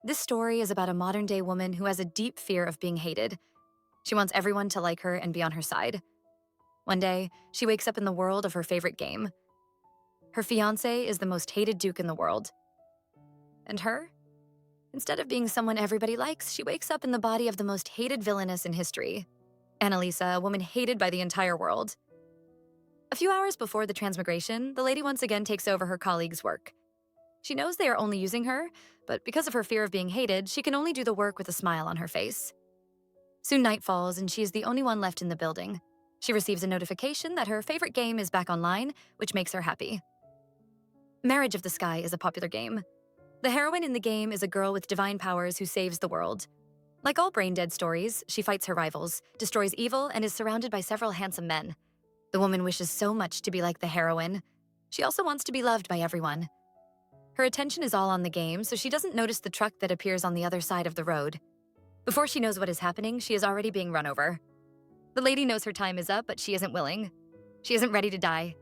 This story is about a modern-day woman who has a deep fear of being hated. She wants everyone to like her and be on her side. One day, she wakes up in the world of her favorite game. Her fiancé is the most hated duke in the world. And her? Instead of being someone everybody likes, she wakes up in the body of the most hated villainess in history. Anaisa, a woman hated by the entire world. A few hours before the Transmigration, the lady once again takes over her colleagues' work. She knows they are only using her, but because of her fear of being hated, she can only do the work with a smile on her face. Soon night falls, and she is the only one left in the building. She receives a notification that her favorite game is back online, which makes her happy. Marriage of the Sky is a popular game. The heroine in the game is a girl with divine powers who saves the world. Like all brain-dead stories, she fights her rivals, destroys evil, and is surrounded by several handsome men. The woman wishes so much to be like the heroine. She also wants to be loved by everyone. Her attention is all on the game, so she doesn't notice the truck that appears on the other side of the road. Before she knows what is happening, she is already being run over. The lady knows her time is up, but she isn't willing. She isn't ready to die.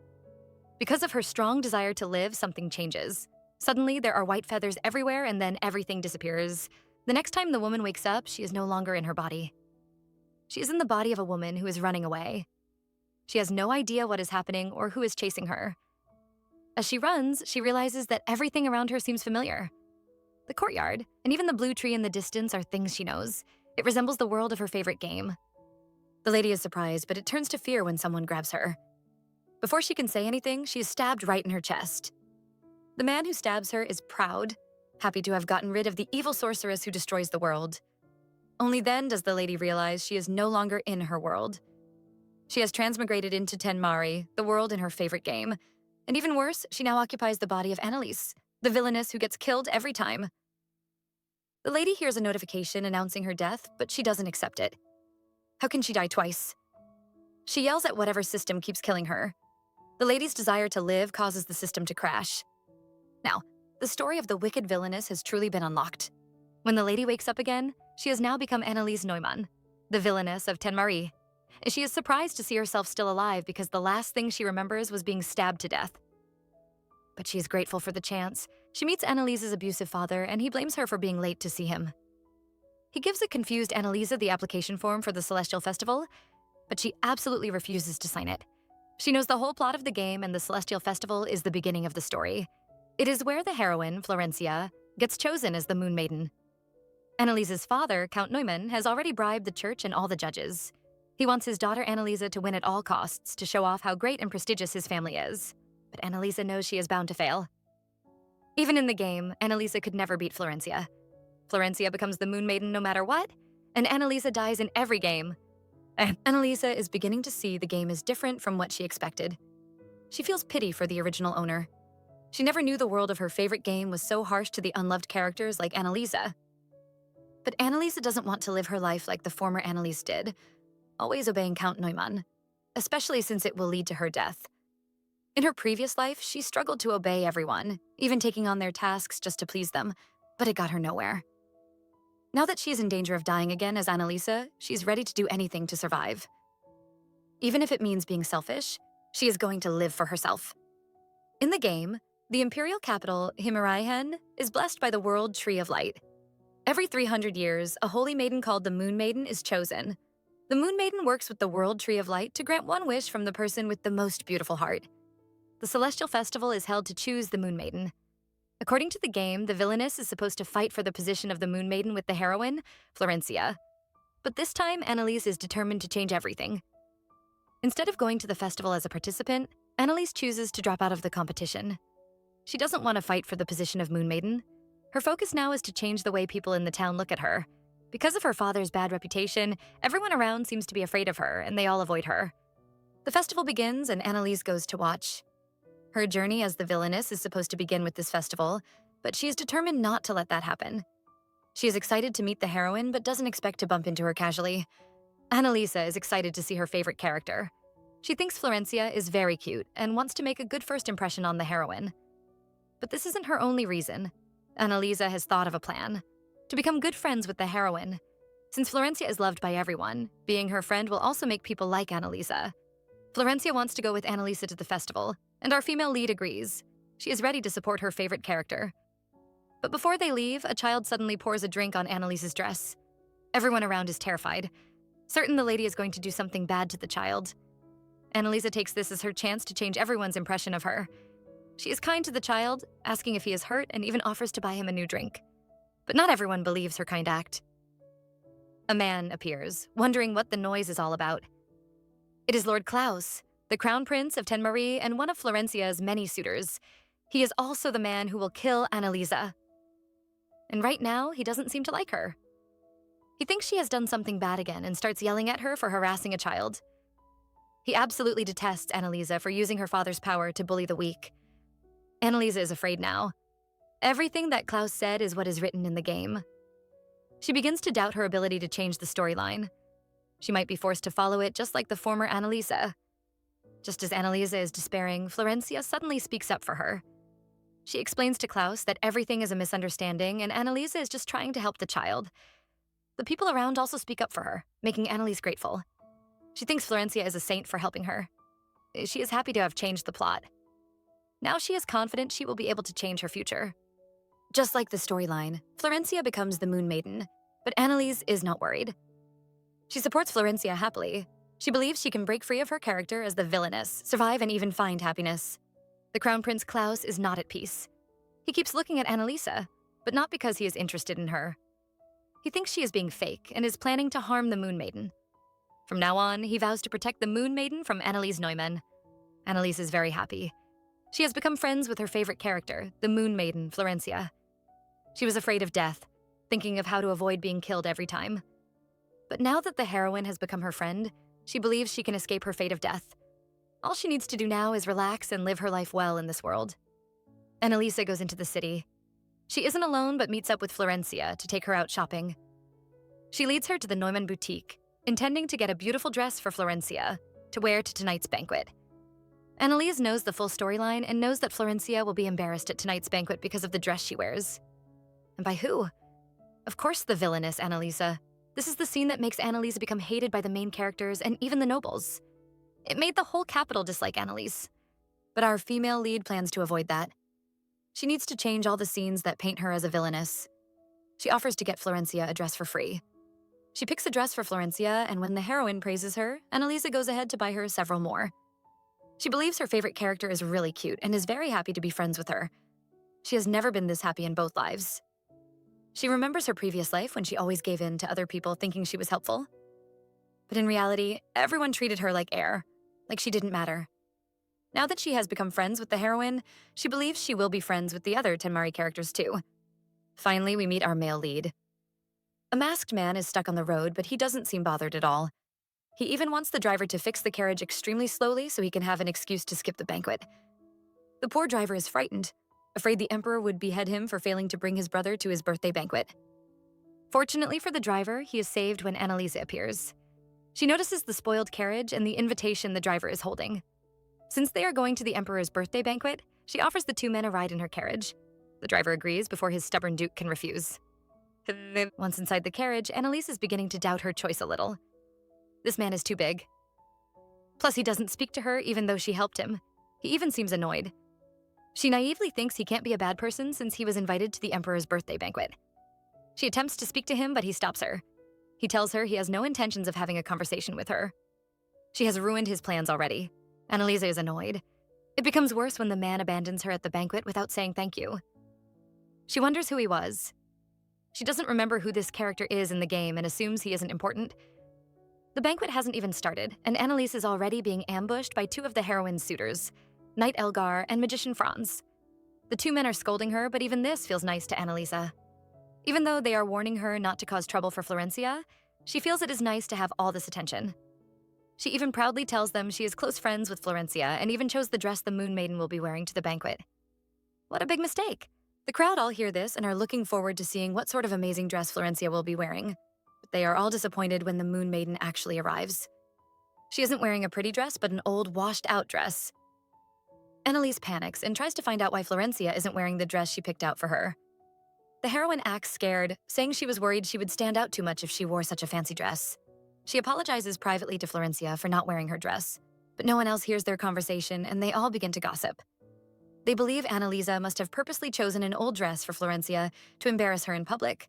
Because of her strong desire to live, something changes. Suddenly, there are white feathers everywhere, and then everything disappears. The next time the woman wakes up, she is no longer in her body. She is in the body of a woman who is running away. She has no idea what is happening or who is chasing her. As she runs, she realizes that everything around her seems familiar. The courtyard, and even the blue tree in the distance are things she knows. It resembles the world of her favorite game. The lady is surprised, but it turns to fear when someone grabs her. Before she can say anything, she is stabbed right in her chest. The man who stabs her is proud, happy to have gotten rid of the evil sorceress who destroys the world. Only then does the lady realize she is no longer in her world. She has transmigrated into Tenmari, the world in her favorite game. And even worse, she now occupies the body of Annalise, the villainess who gets killed every time. The lady hears a notification announcing her death, but she doesn't accept it. How can she die twice? She yells at whatever system keeps killing her. The lady's desire to live causes the system to crash. Now, the story of the wicked villainess has truly been unlocked. When the lady wakes up again, she has now become Annalise Neumann, the villainess of Tenmari. She is surprised to see herself still alive because the last thing she remembers was being stabbed to death. But she is grateful for the chance. She meets Annalise's abusive father, and he blames her for being late to see him. He gives a confused Annalisa the application form for the Celestial Festival, but she absolutely refuses to sign it. She knows the whole plot of the game, and the Celestial Festival is the beginning of the story. It is where the heroine, Florencia, gets chosen as the Moon Maiden. Annalisa's father, Count Neumann, has already bribed the church and all the judges. He wants his daughter Annalisa to win at all costs to show off how great and prestigious his family is. But Annalisa knows she is bound to fail. Even in the game, Annalisa could never beat Florencia. Florencia becomes the Moon Maiden no matter what, and Annalisa dies in every game. And Annalisa is beginning to see the game is different from what she expected. She feels pity for the original owner. She never knew the world of her favorite game was so harsh to the unloved characters like Annalisa. But Annalisa doesn't want to live her life like the former Annalise did, always obeying Count Neumann, especially since it will lead to her death. In her previous life, she struggled to obey everyone, even taking on their tasks just to please them, but it got her nowhere. Now that she is in danger of dying again as Annalisa, she's ready to do anything to survive. Even if it means being selfish, she is going to live for herself. In the game, the imperial capital, Himmeraihen, is blessed by the World Tree of Light. Every 300 years, a holy maiden called the Moon Maiden is chosen. The Moon Maiden works with the World Tree of Light to grant one wish from the person with the most beautiful heart. The Celestial Festival is held to choose the Moon Maiden. According to the game, the villainess is supposed to fight for the position of the Moon Maiden with the heroine, Florencia. But this time, Annalise is determined to change everything. Instead of going to the festival as a participant, Annalise chooses to drop out of the competition. She doesn't want to fight for the position of Moon Maiden. Her focus now is to change the way people in the town look at her. Because of her father's bad reputation, everyone around seems to be afraid of her, and they all avoid her. The festival begins, and Annalise goes to watch. Her journey as the villainess is supposed to begin with this festival, but she is determined not to let that happen. She is excited to meet the heroine, but doesn't expect to bump into her casually. Annalisa is excited to see her favorite character. She thinks Florencia is very cute and wants to make a good first impression on the heroine. But this isn't her only reason. Annalisa has thought of a plan: to become good friends with the heroine. Since Florencia is loved by everyone, being her friend will also make people like Annalisa. Florencia wants to go with Annalisa to the festival, and our female lead agrees. She is ready to support her favorite character. But before they leave, a child suddenly pours a drink on Annalise's dress. Everyone around is terrified, certain the lady is going to do something bad to the child. Anaisa takes this as her chance to change everyone's impression of her. She is kind to the child, asking if he is hurt, and even offers to buy him a new drink. But not everyone believes her kind act. A man appears, wondering what the noise is all about. It is Lord Klaus, the crown prince of Tenmarie and one of Florencia's many suitors. He is also the man who will kill Anaisa. And right now, he doesn't seem to like her. He thinks she has done something bad again and starts yelling at her for harassing a child. He absolutely detests Anaisa for using her father's power to bully the weak. Anaisa is afraid now. Everything that Klaus said is what is written in the game. She begins to doubt her ability to change the storyline. She might be forced to follow it just like the former Anaisa. Just as Anaisa is despairing, Florencia suddenly speaks up for her. She explains to Klaus that everything is a misunderstanding and Anaisa is just trying to help the child. The people around also speak up for her, making Annalise grateful. She thinks Florencia is a saint for helping her. She is happy to have changed the plot. Now she is confident she will be able to change her future. Just like the storyline, Florencia becomes the Moon Maiden, but Annalise is not worried. She supports Florencia happily. She believes she can break free of her character as the villainess, survive and even find happiness. The Crown Prince Klaus is not at peace. He keeps looking at Anaisa, but not because he is interested in her. He thinks she is being fake and is planning to harm the Moon Maiden. From now on, he vows to protect the Moon Maiden from Annalise Neumann. Annalise is very happy. She has become friends with her favorite character, the Moon Maiden, Florencia. She was afraid of death, thinking of how to avoid being killed every time. But now that the heroine has become her friend, she believes she can escape her fate of death. All she needs to do now is relax and live her life well in this world. Anaisa goes into the city. She isn't alone but meets up with Florencia to take her out shopping. She leads her to the Neumann boutique, intending to get a beautiful dress for Florencia to wear to tonight's banquet. Annalise knows the full storyline and knows that Florencia will be embarrassed at tonight's banquet because of the dress she wears. And by who? Of course the villainess Anaisa. This is the scene that makes Anaisa become hated by the main characters and even the nobles. It made the whole capital dislike Annalise. But our female lead plans to avoid that. She needs to change all the scenes that paint her as a villainess. She offers to get Florencia a dress for free. She picks a dress for Florencia, and when the heroine praises her, Anaisa goes ahead to buy her several more. She believes her favorite character is really cute and is very happy to be friends with her. She has never been this happy in both lives. She remembers her previous life when she always gave in to other people thinking she was helpful. But in reality, everyone treated her like air, like she didn't matter. Now that she has become friends with the heroine, she believes she will be friends with the other Tenmarie characters too. Finally, we meet our male lead. A masked man is stuck on the road, but he doesn't seem bothered at all. He even wants the driver to fix the carriage extremely slowly so he can have an excuse to skip the banquet. The poor driver is frightened, afraid the emperor would behead him for failing to bring his brother to his birthday banquet. Fortunately for the driver, he is saved when Anaisa appears. She notices the spoiled carriage and the invitation the driver is holding. Since they are going to the emperor's birthday banquet, she offers the two men a ride in her carriage. The driver agrees before his stubborn duke can refuse. Once inside the carriage, Annalise is beginning to doubt her choice a little. This man is too big. Plus, he doesn't speak to her even though she helped him. He even seems annoyed. She naively thinks he can't be a bad person since he was invited to the emperor's birthday banquet. She attempts to speak to him, but he stops her. He tells her he has no intentions of having a conversation with her. She has ruined his plans already. Anaisa is annoyed. It becomes worse when the man abandons her at the banquet without saying thank you. She wonders who he was. She doesn't remember who this character is in the game and assumes he isn't important. The banquet hasn't even started, and Annalise is already being ambushed by two of the heroine's suitors, Knight Elgar and Magician Franz. The two men are scolding her, but even this feels nice to Anaisa. Even though they are warning her not to cause trouble for Florencia, she feels it is nice to have all this attention. She even proudly tells them she is close friends with Florencia and even chose the dress the Moon Maiden will be wearing to the banquet. What a big mistake! The crowd all hear this and are looking forward to seeing what sort of amazing dress Florencia will be wearing. But they are all disappointed when the Moon Maiden actually arrives. She isn't wearing a pretty dress, but an old, washed-out dress. Annalise panics and tries to find out why Florencia isn't wearing the dress she picked out for her. The heroine acts scared, saying she was worried she would stand out too much if she wore such a fancy dress. She apologizes privately to Florencia for not wearing her dress, but no one else hears their conversation and they all begin to gossip. They believe Anaisa must have purposely chosen an old dress for Florencia to embarrass her in public.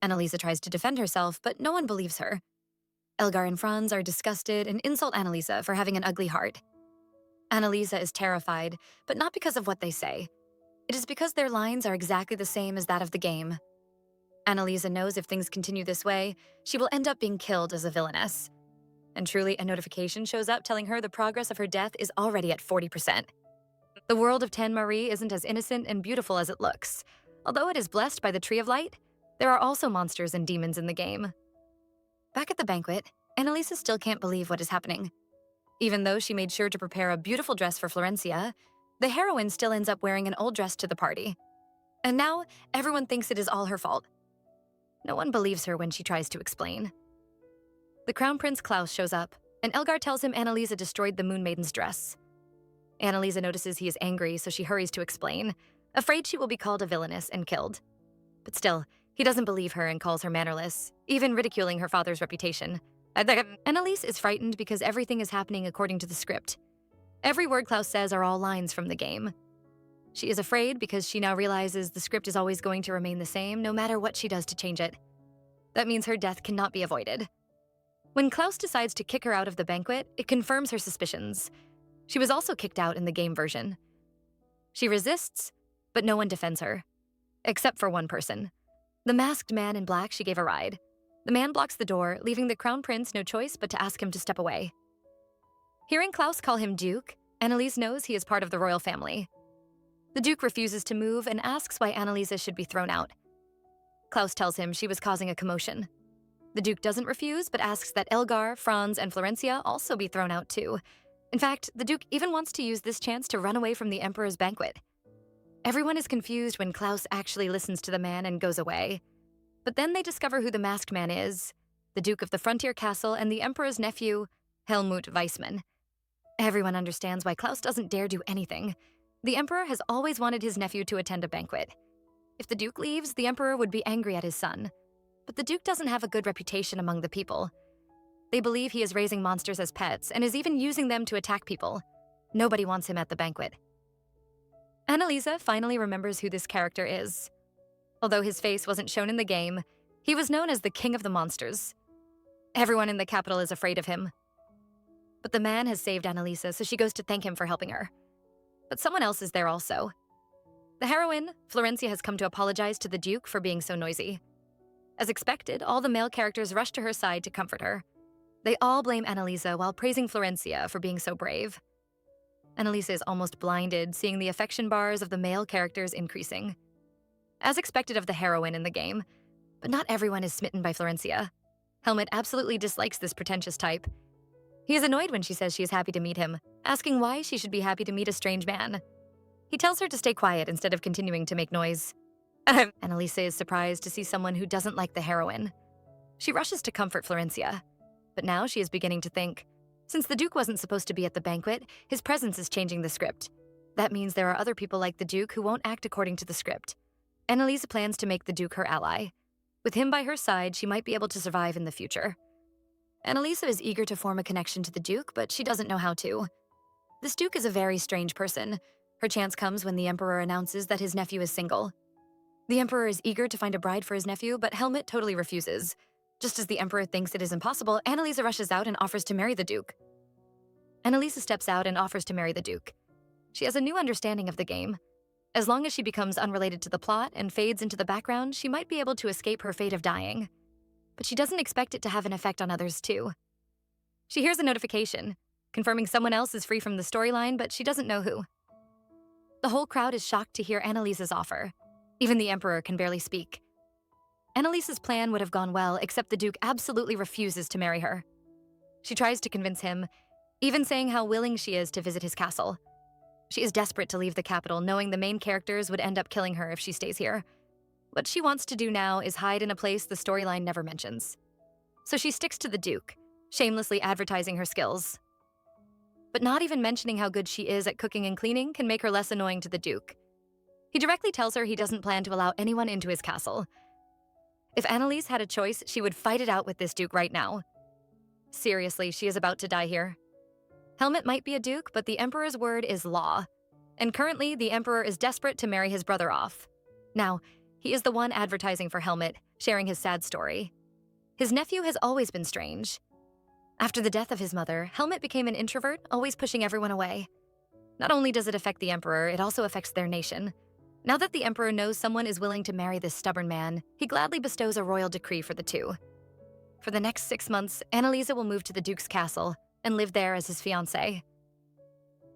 Anaisa tries to defend herself, but no one believes her. Elgar and Franz are disgusted and insult Anaisa for having an ugly heart. Anaisa is terrified, but not because of what they say. It is because their lines are exactly the same as that of the game. Anaisa knows if things continue this way, she will end up being killed as a villainess. And truly, a notification shows up telling her the progress of her death is already at 40%. The world of Ten Marie isn't as innocent and beautiful as it looks. Although it is blessed by the Tree of Light, there are also monsters and demons in the game. Back at the banquet, Anaisa still can't believe what is happening. Even though she made sure to prepare a beautiful dress for Florencia, the heroine still ends up wearing an old dress to the party. And now, everyone thinks it is all her fault. No one believes her when she tries to explain. The Crown Prince Klaus shows up, and Elgar tells him Anaisa destroyed the Moon Maiden's dress. Anaisa notices he is angry, so she hurries to explain, afraid she will be called a villainess and killed. But still, he doesn't believe her and calls her mannerless, even ridiculing her father's reputation. Anaisa is frightened because everything is happening according to the script. Every word Klaus says are all lines from the game. She is afraid because she now realizes the script is always going to remain the same no matter what she does to change it. That means her death cannot be avoided. When Klaus decides to kick her out of the banquet, it confirms her suspicions. She was also kicked out in the game version. She resists, but no one defends her. Except for one person. The masked man in black she gave a ride. The man blocks the door, leaving the Crown Prince no choice but to ask him to step away. Hearing Klaus call him Duke, Anaisa knows he is part of the royal family. The Duke refuses to move and asks why Anaisa should be thrown out. Klaus tells him she was causing a commotion. The Duke doesn't refuse, but asks that Elgar, Franz, and Florencia also be thrown out too. In fact, the Duke even wants to use this chance to run away from the Emperor's banquet. Everyone is confused when Klaus actually listens to the man and goes away. But then they discover who the masked man is, the Duke of the Frontier Castle and the Emperor's nephew, Helmut Weissmann. Everyone understands why Klaus doesn't dare do anything. The Emperor has always wanted his nephew to attend a banquet. If the Duke leaves, the Emperor would be angry at his son. But the Duke doesn't have a good reputation among the people. They believe he is raising monsters as pets and is even using them to attack people. Nobody wants him at the banquet. Anaisa finally remembers who this character is. Although his face wasn't shown in the game, he was known as the King of the Monsters. Everyone in the capital is afraid of him. But the man has saved Anaisa, so she goes to thank him for helping her. But someone else is there also. The heroine, Florencia, has come to apologize to the Duke for being so noisy. As expected, all the male characters rush to her side to comfort her. They all blame Anaisa while praising Florencia for being so brave. Anaisa is almost blinded, seeing the affection bars of the male characters increasing. As expected of the heroine in the game, but not everyone is smitten by Florencia. Helmut absolutely dislikes this pretentious type. He is annoyed when she says she is happy to meet him, asking why she should be happy to meet a strange man. He tells her to stay quiet instead of continuing to make noise. Anaisa is surprised to see someone who doesn't like the heroine. She rushes to comfort Florencia, but now she is beginning to think, since the Duke wasn't supposed to be at the banquet, his presence is changing the script. That means there are other people like the Duke who won't act according to the script. Anaisa plans to make the Duke her ally. With him by her side, she might be able to survive in the future. Anaisa is eager to form a connection to the Duke, but she doesn't know how to. This Duke is a very strange person. Her chance comes when the Emperor announces that his nephew is single. The Emperor is eager to find a bride for his nephew, but Helmut totally refuses. Just as the Emperor thinks it is impossible, Anaisa rushes out and offers to marry the Duke. Anaisa steps out and offers to marry the Duke. She has a new understanding of the game. As long as she becomes unrelated to the plot and fades into the background, she might be able to escape her fate of dying. But she doesn't expect it to have an effect on others too. She hears a notification, confirming someone else is free from the storyline, but she doesn't know who. The whole crowd is shocked to hear Anaisa's offer. Even the Emperor can barely speak. Anaisa's plan would have gone well, except the Duke absolutely refuses to marry her. She tries to convince him, even saying how willing she is to visit his castle. She is desperate to leave the capital, knowing the main characters would end up killing her if she stays here. What she wants to do now is hide in a place the storyline never mentions. So she sticks to the Duke, shamelessly advertising her skills. But not even mentioning how good she is at cooking and cleaning can make her less annoying to the Duke. He directly tells her he doesn't plan to allow anyone into his castle. If Anaisa had a choice, she would fight it out with this Duke right now. Seriously, she is about to die here. Helmut might be a Duke, but the Emperor's word is law. and currently the Emperor is desperate to marry his brother off. Now, he is the one advertising for Helmut, sharing his sad story. His nephew has always been strange. After the death of his mother, Helmut became an introvert, always pushing everyone away. Not only does it affect the Emperor, it also affects their nation. Now that the Emperor knows someone is willing to marry this stubborn man, he gladly bestows a royal decree for the two. For the next 6 months, Anaisa will move to the Duke's castle and live there as his fiancée.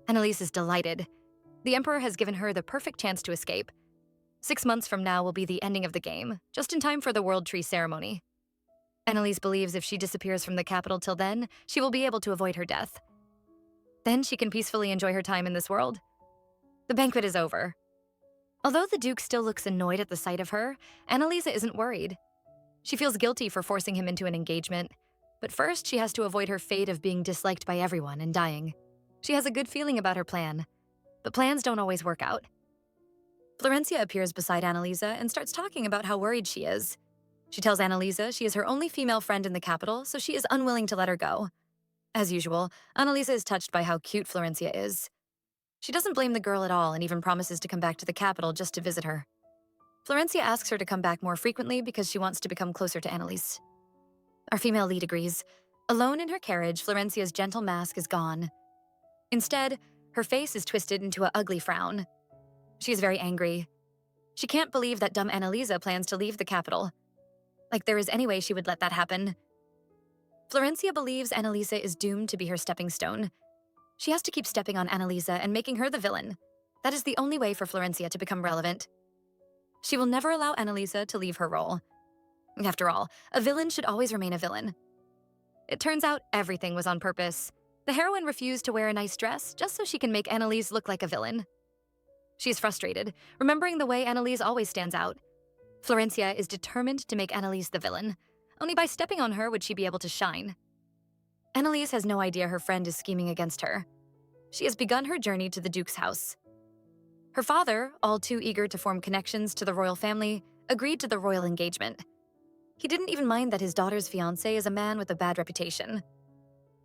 Annalise is delighted. The Emperor has given her the perfect chance to escape. 6 months from now will be the ending of the game, just in time for the World Tree ceremony. Annalise believes if she disappears from the capital till then, she will be able to avoid her death. Then she can peacefully enjoy her time in this world. The banquet is over. Although the Duke still looks annoyed at the sight of her, Anaisa isn't worried. She feels guilty for forcing him into an engagement, but first she has to avoid her fate of being disliked by everyone and dying. She has a good feeling about her plan, but plans don't always work out. Florencia appears beside Anaisa and starts talking about how worried she is. She tells Anaisa she is her only female friend in the capital, so she is unwilling to let her go. As usual, Anaisa is touched by how cute Florencia is. She doesn't blame the girl at all and even promises to come back to the capital just to visit her. Florencia asks her to come back more frequently because she wants to become closer to Annalise. Our female lead agrees. Alone in her carriage, Florencia's gentle mask is gone. Instead, her face is twisted into an ugly frown. She is very angry. She can't believe that dumb Anaisa plans to leave the capital. Like there is any way she would let that happen. Florencia believes Anaisa is doomed to be her stepping stone. She has to keep stepping on Anaisa and making her the villain. That is the only way for Florencia to become relevant. She will never allow Anaisa to leave her role. After all, a villain should always remain a villain. It turns out everything was on purpose. The heroine refused to wear a nice dress just so she can make Annalise look like a villain. She is frustrated, remembering the way Annalise always stands out. Florencia is determined to make Annalise the villain. Only by stepping on her would she be able to shine. Annalise has no idea her friend is scheming against her. She has begun her journey to the Duke's house. Her father, all too eager to form connections to the royal family, agreed to the royal engagement. He didn't even mind that his daughter's fiancé is a man with a bad reputation.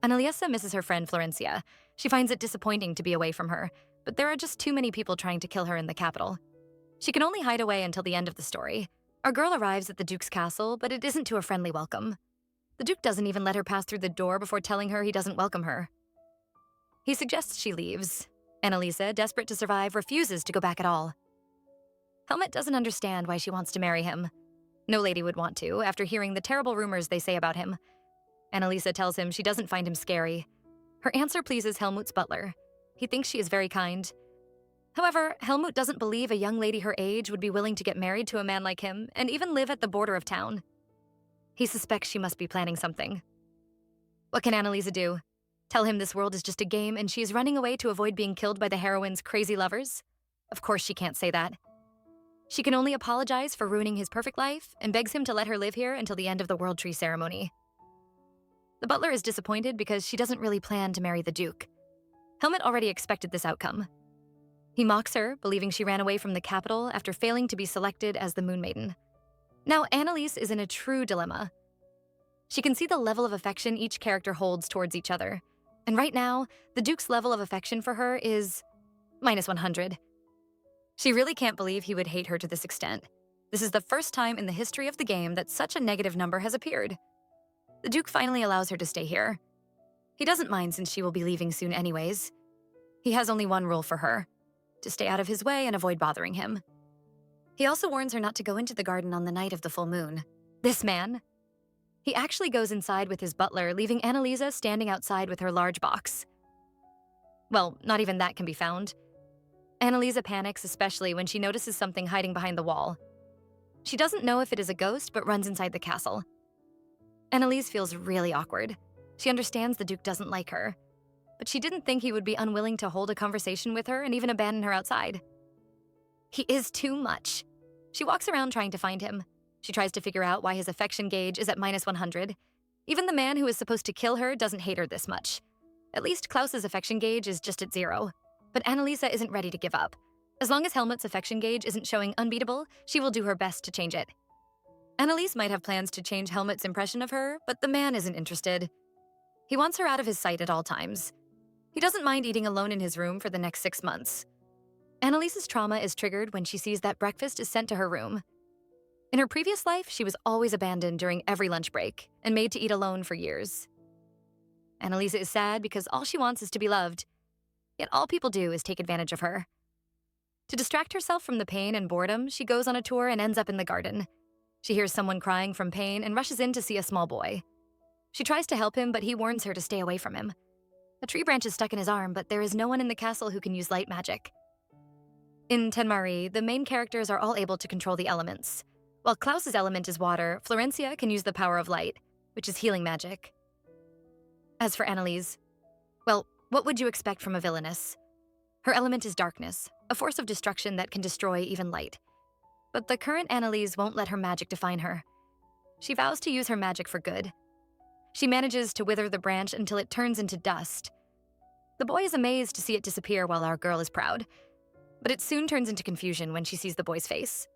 Anaisa misses her friend Florencia. She finds it disappointing to be away from her, but there are just too many people trying to kill her in the capital. She can only hide away until the end of the story. Our girl arrives at the Duke's castle, but it isn't to a friendly welcome. The Duke doesn't even let her pass through the door before telling her he doesn't welcome her. He suggests she leaves. Anaisa, desperate to survive, refuses to go back at all. Helmut doesn't understand why she wants to marry him. No lady would want to, after hearing the terrible rumors they say about him. Anaisa tells him she doesn't find him scary. Her answer pleases Helmut's butler. He thinks she is very kind. However, Helmut doesn't believe a young lady her age would be willing to get married to a man like him and even live at the border of town. He suspects she must be planning something. What can Anaisa do? Tell him this world is just a game and she is running away to avoid being killed by the heroine's crazy lovers? Of course she can't say that. She can only apologize for ruining his perfect life and begs him to let her live here until the end of the World Tree ceremony. The butler is disappointed because she doesn't really plan to marry the Duke. Helmut already expected this outcome. He mocks her, believing she ran away from the capital after failing to be selected as the Moon Maiden. Now Annalise is in a true dilemma. She can see the level of affection each character holds towards each other. And right now, the Duke's level of affection for her is -100. She really can't believe he would hate her to this extent. This is the first time in the history of the game that such a negative number has appeared. The Duke finally allows her to stay here. He doesn't mind since she will be leaving soon anyways. He has only one rule for her: to stay out of his way and avoid bothering him. He also warns her not to go into the garden on the night of the full moon. This man. He actually goes inside with his butler, leaving Anaisa standing outside with her large box. Well, not even that can be found. Anaisa panics, especially when she notices something hiding behind the wall. She doesn't know if it is a ghost, but runs inside the castle. Annalise feels really awkward. She understands the Duke doesn't like her, but she didn't think he would be unwilling to hold a conversation with her and even abandon her outside. He is too much. She walks around trying to find him. She tries to figure out why his affection gauge is at -100. Even the man who is supposed to kill her doesn't hate her this much. At least Klaus's affection gauge is just at 0. But Anaisa isn't ready to give up. As long as Helmut's affection gauge isn't showing unbeatable, she will do her best to change it. Annalise might have plans to change Helmut's impression of her, but the man isn't interested. He wants her out of his sight at all times. He doesn't mind eating alone in his room for the next 6 months. Annalise's trauma is triggered when she sees that breakfast is sent to her room. In her previous life, she was always abandoned during every lunch break and made to eat alone for years. Anaisa is sad because all she wants is to be loved, yet all people do is take advantage of her. To distract herself from the pain and boredom, she goes on a tour and ends up in the garden. She hears someone crying from pain and rushes in to see a small boy. She tries to help him, but he warns her to stay away from him. A tree branch is stuck in his arm, but there is no one in the castle who can use light magic. In Tenmari, the main characters are all able to control the elements. While Klaus's element is water, Florencia can use the power of light, which is healing magic. As for Annalise, well, what would you expect from a villainess? Her element is darkness, a force of destruction that can destroy even light. But the current Annalise won't let her magic define her. She vows to use her magic for good. She manages to wither the branch until it turns into dust. The boy is amazed to see it disappear while our girl is proud, but it soon turns into confusion when she sees the boy's face.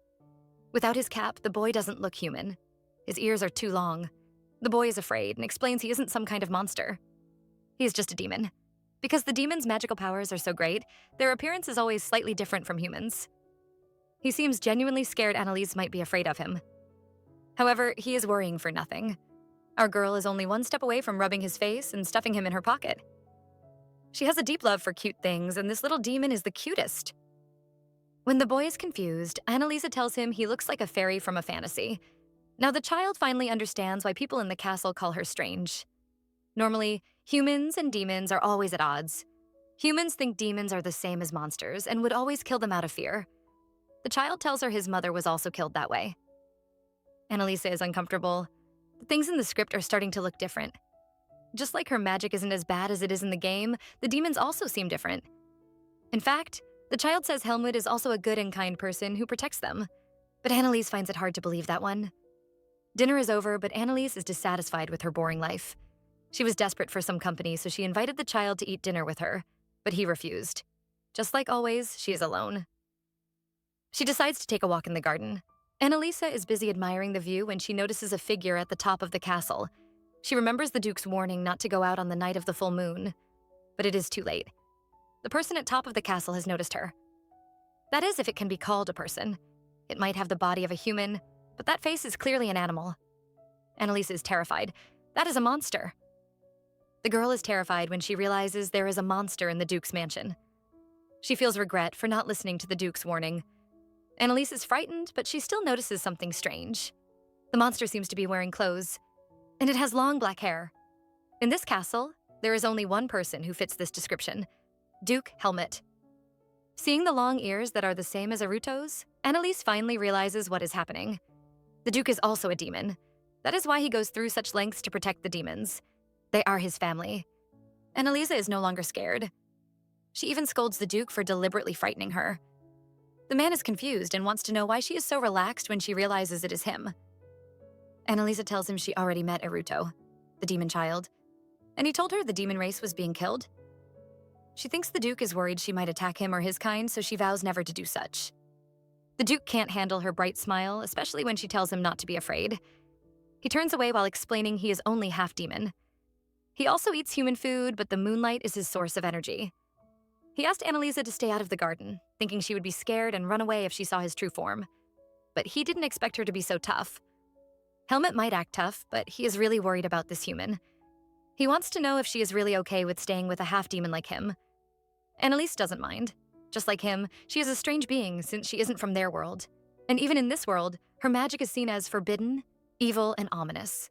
Without his cap, the boy doesn't look human. His ears are too long. The boy is afraid and explains he isn't some kind of monster. He is just a demon. Because the demon's magical powers are so great, their appearance is always slightly different from humans. He seems genuinely scared Annalise might be afraid of him. However, he is worrying for nothing. Our girl is only one step away from rubbing his face and stuffing him in her pocket. She has a deep love for cute things, and this little demon is the cutest. When the boy is confused, Annalisa tells him he looks like a fairy from a fantasy. Now the child finally understands why people in the castle call her strange. Normally, humans and demons are always at odds. Humans think demons are the same as monsters and would always kill them out of fear. The child tells her his mother was also killed that way. Annalisa is uncomfortable. The things in the script are starting to look different. Just like her magic isn't as bad as it is in the game, the demons also seem different. In fact, the child says Helmut is also a good and kind person who protects them, but Annalise finds it hard to believe that one. Dinner is over, but Annalise is dissatisfied with her boring life. She was desperate for some company, so she invited the child to eat dinner with her, but he refused. Just like always, she is alone. She decides to take a walk in the garden. Annalisa is busy admiring the view when she notices a figure at the top of the castle. She remembers the Duke's warning not to go out on the night of the full moon, but it is too late. The person at top of the castle has noticed her. That is, if it can be called a person. It might have the body of a human, but that face is clearly an animal. Annalisa is terrified. That is a monster. The girl is terrified when she realizes there is a monster in the Duke's mansion. She feels regret for not listening to the Duke's warning. Annalise is frightened, but she still notices something strange. The monster seems to be wearing clothes, and it has long black hair. In this castle, there is only one person who fits this description: Duke Helmut. Seeing the long ears that are the same as Aruto's, Annalise finally realizes what is happening. The Duke is also a demon. That is why he goes through such lengths to protect the demons. They are his family. Annalisa is no longer scared. She even scolds the Duke for deliberately frightening her. The man is confused and wants to know why she is so relaxed when she realizes it is him. Annalisa tells him she already met Aruto, the demon child, and he told her the demon race was being killed. She thinks the Duke is worried she might attack him or his kind, so she vows never to do such. The Duke can't handle her bright smile, especially when she tells him not to be afraid. He turns away while explaining he is only half demon. He also eats human food, but the moonlight is his source of energy. He asked Annalisa to stay out of the garden, thinking she would be scared and run away if she saw his true form. But he didn't expect her to be so tough. Helmut might act tough, but he is really worried about this human. He wants to know if she is really okay with staying with a half-demon like him. Annalise doesn't mind. Just like him, she is a strange being since she isn't from their world. And even in this world, her magic is seen as forbidden, evil, and ominous.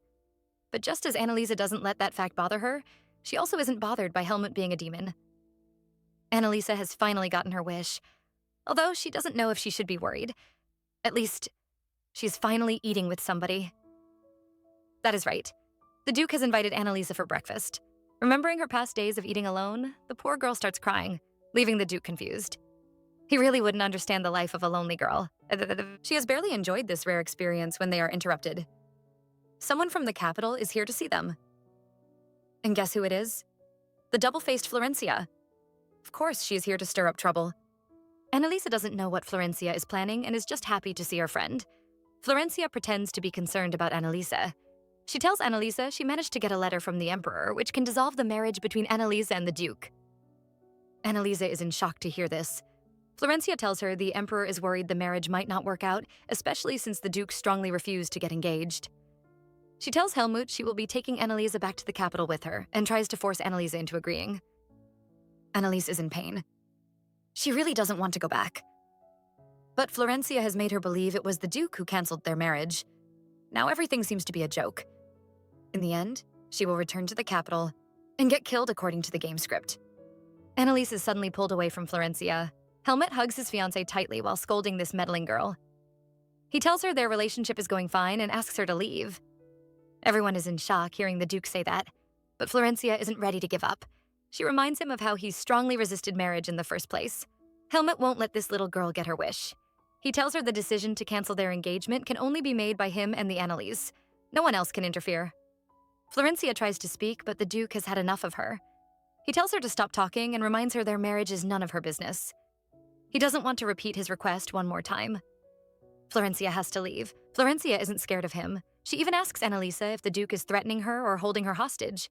But just as Annalisa doesn't let that fact bother her, she also isn't bothered by Helmut being a demon. Annalisa has finally gotten her wish, although she doesn't know if she should be worried. At least, she's finally eating with somebody. That is right. The Duke has invited Annalisa for breakfast. Remembering her past days of eating alone, the poor girl starts crying, leaving the Duke confused. He really wouldn't understand the life of a lonely girl. She has barely enjoyed this rare experience when they are interrupted. Someone from the capital is here to see them. And guess who it is? The double-faced Florencia. Of course, she is here to stir up trouble. Annalisa doesn't know what Florencia is planning and is just happy to see her friend. Florencia pretends to be concerned about Annalisa. She tells Annalisa she managed to get a letter from the Emperor, which can dissolve the marriage between Annalisa and the Duke. Annalisa is in shock to hear this. Florencia tells her the Emperor is worried the marriage might not work out, especially since the Duke strongly refused to get engaged. She tells Helmut she will be taking Annalisa back to the capital with her and tries to force Annalisa into agreeing. Annalise is in pain. She really doesn't want to go back. But Florencia has made her believe it was the Duke who canceled their marriage. Now everything seems to be a joke. In the end, she will return to the capital and get killed according to the game script. Annalise is suddenly pulled away from Florencia. Helmut hugs his fiancée tightly while scolding this meddling girl. He tells her their relationship is going fine and asks her to leave. Everyone is in shock hearing the Duke say that, but Florencia isn't ready to give up. She reminds him of how he strongly resisted marriage in the first place. Helmut won't let this little girl get her wish. He tells her the decision to cancel their engagement can only be made by him and the Annalise. No one else can interfere. Florencia tries to speak, but the Duke has had enough of her. He tells her to stop talking and reminds her their marriage is none of her business. He doesn't want to repeat his request one more time. Florencia has to leave. Florencia isn't scared of him. She even asks Annalisa if the Duke is threatening her or holding her hostage.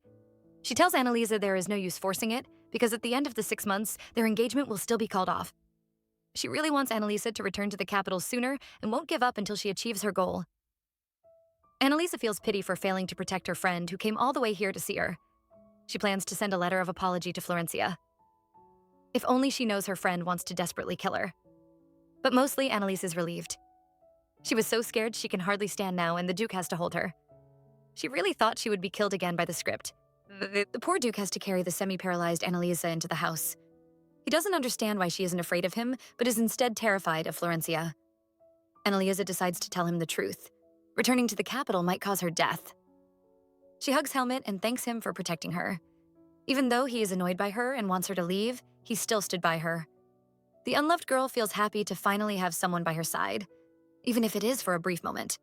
She tells Annalisa there is no use forcing it, because at the end of the 6 months, their engagement will still be called off. She really wants Annalisa to return to the capital sooner and won't give up until she achieves her goal. Annalisa feels pity for failing to protect her friend who came all the way here to see her. She plans to send a letter of apology to Florencia. If only she knows her friend wants to desperately kill her. But mostly, Annalise is relieved. She was so scared she can hardly stand now, and the Duke has to hold her. She really thought she would be killed again by the script. The poor Duke has to carry the semi-paralyzed Annalisa into the house. He doesn't understand why she isn't afraid of him, but is instead terrified of Florencia. Annalisa decides to tell him the truth. Returning to the capital might cause her death. She hugs Helmut and thanks him for protecting her. Even though he is annoyed by her and wants her to leave, he still stood by her. The unloved girl feels happy to finally have someone by her side, even if it is for a brief moment.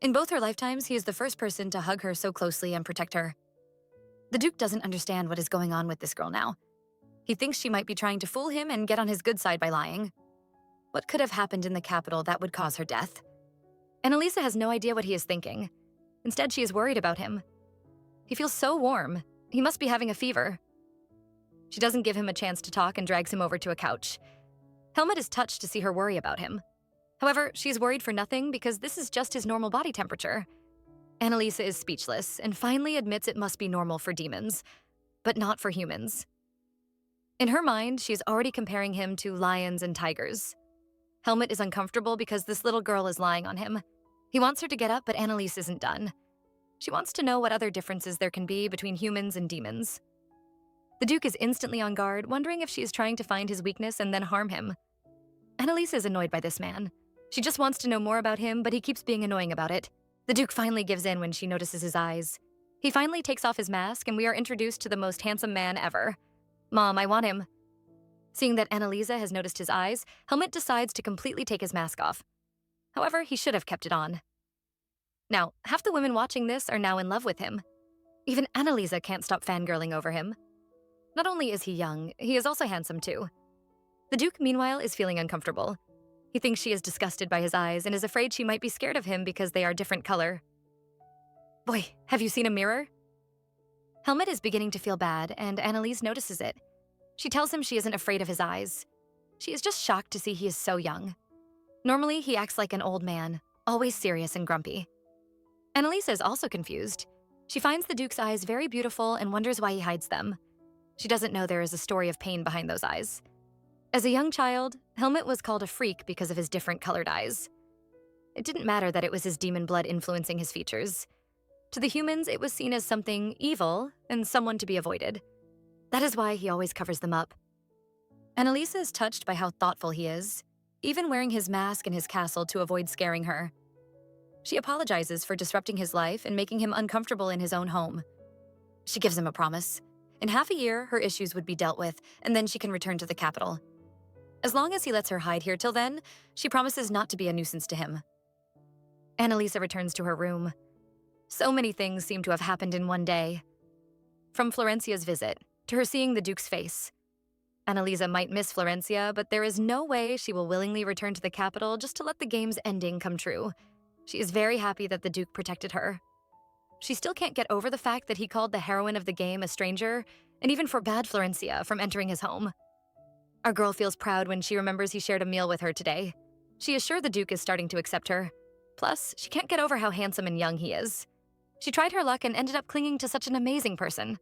In both her lifetimes, he is the first person to hug her so closely and protect her. The Duke doesn't understand what is going on with this girl now. He thinks she might be trying to fool him and get on his good side by lying. What could have happened in the capital that would cause her death? Annalisa has no idea what he is thinking. Instead, she is worried about him. He feels so warm. He must be having a fever. She doesn't give him a chance to talk and drags him over to a couch. Helmut is touched to see her worry about him. However, she's worried for nothing because this is just his normal body temperature. Annalisa is speechless and finally admits it must be normal for demons, but not for humans. In her mind, she's already comparing him to lions and tigers. Helmut is uncomfortable because this little girl is lying on him. He wants her to get up, but Annalise isn't done. She wants to know what other differences there can be between humans and demons. The Duke is instantly on guard, wondering if she is trying to find his weakness and then harm him. Annalise is annoyed by this man. She just wants to know more about him, but he keeps being annoying about it. The Duke finally gives in when she notices his eyes. He finally takes off his mask, and we are introduced to the most handsome man ever. Mom, I want him. Seeing that Annalisa has noticed his eyes, Helmut decides to completely take his mask off. However, he should have kept it on. Now, half the women watching this are now in love with him. Even Annalisa can't stop fangirling over him. Not only is he young, he is also handsome too. The Duke, meanwhile, is feeling uncomfortable. He thinks she is disgusted by his eyes and is afraid she might be scared of him because they are different color. Boy, have you seen a mirror? Helmut is beginning to feel bad, and Annalise notices it. She tells him she isn't afraid of his eyes. She is just shocked to see he is so young. Normally, he acts like an old man, always serious and grumpy. Annalisa is also confused. She finds the Duke's eyes very beautiful and wonders why he hides them. She doesn't know there is a story of pain behind those eyes. As a young child, Helmut was called a freak because of his different colored eyes. It didn't matter that it was his demon blood influencing his features. To the humans, it was seen as something evil and someone to be avoided. That is why he always covers them up. Annalisa is touched by how thoughtful he is, even wearing his mask in his castle to avoid scaring her. She apologizes for disrupting his life and making him uncomfortable in his own home. She gives him a promise. In half a year, her issues would be dealt with, and then she can return to the capital. As long as he lets her hide here till then, she promises not to be a nuisance to him. Annalisa returns to her room. So many things seem to have happened in one day. From Florencia's visit, to her seeing the Duke's face. Annalisa might miss Florencia, but there is no way she will willingly return to the capital just to let the game's ending come true. She is very happy that the Duke protected her. She still can't get over the fact that he called the heroine of the game a stranger and even forbade Florencia from entering his home. Our girl feels proud when she remembers he shared a meal with her today. She is sure the Duke is starting to accept her. Plus, she can't get over how handsome and young he is. She tried her luck and ended up clinging to such an amazing person.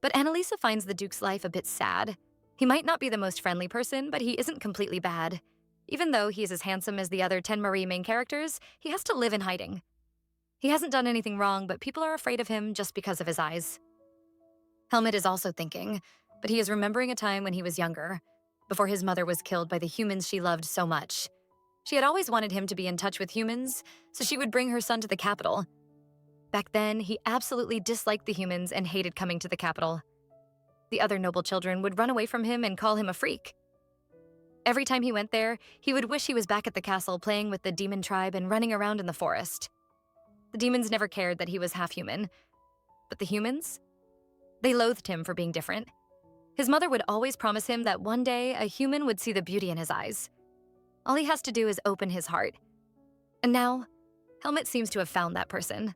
But Anaisa finds the Duke's life a bit sad. He might not be the most friendly person, but he isn't completely bad. Even though he's as handsome as the other 10 Marie main characters, he has to live in hiding. He hasn't done anything wrong, but people are afraid of him just because of his eyes. Helmut is also thinking, but he is remembering a time when he was younger, before his mother was killed by the humans she loved so much. She had always wanted him to be in touch with humans, so she would bring her son to the capital. Back then, he absolutely disliked the humans and hated coming to the capital. The other noble children would run away from him and call him a freak. Every time he went there, he would wish he was back at the castle playing with the demon tribe and running around in the forest. The demons never cared that he was half-human. But the humans? They loathed him for being different. His mother would always promise him that one day a human would see the beauty in his eyes. All he has to do is open his heart. And now, Helmut seems to have found that person.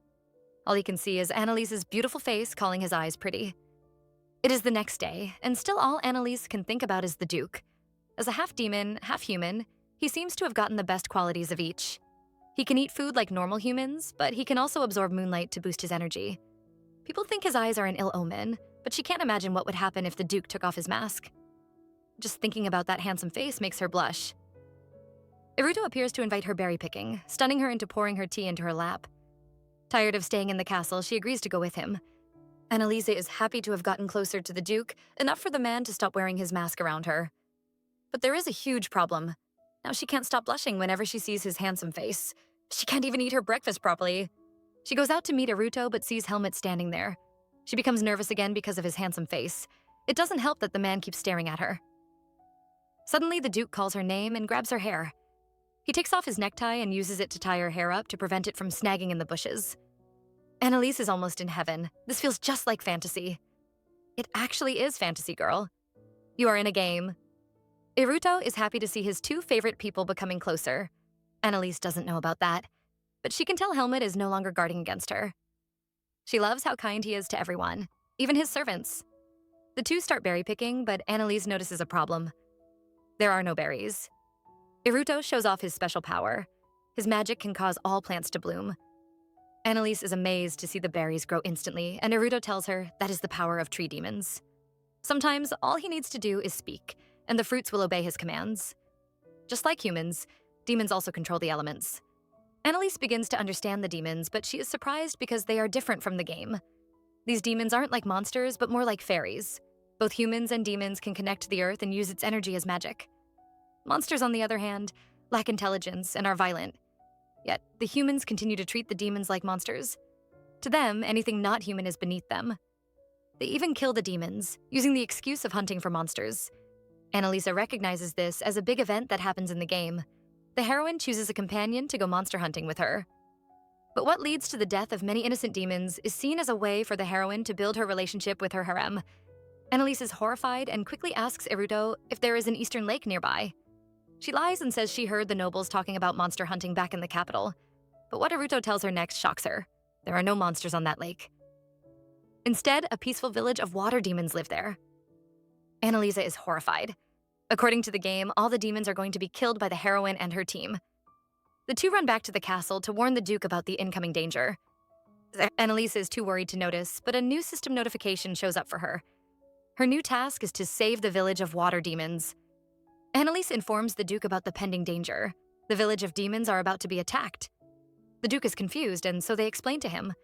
All he can see is Annalise's beautiful face calling his eyes pretty. It is the next day, and still all Annalise can think about is the Duke. As a half-demon, half-human, he seems to have gotten the best qualities of each. He can eat food like normal humans, but he can also absorb moonlight to boost his energy. People think his eyes are an ill omen, but she can't imagine what would happen if the Duke took off his mask. Just thinking about that handsome face makes her blush. Iruto appears to invite her berry picking, stunning her into pouring her tea into her lap. Tired of staying in the castle, she agrees to go with him. Annalisa is happy to have gotten closer to the Duke, enough for the man to stop wearing his mask around her. But there is a huge problem. Now she can't stop blushing whenever she sees his handsome face. She can't even eat her breakfast properly. She goes out to meet Iruto but sees Helmut standing there. She becomes nervous again because of his handsome face. It doesn't help that the man keeps staring at her. Suddenly, the Duke calls her name and grabs her hair. He takes off his necktie and uses it to tie her hair up to prevent it from snagging in the bushes. Annalise is almost in heaven. This feels just like fantasy. It actually is fantasy, girl. You are in a game. Iruto is happy to see his two favorite people becoming closer. Annalise doesn't know about that, but she can tell Helmut is no longer guarding against her. She loves how kind he is to everyone, even his servants. The two start berry picking, but Annalise notices a problem. There are no berries. Iruto shows off his special power. His magic can cause all plants to bloom. Annalise is amazed to see the berries grow instantly, and Iruto tells her that is the power of tree demons. Sometimes all he needs to do is speak, and the fruits will obey his commands. Just like humans, demons also control the elements. Annalise begins to understand the demons, but she is surprised because they are different from the game. These demons aren't like monsters, but more like fairies. Both humans and demons can connect to the earth and use its energy as magic. Monsters, on the other hand, lack intelligence and are violent. Yet, the humans continue to treat the demons like monsters. To them, anything not human is beneath them. They even kill the demons, using the excuse of hunting for monsters. Annalisa recognizes this as a big event that happens in the game. The heroine chooses a companion to go monster hunting with her. But what leads to the death of many innocent demons is seen as a way for the heroine to build her relationship with her harem. Annalise is horrified and quickly asks Iruto if there is an eastern lake nearby. She lies and says she heard the nobles talking about monster hunting back in the capital. But what Iruto tells her next shocks her. There are no monsters on that lake. Instead, a peaceful village of water demons live there. Annalisa is horrified. According to the game, all the demons are going to be killed by the heroine and her team. The two run back to the castle to warn the Duke about the incoming danger. Annalisa is too worried to notice, but a new system notification shows up for her. Her new task is to save the village of water demons. Annalise informs the Duke about the pending danger. The village of demons are about to be attacked. The Duke is confused, and so they explain to him.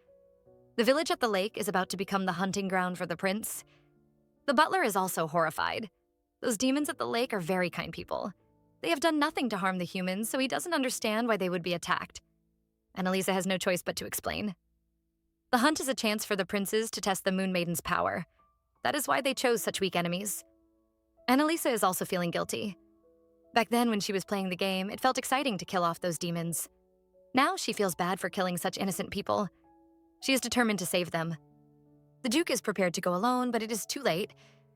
The village at the lake is about to become the hunting ground for the prince. The butler is also horrified. Those demons at the lake are very kind people. They have done nothing to harm the humans, so he doesn't understand why they would be attacked. Annalisa has no choice but to explain. The hunt is a chance for the princes to test the Moon Maiden's power. That is why they chose such weak enemies. Annalisa is also feeling guilty. Back then, when she was playing the game, it felt exciting to kill off those demons. Now she feels bad for killing such innocent people. She is determined to save them. The Duke is prepared to go alone, but it is too late.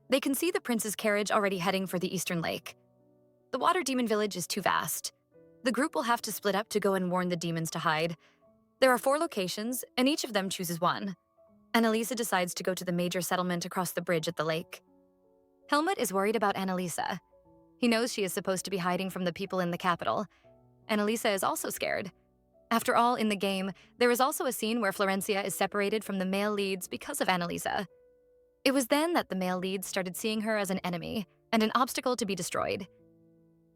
They can see the prince's carriage already heading for the eastern lake. The water demon village is too vast. The group will have to split up to go and warn the demons to hide. There are 4 locations, and each of them chooses one. Annalisa decides to go to the major settlement across the bridge at the lake. Helmut is worried about Annalisa. He knows she is supposed to be hiding from the people in the capital. Anaisa is also scared. After all, in the game, there is also a scene where Florencia is separated from the male leads because of Anaisa. It was then that the male leads started seeing her as an enemy and an obstacle to be destroyed.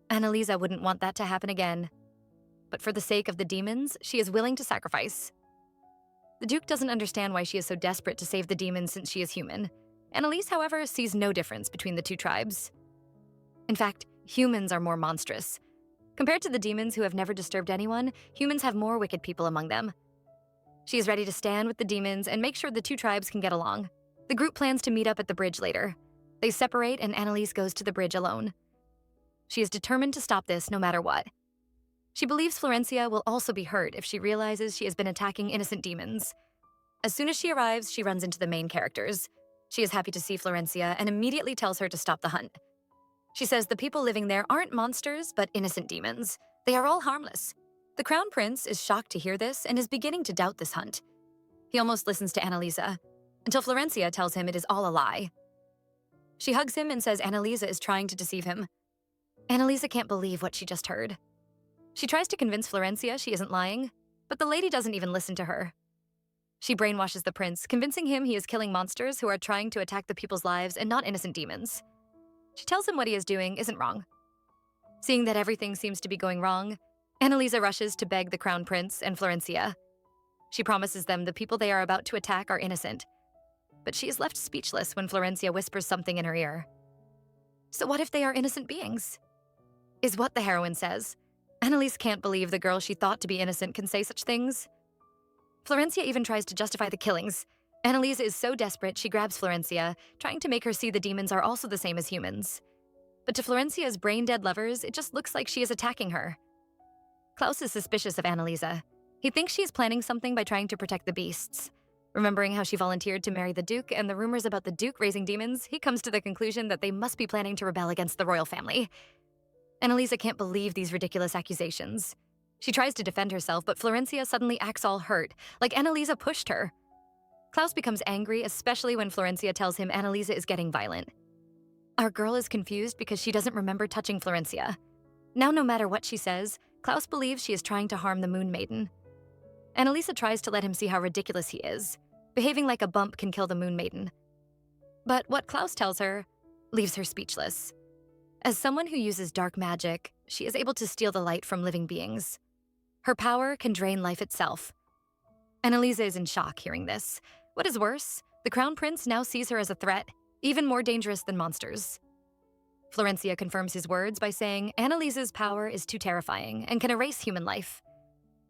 Anaisa wouldn't want that to happen again. But for the sake of the demons, she is willing to sacrifice. The Duke doesn't understand why she is so desperate to save the demons since she is human. Anaisa, however, sees no difference between the two tribes. In fact, humans are more monstrous. Compared to the demons who have never disturbed anyone, humans have more wicked people among them. She is ready to stand with the demons and make sure the two tribes can get along. The group plans to meet up at the bridge later. They separate and Anaisa goes to the bridge alone. She is determined to stop this no matter what. She believes Florencia will also be hurt if she realizes she has been attacking innocent demons. As soon as she arrives, she runs into the main characters. She is happy to see Florencia and immediately tells her to stop the hunt. She says the people living there aren't monsters, but innocent demons. They are all harmless. The Crown Prince is shocked to hear this and is beginning to doubt this hunt. He almost listens to Anaisa, until Florencia tells him it is all a lie. She hugs him and says Anaisa is trying to deceive him. Anaisa can't believe what she just heard. She tries to convince Florencia she isn't lying, but the lady doesn't even listen to her. She brainwashes the prince, convincing him he is killing monsters who are trying to attack the people's lives and not innocent demons. She tells him what he is doing isn't wrong. Seeing that everything seems to be going wrong, Anaisa rushes to beg the Crown Prince and Florencia. She promises them the people they are about to attack are innocent, but she is left speechless when Florencia whispers something in her ear. So what if they are innocent beings? Is what the heroine says. Anaisa can't believe the girl she thought to be innocent can say such things. Florencia even tries to justify the killings. Anaisa is so desperate she grabs Florencia, trying to make her see the demons are also the same as humans. But to Florencia's brain-dead lovers, it just looks like she is attacking her. Klaus is suspicious of Anaisa. He thinks she is planning something by trying to protect the beasts. Remembering how she volunteered to marry the Duke and the rumors about the Duke raising demons, he comes to the conclusion that they must be planning to rebel against the royal family. Anaisa can't believe these ridiculous accusations. She tries to defend herself, but Florencia suddenly acts all hurt, like Anaisa pushed her. Klaus becomes angry, especially when Florencia tells him Anaisa is getting violent. Our girl is confused because she doesn't remember touching Florencia. Now, no matter what she says, Klaus believes she is trying to harm the Moon Maiden. Anaisa tries to let him see how ridiculous he is. Behaving like a bump can kill the Moon Maiden. But what Klaus tells her leaves her speechless. As someone who uses dark magic, she is able to steal the light from living beings. Her power can drain life itself. Anaisa is in shock hearing this. What is worse, the Crown Prince now sees her as a threat, even more dangerous than monsters. Florencia confirms his words by saying Anaisa's power is too terrifying and can erase human life.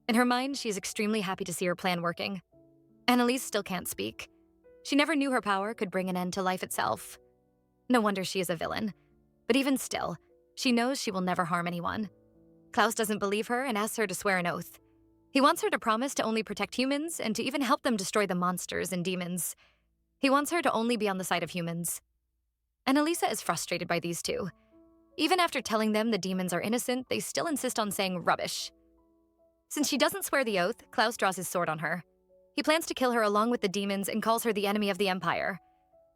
In her mind, she is extremely happy to see her plan working. Anaisa still can't speak. She never knew her power could bring an end to life itself. No wonder she is a villain. But even still, she knows she will never harm anyone. Klaus doesn't believe her and asks her to swear an oath. He wants her to promise to only protect humans and to even help them destroy the monsters and demons. He wants her to only be on the side of humans. Anaisa is frustrated by these two. Even after telling them the demons are innocent, they still insist on saying rubbish. Since she doesn't swear the oath, Klaus draws his sword on her. He plans to kill her along with the demons and calls her the enemy of the Empire.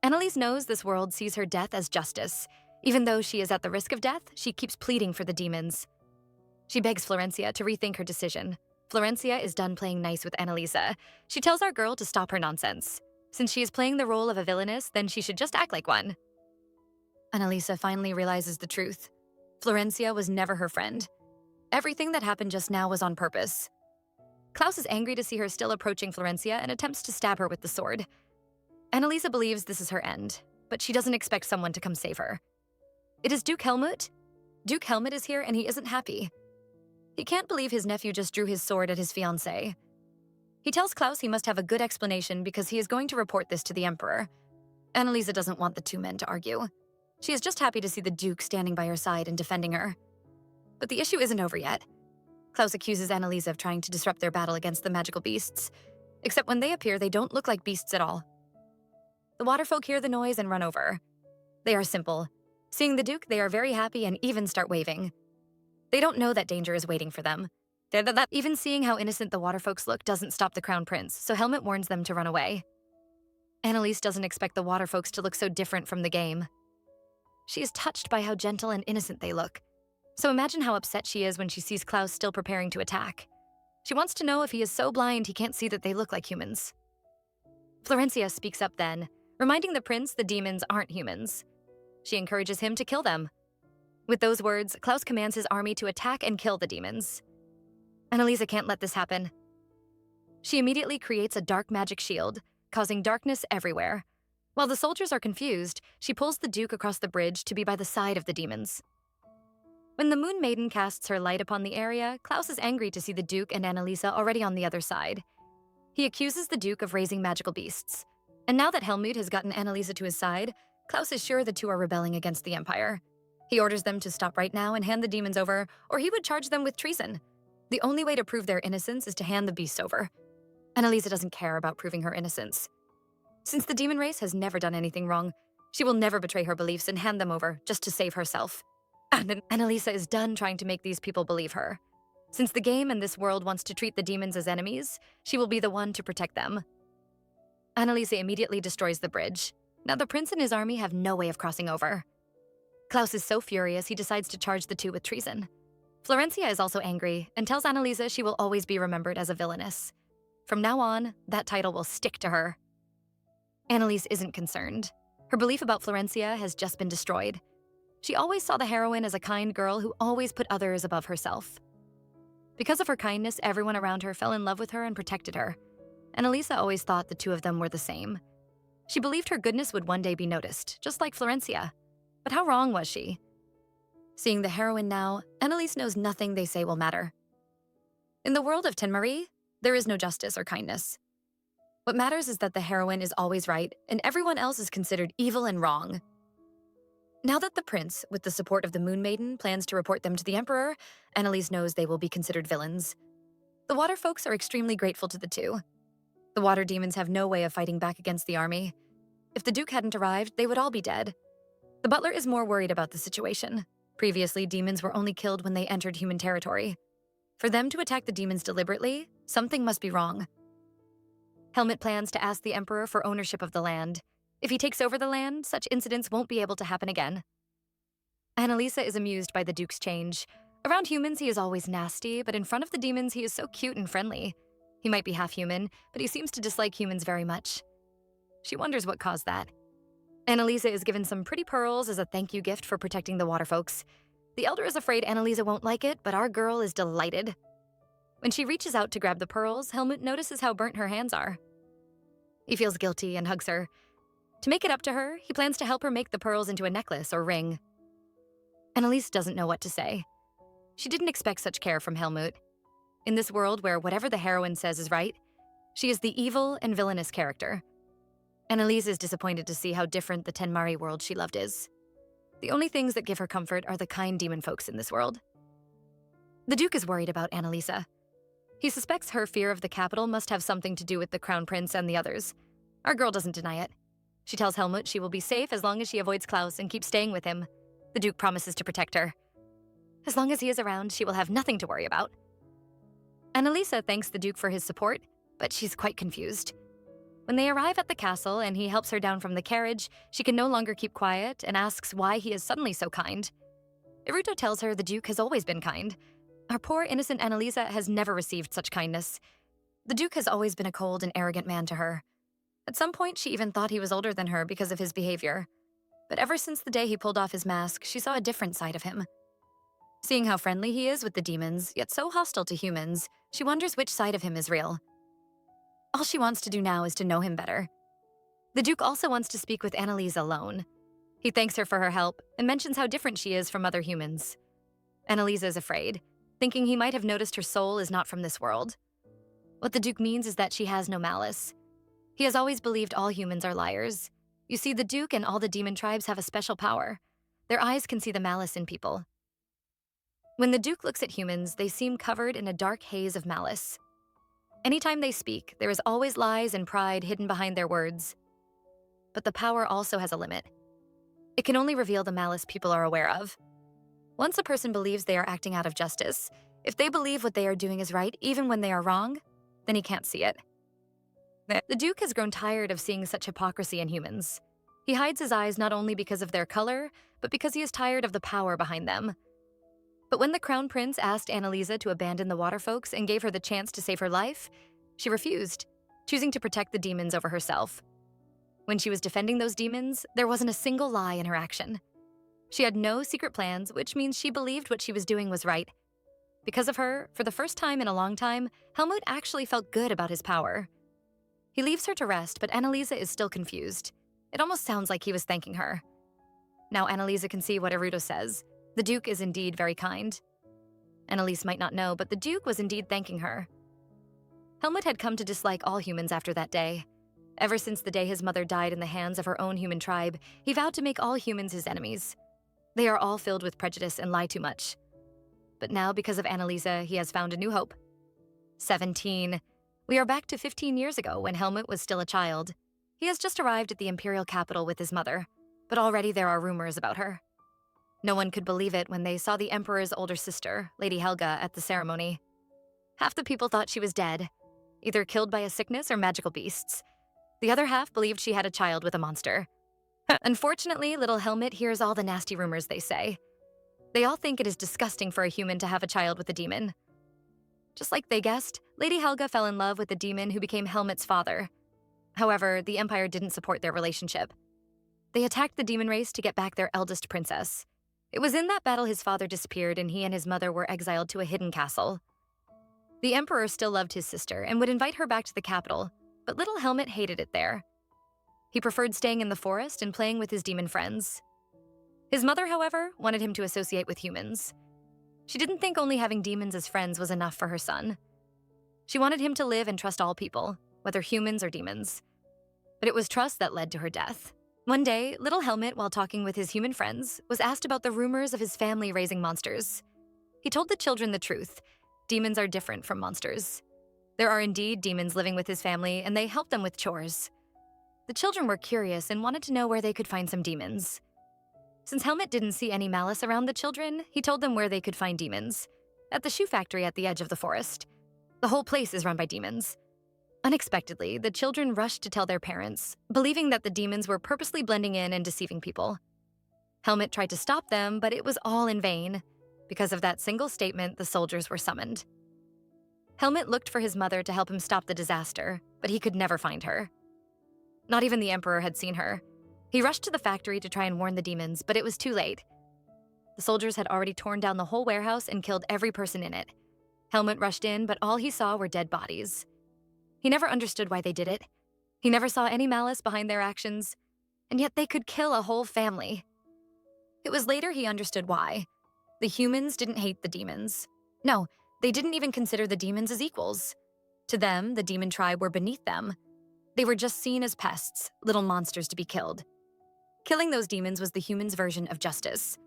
Anaisa knows this world sees her death as justice. Even though she is at the risk of death, she keeps pleading for the demons. She begs Florencia to rethink her decision. Florencia is done playing nice with Anaisa. She tells our girl to stop her nonsense. Since she is playing the role of a villainess, then she should just act like one. Anaisa finally realizes the truth. Florencia was never her friend. Everything that happened just now was on purpose. Klaus is angry to see her still approaching Florencia and attempts to stab her with the sword. Anaisa believes this is her end, but she doesn't expect someone to come save her. It is Duke Helmut. Duke Helmut is here and he isn't happy. He can't believe his nephew just drew his sword at his fiancée. He tells Klaus he must have a good explanation because he is going to report this to the Emperor. Anaisa doesn't want the two men to argue. She is just happy to see the Duke standing by her side and defending her. But the issue isn't over yet. Klaus accuses Anaisa of trying to disrupt their battle against the magical beasts. Except when they appear, they don't look like beasts at all. The waterfolk hear the noise and run over. They are simple. Seeing the Duke, they are very happy and even start waving. They don't know that danger is waiting for them. Even seeing how innocent the waterfolks look doesn't stop the Crown Prince, so Helmut warns them to run away. Anaisa doesn't expect the waterfolks to look so different from the game. She is touched by how gentle and innocent they look. So imagine how upset she is when she sees Klaus still preparing to attack. She wants to know if he is so blind he can't see that they look like humans. Florencia speaks up then, reminding the prince the demons aren't humans. She encourages him to kill them. With those words, Klaus commands his army to attack and kill the demons. Anaisa can't let this happen. She immediately creates a dark magic shield, causing darkness everywhere. While the soldiers are confused, she pulls the Duke across the bridge to be by the side of the demons. When the Moon Maiden casts her light upon the area, Klaus is angry to see the Duke and Anaisa already on the other side. He accuses the Duke of raising magical beasts. And now that Helmut has gotten Anaisa to his side, Klaus is sure the two are rebelling against the Empire. He orders them to stop right now and hand the demons over, or he would charge them with treason. The only way to prove their innocence is to hand the beasts over. Anaisa doesn't care about proving her innocence. Since the demon race has never done anything wrong, she will never betray her beliefs and hand them over just to save herself. And Anaisa is done trying to make these people believe her. Since the game and this world wants to treat the demons as enemies, she will be the one to protect them. Anaisa immediately destroys the bridge. Now the prince and his army have no way of crossing over. Klaus is so furious he decides to charge the two with treason. Florencia is also angry and tells Anaisa she will always be remembered as a villainess. From now on, that title will stick to her. Anaisa isn't concerned. Her belief about Florencia has just been destroyed. She always saw the heroine as a kind girl who always put others above herself. Because of her kindness, everyone around her fell in love with her and protected her. Anaisa always thought the two of them were the same. She believed her goodness would one day be noticed, just like Florencia. But how wrong was she? Seeing the heroine now, Anaisa knows nothing they say will matter. In the world of Tenmarie, there is no justice or kindness. What matters is that the heroine is always right, and everyone else is considered evil and wrong. Now that the prince, with the support of the Moon Maiden, plans to report them to the Emperor, Anaisa knows they will be considered villains. The water folks are extremely grateful to the two. The water demons have no way of fighting back against the army. If the Duke hadn't arrived, they would all be dead. The butler is more worried about the situation. Previously, demons were only killed when they entered human territory. For them to attack the demons deliberately, something must be wrong. Helmut plans to ask the Emperor for ownership of the land. If he takes over the land, such incidents won't be able to happen again. Anaisa is amused by the Duke's change. Around humans, he is always nasty, but in front of the demons, he is so cute and friendly. He might be half human, but he seems to dislike humans very much. She wonders what caused that. Anaisa is given some pretty pearls as a thank you gift for protecting the water folks. The elder is afraid Anaisa won't like it, but our girl is delighted. When she reaches out to grab the pearls, Helmut notices how burnt her hands are. He feels guilty and hugs her. To make it up to her, he plans to help her make the pearls into a necklace or ring. Anaisa doesn't know what to say. She didn't expect such care from Helmut. In this world where whatever the heroine says is right, she is the evil and villainous character. Anaisa is disappointed to see how different the Tenmarie world she loved is. The only things that give her comfort are the kind demon folks in this world. The Duke is worried about Anaisa. He suspects her fear of the capital must have something to do with the Crown Prince and the others. Our girl doesn't deny it. She tells Helmut she will be safe as long as she avoids Klaus and keeps staying with him. The Duke promises to protect her. As long as he is around, she will have nothing to worry about. Anaisa thanks the Duke for his support, but she's quite confused. When they arrive at the castle and he helps her down from the carriage, she can no longer keep quiet and asks why he is suddenly so kind. Iruto tells her the Duke has always been kind. Our poor innocent Anaisa has never received such kindness. The Duke has always been a cold and arrogant man to her. At some point, she even thought he was older than her because of his behavior. But ever since the day he pulled off his mask, she saw a different side of him. Seeing how friendly he is with the demons, yet so hostile to humans, she wonders which side of him is real. All she wants to do now is to know him better. The Duke also wants to speak with Anaisa alone. He thanks her for her help and mentions how different she is from other humans. Anaisa is afraid, thinking he might have noticed her soul is not from this world. What the Duke means is that she has no malice. He has always believed all humans are liars. You see, the Duke and all the demon tribes have a special power. Their eyes can see the malice in people. When the Duke looks at humans, they seem covered in a dark haze of malice. Anytime they speak, there is always lies and pride hidden behind their words. But the power also has a limit. It can only reveal the malice people are aware of. Once a person believes they are acting out of justice, if they believe what they are doing is right even when they are wrong, then he can't see it. The Duke has grown tired of seeing such hypocrisy in humans. He hides his eyes not only because of their color, but because he is tired of the power behind them. But when the Crown Prince asked Anaisa to abandon the water folks and gave her the chance to save her life, she refused, choosing to protect the demons over herself. When she was defending those demons, there wasn't a single lie in her action. She had no secret plans, which means she believed what she was doing was right. Because of her, for the first time in a long time, Helmut actually felt good about his power. He leaves her to rest, but Anaisa is still confused. It almost sounds like he was thanking her. Now Anaisa can see what Erudo says. The Duke is indeed very kind. Annalise might not know, but the Duke was indeed thanking her. Helmut had come to dislike all humans after that day. Ever since the day his mother died in the hands of her own human tribe, he vowed to make all humans his enemies. They are all filled with prejudice and lie too much. But now, because of Anaisa, he has found a new hope. 17. We are back to 15 years ago when Helmut was still a child. He has just arrived at the imperial capital with his mother, but already there are rumors about her. No one could believe it when they saw the emperor's older sister, Lady Helga, at the ceremony. Half the people thought she was dead, either killed by a sickness or magical beasts. The other half believed she had a child with a monster. Unfortunately, little Helmut hears all the nasty rumors they say. They all think it is disgusting for a human to have a child with a demon. Just like they guessed, Lady Helga fell in love with the demon who became Helmut's father. However, the Empire didn't support their relationship. They attacked the demon race to get back their eldest princess. It was in that battle his father disappeared and he and his mother were exiled to a hidden castle. The Emperor still loved his sister and would invite her back to the capital, but little Helmut hated it there. He preferred staying in the forest and playing with his demon friends. His mother, however, wanted him to associate with humans. She didn't think only having demons as friends was enough for her son. She wanted him to live and trust all people, whether humans or demons. But it was trust that led to her death. One day, little Helmut, while talking with his human friends, was asked about the rumors of his family raising monsters. He told the children the truth. Demons are different from monsters. There are indeed demons living with his family, and they help them with chores. The children were curious and wanted to know where they could find some demons. Since Helmut didn't see any malice around the children, he told them where they could find demons. At the shoe factory at the edge of the forest. The whole place is run by demons. Unexpectedly, the children rushed to tell their parents, believing that the demons were purposely blending in and deceiving people. Helmut tried to stop them, but it was all in vain. Because of that single statement, the soldiers were summoned. Helmut looked for his mother to help him stop the disaster, but he could never find her. Not even the Emperor had seen her. He rushed to the factory to try and warn the demons, but it was too late. The soldiers had already torn down the whole warehouse and killed every person in it. Helmut rushed in, but all he saw were dead bodies. He never understood why they did it. He never saw any malice behind their actions, and yet they could kill a whole family. It was later he understood why. The humans didn't hate the demons. No, they didn't even consider the demons as equals. To them, the demon tribe were beneath them. They were just seen as pests, little monsters to be killed. Killing those demons was the humans' version of justice.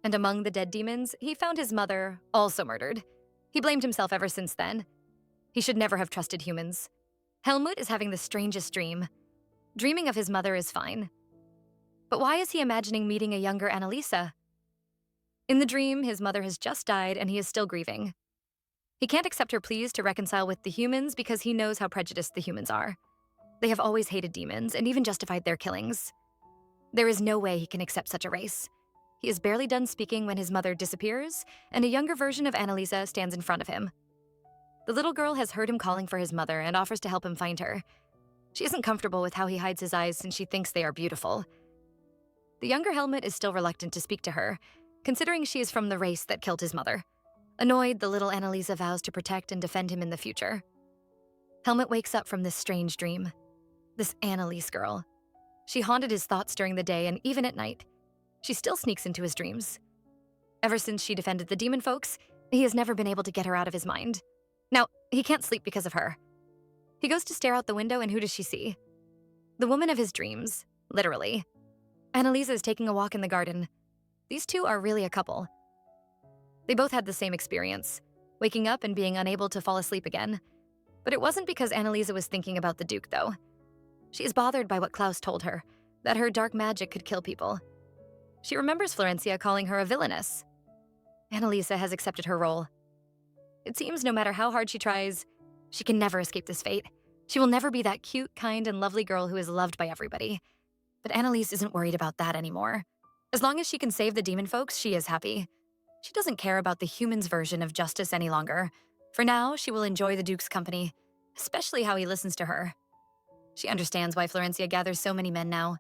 And among the dead demons, he found his mother, also murdered. He blamed himself ever since then. He should never have trusted humans. Helmut is having the strangest dream. Dreaming of his mother is fine. But why is he imagining meeting a younger Anaisa? In the dream, his mother has just died and he is still grieving. He can't accept her pleas to reconcile with the humans because he knows how prejudiced the humans are. They have always hated demons and even justified their killings. There is no way he can accept such a race. He is barely done speaking when his mother disappears, and a younger version of Anaisa stands in front of him. The little girl has heard him calling for his mother and offers to help him find her. She isn't comfortable with how he hides his eyes since she thinks they are beautiful. The younger Helmut is still reluctant to speak to her, considering she is from the race that killed his mother. Annoyed, the little Anaisa vows to protect and defend him in the future. Helmut wakes up from this strange dream. This Annalise girl. She haunted his thoughts during the day and even at night. She still sneaks into his dreams. Ever since she defended the demon folks, he has never been able to get her out of his mind. Now, he can't sleep because of her. He goes to stare out the window, and who does she see? The woman of his dreams, literally. Annalisa is taking a walk in the garden. These two are really a couple. They both had the same experience, waking up and being unable to fall asleep again. But it wasn't because Annalisa was thinking about the Duke, though. She is bothered by what Klaus told her, that her dark magic could kill people. She remembers Florencia calling her a villainess. Annalisa has accepted her role. It seems no matter how hard she tries, she can never escape this fate. She will never be that cute, kind, and lovely girl who is loved by everybody. But Annalise isn't worried about that anymore. As long as she can save the demon folks, she is happy. She doesn't care about the human's version of justice any longer. For now, she will enjoy the Duke's company, especially how he listens to her. She understands why Florencia gathers so many men now.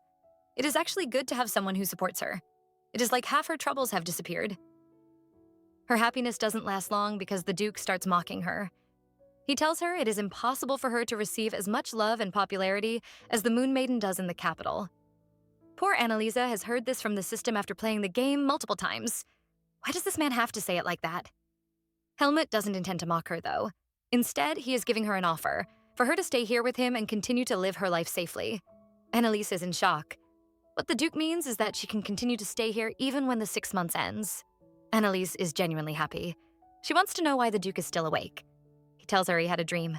It is actually good to have someone who supports her. It is like half her troubles have disappeared. Her happiness doesn't last long because the Duke starts mocking her. He tells her it is impossible for her to receive as much love and popularity as the Moon Maiden does in the capital. Poor Anaisa has heard this from the system after playing the game multiple times. Why does this man have to say it like that? Helmut doesn't intend to mock her, though. Instead, he is giving her an offer for her to stay here with him and continue to live her life safely. Anaisa is in shock. What the Duke means is that she can continue to stay here even when the 6 months ends. Anaisa is genuinely happy. She wants to know why the Duke is still awake. He tells her he had a dream.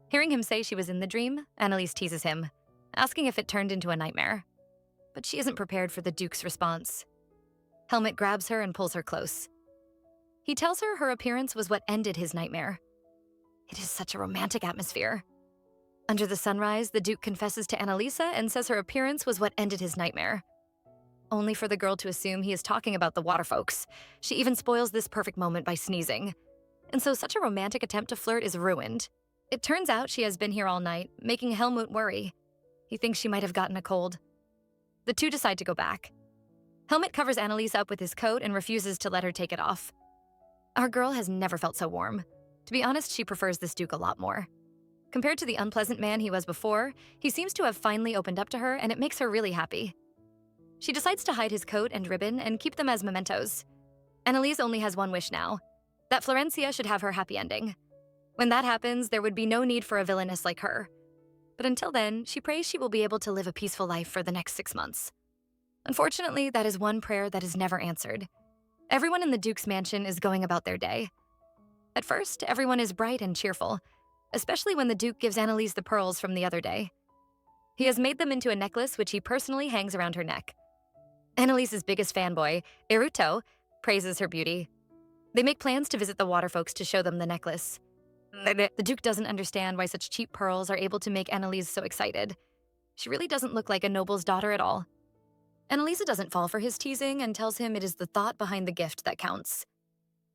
Hearing him say she was in the dream, Anaisa teases him, asking if it turned into a nightmare. But she isn't prepared for the Duke's response. Helmut grabs her and pulls her close. He tells her her appearance was what ended his nightmare. It is such a romantic atmosphere. Under the sunrise, the Duke confesses to Anaisa and says her appearance was what ended his nightmare. Only for the girl to assume he is talking about the water folks. She even spoils this perfect moment by sneezing. And so such a romantic attempt to flirt is ruined. It turns out she has been here all night, making Helmut worry. He thinks she might have gotten a cold. The two decide to go back. Helmut covers Anaisa up with his coat and refuses to let her take it off. Our girl has never felt so warm. To be honest, she prefers this Duke a lot more. Compared to the unpleasant man he was before, he seems to have finally opened up to her, and it makes her really happy. She decides to hide his coat and ribbon and keep them as mementos. Anaisa only has one wish now, that Florencia should have her happy ending. When that happens, there would be no need for a villainess like her. But until then, she prays she will be able to live a peaceful life for the next 6 months. Unfortunately, that is one prayer that is never answered. Everyone in the Duke's mansion is going about their day. At first, everyone is bright and cheerful, especially when the Duke gives Anaisa the pearls from the other day. He has made them into a necklace which he personally hangs around her neck. Anaisa's biggest fanboy, Iruto, praises her beauty. They make plans to visit the water folks to show them the necklace. The Duke doesn't understand why such cheap pearls are able to make Anaisa so excited. She really doesn't look like a noble's daughter at all. Anaisa doesn't fall for his teasing and tells him it is the thought behind the gift that counts.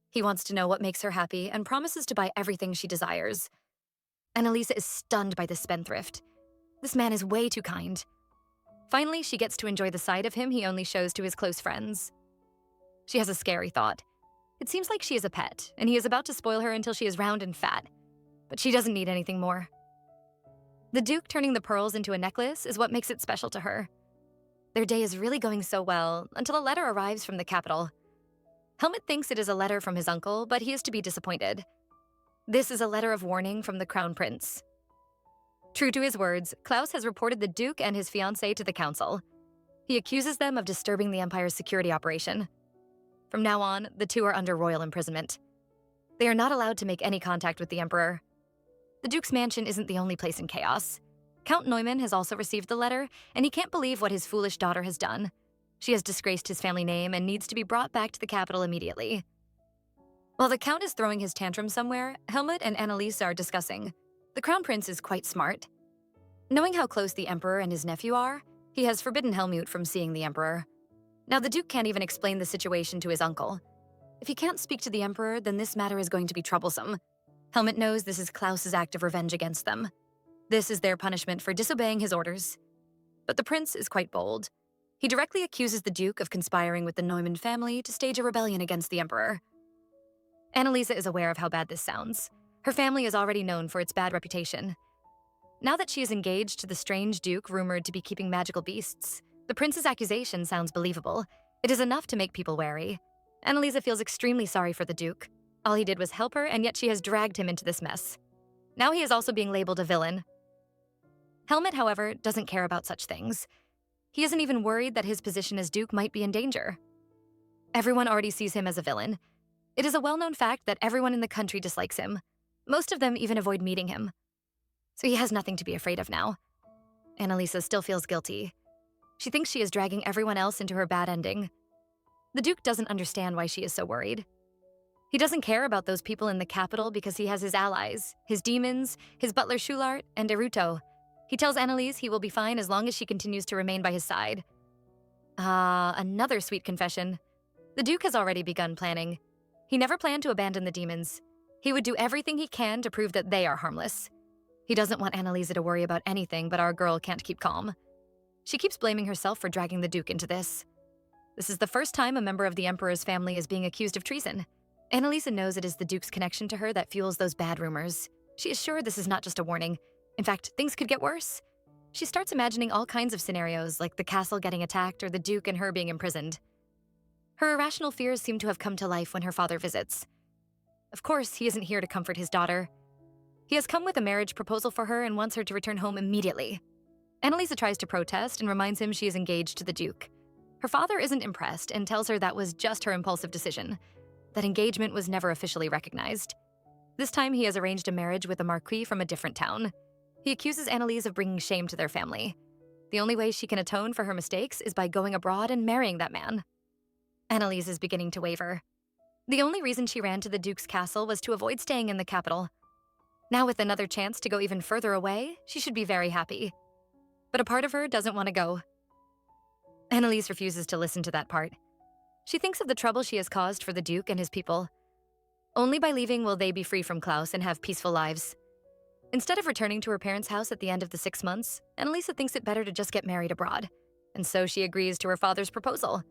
He wants to know what makes her happy and promises to buy everything she desires. Anaisa is stunned by this spendthrift. This man is way too kind. Finally, she gets to enjoy the side of him he only shows to his close friends. She has a scary thought. It seems like she is a pet, and he is about to spoil her until she is round and fat. But she doesn't need anything more. The Duke turning the pearls into a necklace is what makes it special to her. Their day is really going so well until a letter arrives from the capital. Helmut thinks it is a letter from his uncle, but he is to be disappointed. This is a letter of warning from the Crown Prince. True to his words, Klaus has reported the Duke and his fiancée to the council. He accuses them of disturbing the Empire's security operation. From now on, the two are under royal imprisonment. They are not allowed to make any contact with the Emperor. The Duke's mansion isn't the only place in chaos. Count Neumann has also received the letter, and he can't believe what his foolish daughter has done. She has disgraced his family name and needs to be brought back to the capital immediately. While the Count is throwing his tantrum somewhere, Helmut and Anaisa are discussing. The Crown Prince is quite smart. Knowing how close the Emperor and his nephew are, he has forbidden Helmut from seeing the Emperor. Now the Duke can't even explain the situation to his uncle. If he can't speak to the Emperor, then this matter is going to be troublesome. Helmut knows this is Klaus's act of revenge against them. This is their punishment for disobeying his orders. But the prince is quite bold. He directly accuses the Duke of conspiring with the Neumann family to stage a rebellion against the Emperor. Anaisa is aware of how bad this sounds. Her family is already known for its bad reputation. Now that she is engaged to the strange Duke rumored to be keeping magical beasts, the prince's accusation sounds believable. It is enough to make people wary. Anaisa feels extremely sorry for the Duke. All he did was help her, and yet she has dragged him into this mess. Now he is also being labeled a villain. Helmut, however, doesn't care about such things. He isn't even worried that his position as Duke might be in danger. Everyone already sees him as a villain. It is a well-known fact that everyone in the country dislikes him. Most of them even avoid meeting him. So he has nothing to be afraid of now. Anaisa still feels guilty. She thinks she is dragging everyone else into her bad ending. The Duke doesn't understand why she is so worried. He doesn't care about those people in the capital because he has his allies, his demons, his butler Schulart, and Iruto. He tells Anaisa he will be fine as long as she continues to remain by his side. Another sweet confession. The Duke has already begun planning. He never planned to abandon the demons. He would do everything he can to prove that they are harmless. He doesn't want Anaisa to worry about anything, but our girl can't keep calm. She keeps blaming herself for dragging the Duke into this. This is the first time a member of the Emperor's family is being accused of treason. Anaisa knows it is the Duke's connection to her that fuels those bad rumors. She is sure this is not just a warning. In fact, things could get worse. She starts imagining all kinds of scenarios, like the castle getting attacked or the Duke and her being imprisoned. Her irrational fears seem to have come to life when her father visits. Of course, he isn't here to comfort his daughter. He has come with a marriage proposal for her and wants her to return home immediately. Anaisa tries to protest and reminds him she is engaged to the Duke. Her father isn't impressed and tells her that was just her impulsive decision. That engagement was never officially recognized. This time he has arranged a marriage with a marquis from a different town. He accuses Anaisa of bringing shame to their family. The only way she can atone for her mistakes is by going abroad and marrying that man. Anaisa is beginning to waver. The only reason she ran to the Duke's castle was to avoid staying in the capital. Now with another chance to go even further away, she should be very happy. But a part of her doesn't want to go. Anaisa refuses to listen to that part. She thinks of the trouble she has caused for the Duke and his people. Only by leaving will they be free from Klaus and have peaceful lives. Instead of returning to her parents' house at the end of the 6 months, Anaisa thinks it better to just get married abroad. And so she agrees to her father's proposal.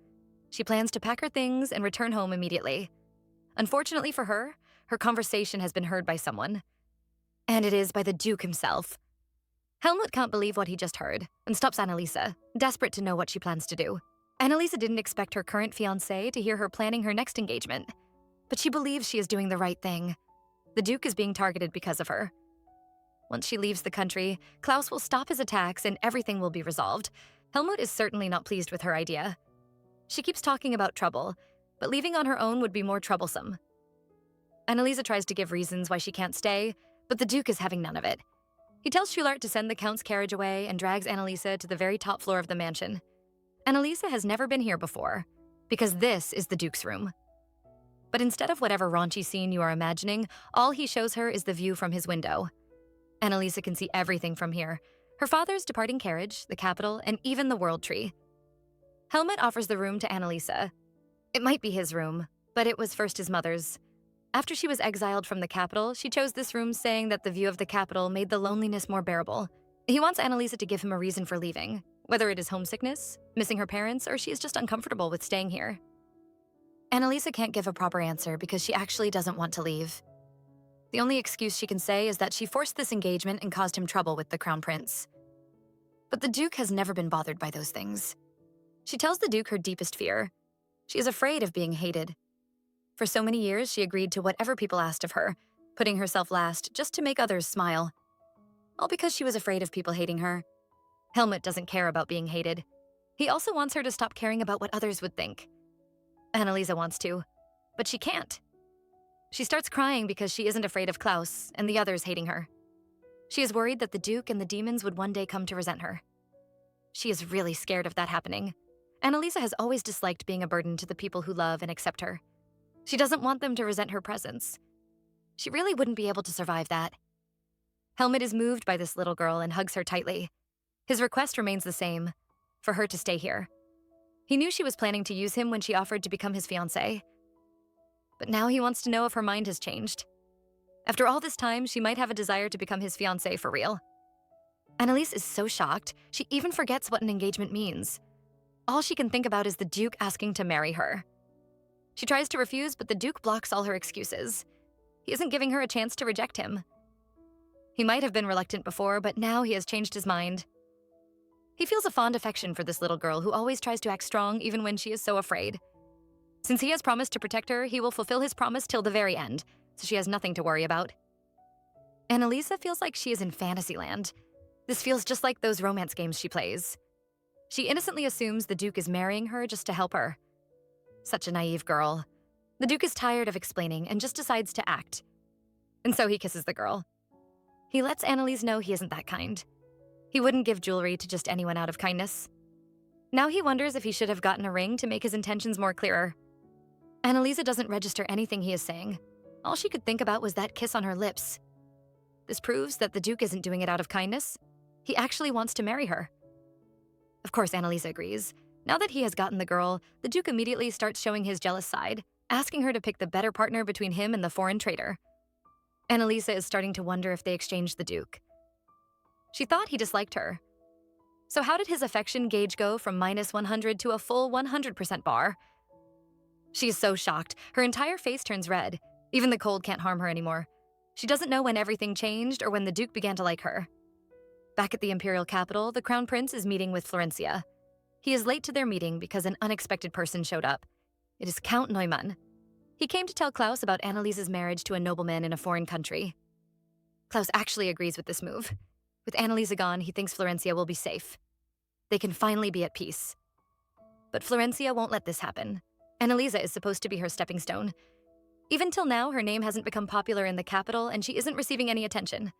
She plans to pack her things and return home immediately. Unfortunately for her, her conversation has been heard by someone. And it is by the Duke himself. Helmut can't believe what he just heard and stops Anaisa, desperate to know what she plans to do. Anaisa didn't expect her current fiancé to hear her planning her next engagement, but she believes she is doing the right thing. The Duke is being targeted because of her. Once she leaves the country, Klaus will stop his attacks and everything will be resolved. Helmut is certainly not pleased with her idea. She keeps talking about trouble, but leaving on her own would be more troublesome. Anaisa tries to give reasons why she can't stay, but the Duke is having none of it. He tells Schulart to send the Count's carriage away and drags Anaisa to the very top floor of the mansion. Anaisa has never been here before, because this is the Duke's room. But instead of whatever raunchy scene you are imagining, all he shows her is the view from his window. Anaisa can see everything from here: her father's departing carriage, the capital, and even the world tree. Helmut offers the room to Anaisa. It might be his room, but it was first his mother's. After she was exiled from the capital, she chose this room, saying that the view of the capital made the loneliness more bearable. He wants Anaisa to give him a reason for leaving, whether it is homesickness, missing her parents, or she is just uncomfortable with staying here. Anaisa can't give a proper answer because she actually doesn't want to leave. The only excuse she can say is that she forced this engagement and caused him trouble with the Crown Prince. But the Duke has never been bothered by those things. She tells the Duke her deepest fear. She is afraid of being hated. For so many years, she agreed to whatever people asked of her, putting herself last just to make others smile. All because she was afraid of people hating her. Helmut doesn't care about being hated. He also wants her to stop caring about what others would think. Anaisa wants to, but she can't. She starts crying because she isn't afraid of Klaus and the others hating her. She is worried that the Duke and the demons would one day come to resent her. She is really scared of that happening. Anaisa has always disliked being a burden to the people who love and accept her. She doesn't want them to resent her presence. She really wouldn't be able to survive that. Helmut is moved by this little girl and hugs her tightly. His request remains the same, for her to stay here. He knew she was planning to use him when she offered to become his fiancée. But now he wants to know if her mind has changed. After all this time, she might have a desire to become his fiancée for real. Anaisa is so shocked, she even forgets what an engagement means. All she can think about is the Duke asking to marry her. She tries to refuse, but the Duke blocks all her excuses. He isn't giving her a chance to reject him. He might have been reluctant before, but now he has changed his mind. He feels a fond affection for this little girl who always tries to act strong even when she is so afraid. Since he has promised to protect her, he will fulfill his promise till the very end, so she has nothing to worry about. Anaisa feels like she is in Fantasyland. This feels just like those romance games she plays. She innocently assumes the Duke is marrying her just to help her. Such a naive girl. The Duke is tired of explaining and just decides to act. And so he kisses the girl. He lets Anaisa know he isn't that kind. He wouldn't give jewelry to just anyone out of kindness. Now he wonders if he should have gotten a ring to make his intentions more clearer. Anaisa doesn't register anything he is saying. All she could think about was that kiss on her lips. This proves that the Duke isn't doing it out of kindness. He actually wants to marry her. Of course, Anaisa agrees, Now that he has gotten the girl, the Duke immediately starts showing his jealous side, asking her to pick the better partner between him and the foreign traitor. Anaisa is starting to wonder if they exchanged the Duke. She thought he disliked her. So how did his affection gauge go from -100 to a full 100% bar? She is so shocked. Her entire face turns red. Even the cold can't harm her anymore. She doesn't know when everything changed or when the Duke began to like her. Back at the imperial capital, the crown prince is meeting with Florencia. He is late to their meeting because an unexpected person showed up. It is Count Neumann. He came to tell Klaus about Annaliese's marriage to a nobleman in a foreign country. Klaus actually agrees with this move. With Annalisa gone, he thinks Florencia will be safe. They can finally be at peace. But Florencia won't let this happen. Annalisa is supposed to be her stepping stone. Even till now, her name hasn't become popular in the capital and she isn't receiving any attention.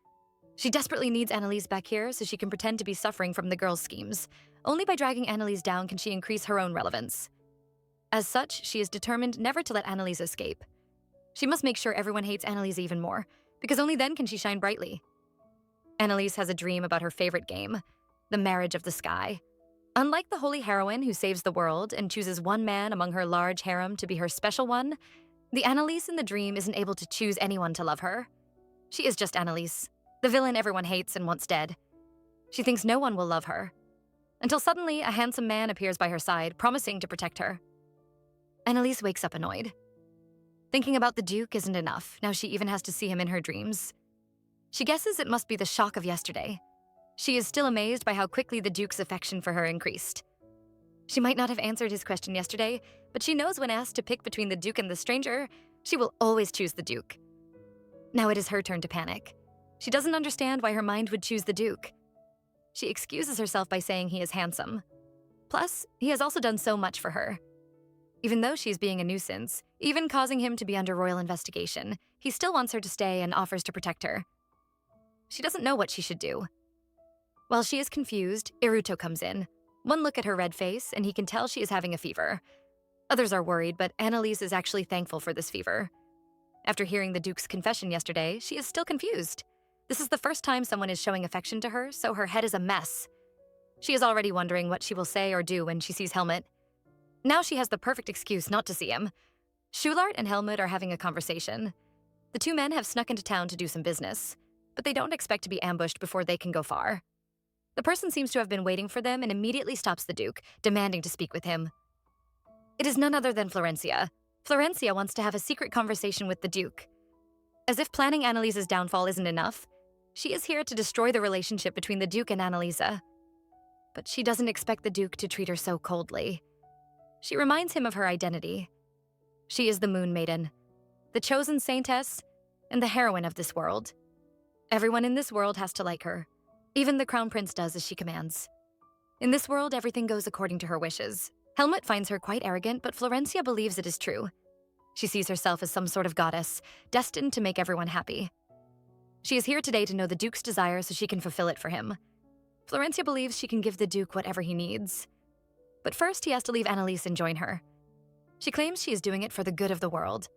She desperately needs Annalise back here so she can pretend to be suffering from the girl's schemes. Only by dragging Annalise down can she increase her own relevance. As such, she is determined never to let Annalise escape. She must make sure everyone hates Annalise even more, because only then can she shine brightly. Annalise has a dream about her favorite game, the marriage of the sky. Unlike the holy heroine who saves the world and chooses one man among her large harem to be her special one, the Annalise in the dream isn't able to choose anyone to love her. She is just Annalise, the villain everyone hates and wants dead. She thinks no one will love her, until suddenly a handsome man appears by her side, promising to protect her. Annalise wakes up annoyed. Thinking about the Duke isn't enough, now she even has to see him in her dreams. She guesses it must be the shock of yesterday. She is still amazed by how quickly the Duke's affection for her increased. She might not have answered his question yesterday, but she knows when asked to pick between the Duke and the stranger, she will always choose the Duke. Now it is her turn to panic. She doesn't understand why her mind would choose the Duke. She excuses herself by saying he is handsome. Plus, he has also done so much for her. Even though she's being a nuisance, even causing him to be under royal investigation, he still wants her to stay and offers to protect her. She doesn't know what she should do. While she is confused, Iruto comes in. One look at her red face, and he can tell she is having a fever. Others are worried, but Annalise is actually thankful for this fever. After hearing the Duke's confession yesterday, she is still confused. This is the first time someone is showing affection to her, so her head is a mess. She is already wondering what she will say or do when she sees Helmut. Now she has the perfect excuse not to see him. Schulart and Helmut are having a conversation. The two men have snuck into town to do some business, but they don't expect to be ambushed before they can go far. The person seems to have been waiting for them and immediately stops the Duke, demanding to speak with him. It is none other than Florencia. Florencia wants to have a secret conversation with the Duke. As if planning Annalisa's downfall isn't enough, she is here to destroy the relationship between the Duke and Annalisa. But she doesn't expect the Duke to treat her so coldly. She reminds him of her identity. She is the Moon Maiden, the chosen saintess, and the heroine of this world. Everyone in this world has to like her. Even the Crown Prince does as she commands. In this world, everything goes according to her wishes. Helmut finds her quite arrogant, but Florencia believes it is true. She sees herself as some sort of goddess, destined to make everyone happy. She is here today to know the Duke's desire so she can fulfill it for him. Florencia believes she can give the Duke whatever he needs. But first, he has to leave Annalise and join her. She claims she is doing it for the good of the world.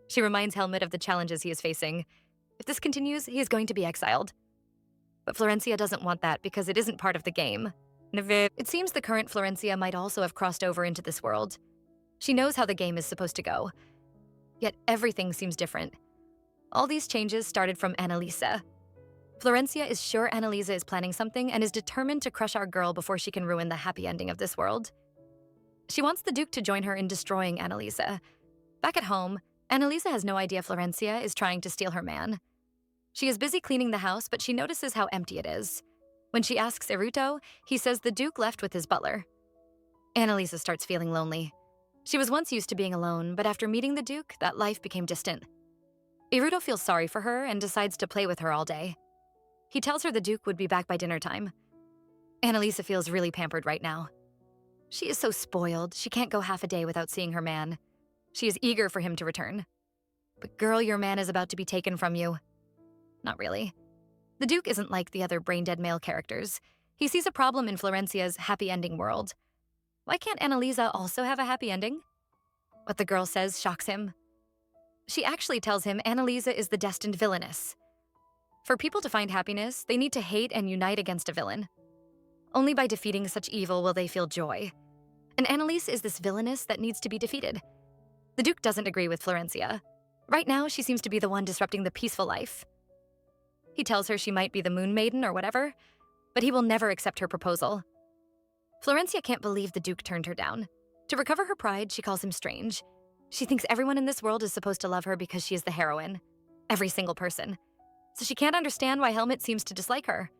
She reminds Helmut of the challenges he is facing. If this continues, he is going to be exiled. But Florencia doesn't want that because it isn't part of the game. It seems the current Florencia might also have crossed over into this world. She knows how the game is supposed to go. Yet everything seems different. All these changes started from Annalisa. Florencia is sure Annalisa is planning something and is determined to crush our girl before she can ruin the happy ending of this world. She wants the Duke to join her in destroying Annalisa. Back at home, Annalisa has no idea Florencia is trying to steal her man. She is busy cleaning the house, but she notices how empty it is. When she asks Iruto, he says the Duke left with his butler. Annalisa starts feeling lonely. She was once used to being alone, but after meeting the Duke, that life became distant. Iruto feels sorry for her and decides to play with her all day. He tells her the Duke would be back by dinner time. Annalisa feels really pampered right now. She is so spoiled, she can't go half a day without seeing her man. She is eager for him to return. But girl, your man is about to be taken from you. Not really. The Duke isn't like the other brain-dead male characters. He sees a problem in Florencia's happy ending world. Why can't Annalisa also have a happy ending? What the girl says shocks him. She actually tells him Annalisa is the destined villainess. For people to find happiness, they need to hate and unite against a villain. Only by defeating such evil will they feel joy. And Annalise is this villainess that needs to be defeated. The Duke doesn't agree with Florencia. Right now, she seems to be the one disrupting the peaceful life. He tells her she might be the Moon Maiden or whatever, but he will never accept her proposal. Florencia can't believe the Duke turned her down. To recover her pride, she calls him strange. She thinks everyone in this world is supposed to love her because she is the heroine. Every single person. So she can't understand why Helmut seems to dislike her.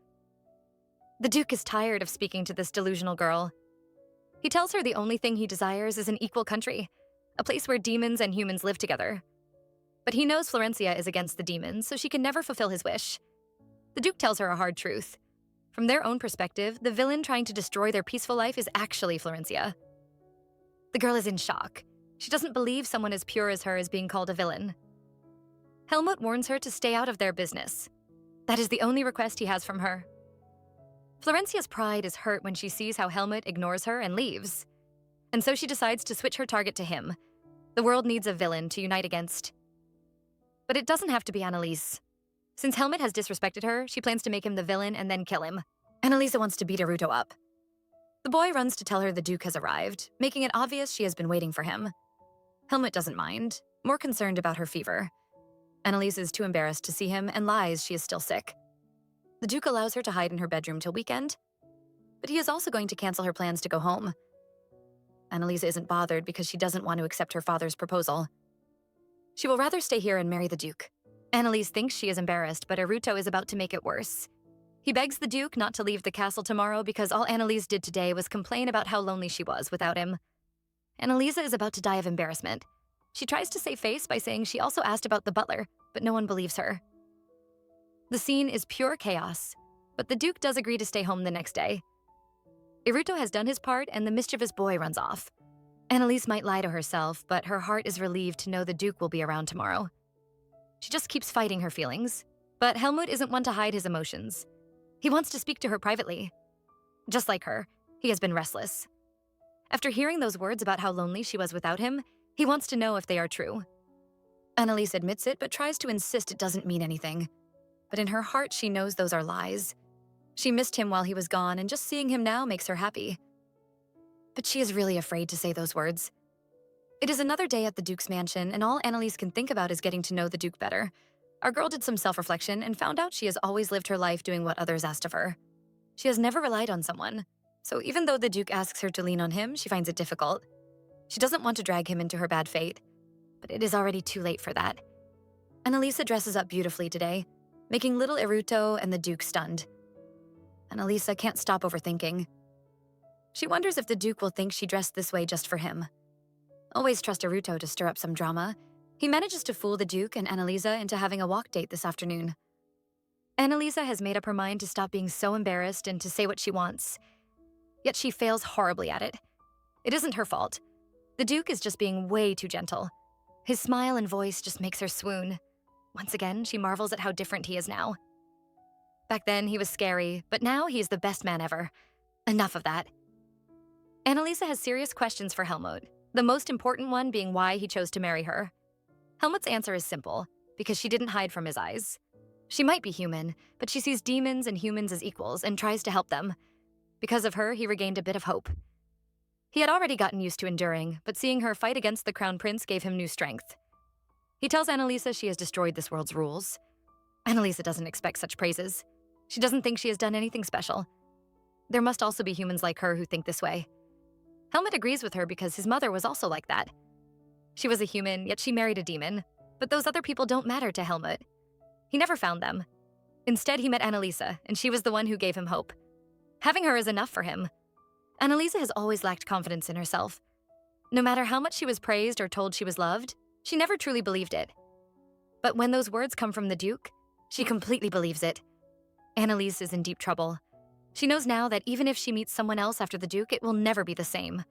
The Duke is tired of speaking to this delusional girl. He tells her the only thing he desires is an equal country, a place where demons and humans live together. But he knows Florencia is against the demons, so she can never fulfill his wish. The Duke tells her a hard truth. From their own perspective, the villain trying to destroy their peaceful life is actually Florencia. The girl is in shock. She doesn't believe someone as pure as her is being called a villain. Helmut warns her to stay out of their business. That is the only request he has from her. Florencia's pride is hurt when she sees how Helmut ignores her and leaves. And so she decides to switch her target to him. The world needs a villain to unite against. But it doesn't have to be Annalise. Since Helmut has disrespected her, she plans to make him the villain and then kill him. Annalisa wants to beat Aruto up. The boy runs to tell her the Duke has arrived, making it obvious she has been waiting for him. Helmut doesn't mind, more concerned about her fever. Annalise is too embarrassed to see him and lies she is still sick. The Duke allows her to hide in her bedroom till weekend, but he is also going to cancel her plans to go home. Annalisa isn't bothered because she doesn't want to accept her father's proposal. She will rather stay here and marry the Duke. Annalise thinks she is embarrassed, but Aruto is about to make it worse. He begs the Duke not to leave the castle tomorrow because all Annalise did today was complain about how lonely she was without him. Annalisa is about to die of embarrassment. She tries to save face by saying she also asked about the butler, but no one believes her. The scene is pure chaos, but the Duke does agree to stay home the next day. Aruto has done his part and the mischievous boy runs off. Annalise might lie to herself, but her heart is relieved to know the Duke will be around tomorrow. She just keeps fighting her feelings, but Helmut isn't one to hide his emotions. He wants to speak to her privately. Just like her, he has been restless. After hearing those words about how lonely she was without him, he wants to know if they are true. Annalise admits it, but tries to insist it doesn't mean anything. But in her heart, she knows those are lies. She missed him while he was gone, and just seeing him now makes her happy. But she is really afraid to say those words. It is another day at the Duke's mansion, and all Annalise can think about is getting to know the Duke better. Our girl did some self-reflection and found out she has always lived her life doing what others asked of her. She has never relied on someone, so even though the Duke asks her to lean on him, she finds it difficult. She doesn't want to drag him into her bad fate, but it is already too late for that. Annalisa dresses up beautifully today, making little Aruto and the Duke stunned. Annalisa can't stop overthinking. She wonders if the Duke will think she dressed this way just for him. Always trust Aruto to stir up some drama. He manages to fool the Duke and Annalisa into having a walk date this afternoon. Annalisa has made up her mind to stop being so embarrassed and to say what she wants. Yet she fails horribly at it. It isn't her fault. The Duke is just being way too gentle. His smile and voice just makes her swoon. Once again, she marvels at how different he is now. Back then, he was scary, but now he is the best man ever. Enough of that. Annalisa has serious questions for Helmut, the most important one being why he chose to marry her. Helmut's answer is simple, because she didn't hide from his eyes. She might be human, but she sees demons and humans as equals and tries to help them. Because of her, he regained a bit of hope. He had already gotten used to enduring, but seeing her fight against the Crown Prince gave him new strength. He tells Annalisa she has destroyed this world's rules. Annalisa doesn't expect such praises. She doesn't think she has done anything special. There must also be humans like her who think this way. Helmut agrees with her because his mother was also like that. She was a human, yet she married a demon, but those other people don't matter to Helmut. He never found them. Instead, he met Annalisa, and she was the one who gave him hope. Having her is enough for him. Annalisa has always lacked confidence in herself. No matter how much she was praised or told she was loved, she never truly believed it. But when those words come from the Duke, she completely believes it. Annalise is in deep trouble. She knows now that even if she meets someone else after the Duke, it will never be the same.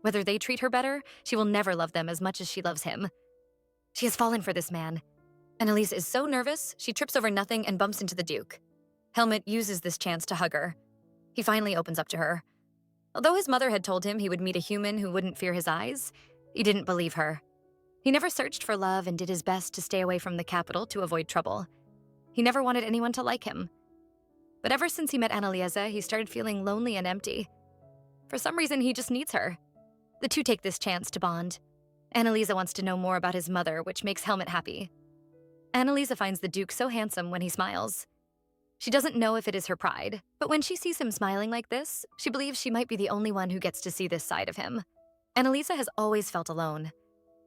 Whether they treat her better, she will never love them as much as she loves him. She has fallen for this man. Annalise is so nervous, she trips over nothing and bumps into the Duke. Helmut uses this chance to hug her. He finally opens up to her. Although his mother had told him he would meet a human who wouldn't fear his eyes, he didn't believe her. He never searched for love and did his best to stay away from the capital to avoid trouble. He never wanted anyone to like him. But ever since he met Annalisa, he started feeling lonely and empty. For some reason, he just needs her. The two take this chance to bond. Annalisa wants to know more about his mother, which makes Helmut happy. Annalisa finds the Duke so handsome when he smiles. She doesn't know if it is her pride, but when she sees him smiling like this, she believes she might be the only one who gets to see this side of him. Annalisa has always felt alone.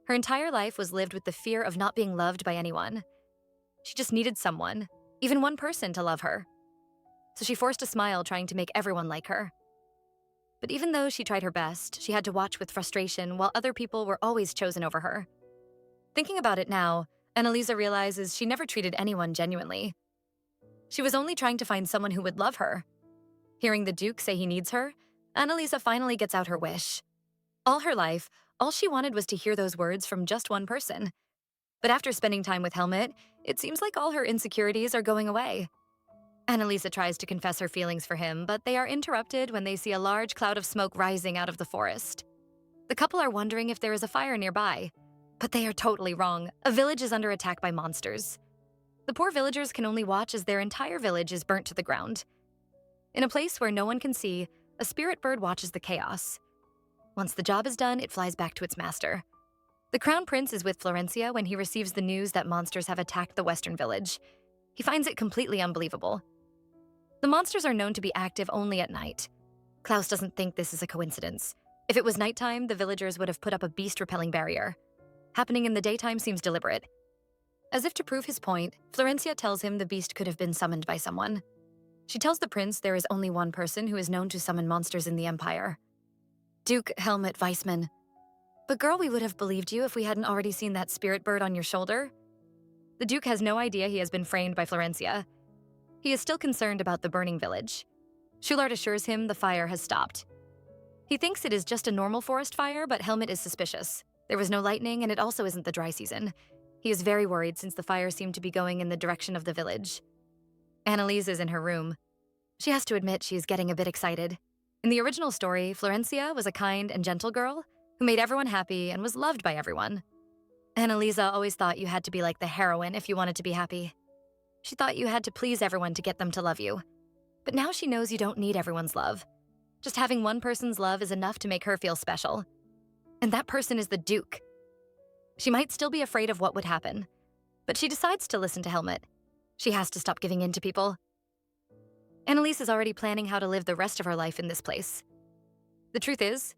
Her entire life was lived with the fear of not being loved by anyone. She just needed someone, even one person, to love her. So she forced a smile, trying to make everyone like her. But even though she tried her best, she had to watch with frustration while other people were always chosen over her. Thinking about it now, Annalisa realizes she never treated anyone genuinely. She was only trying to find someone who would love her. Hearing the Duke say he needs her, Annalisa finally gets out her wish. All her life, all she wanted was to hear those words from just one person. But after spending time with Helmut, it seems like all her insecurities are going away. Annalisa tries to confess her feelings for him, but they are interrupted when they see a large cloud of smoke rising out of the forest. The couple are wondering if there is a fire nearby, but they are totally wrong. A village is under attack by monsters. The poor villagers can only watch as their entire village is burnt to the ground. In a place where no one can see, a spirit bird watches the chaos. Once the job is done, it flies back to its master. The crown prince is with Florencia when he receives the news that monsters have attacked the western village. He finds it completely unbelievable. The monsters are known to be active only at night. Klaus doesn't think this is a coincidence. If it was nighttime, the villagers would have put up a beast-repelling barrier. Happening in the daytime seems deliberate. As if to prove his point, Florencia tells him the beast could have been summoned by someone. She tells the prince there is only one person who is known to summon monsters in the Empire. Duke Helmut Weissman. But girl, we would have believed you if we hadn't already seen that spirit bird on your shoulder. The Duke has no idea he has been framed by Florencia. He is still concerned about the burning village. Schulart assures him the fire has stopped. He thinks it is just a normal forest fire, but Helmut is suspicious. There was no lightning, and it also isn't the dry season. He is very worried since the fire seemed to be going in the direction of the village. Annalise is in her room. She has to admit she is getting a bit excited. In the original story, Florencia was a kind and gentle girl who made everyone happy and was loved by everyone. Annalisa always thought you had to be like the heroine if you wanted to be happy. She thought you had to please everyone to get them to love you. But now she knows you don't need everyone's love. Just having one person's love is enough to make her feel special. And that person is the Duke. She might still be afraid of what would happen, but she decides to listen to Helmut. She has to stop giving in to people. Annalise is already planning how to live the rest of her life in this place. The truth is,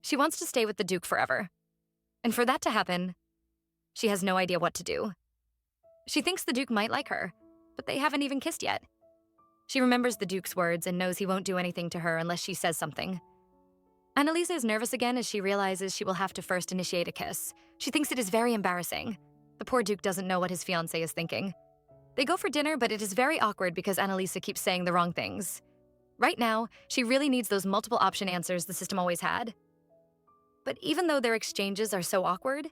she wants to stay with the Duke forever. And for that to happen, she has no idea what to do. She thinks the Duke might like her, but they haven't even kissed yet. She remembers the Duke's words and knows he won't do anything to her unless she says something. Annalisa is nervous again as she realizes she will have to first initiate a kiss. She thinks it is very embarrassing. The poor Duke doesn't know what his fiancée is thinking. They go for dinner, but it is very awkward because Annalisa keeps saying the wrong things. Right now, she really needs those multiple option answers the system always had. But even though their exchanges are so awkward,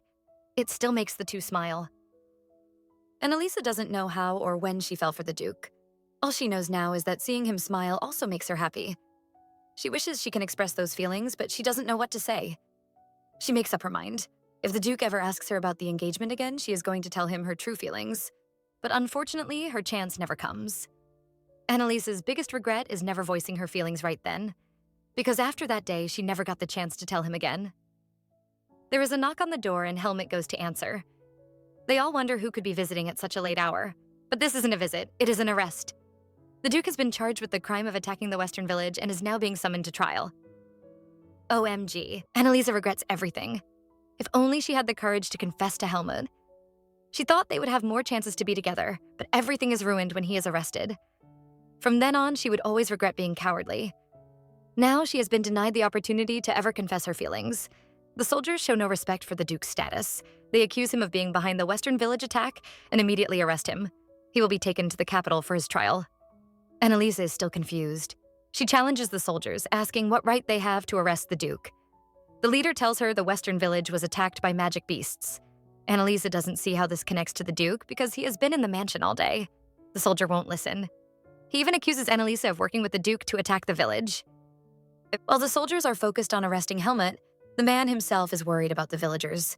it still makes the two smile. Annalisa doesn't know how or when she fell for the Duke. All she knows now is that seeing him smile also makes her happy. She wishes she can express those feelings, but she doesn't know what to say. She makes up her mind. If the Duke ever asks her about the engagement again, she is going to tell him her true feelings. But unfortunately, her chance never comes. Annalisa's biggest regret is never voicing her feelings right then, because after that day, she never got the chance to tell him again. There is a knock on the door and Helmut goes to answer. They all wonder who could be visiting at such a late hour. But this isn't a visit, it is an arrest. The Duke has been charged with the crime of attacking the Western Village and is now being summoned to trial. OMG, Annalisa regrets everything. If only she had the courage to confess to Helmut. She thought they would have more chances to be together, but everything is ruined when he is arrested. From then on, she would always regret being cowardly. Now she has been denied the opportunity to ever confess her feelings. The soldiers show no respect for the Duke's status. They accuse him of being behind the Western Village attack and immediately arrest him. He will be taken to the capital for his trial. Annalisa is still confused. She challenges the soldiers, asking what right they have to arrest the Duke. The leader tells her the Western Village was attacked by magic beasts. Annalisa doesn't see how this connects to the Duke because he has been in the mansion all day. The soldier won't listen. He even accuses Annalisa of working with the Duke to attack the village. While the soldiers are focused on arresting Helmut, the man himself is worried about the villagers.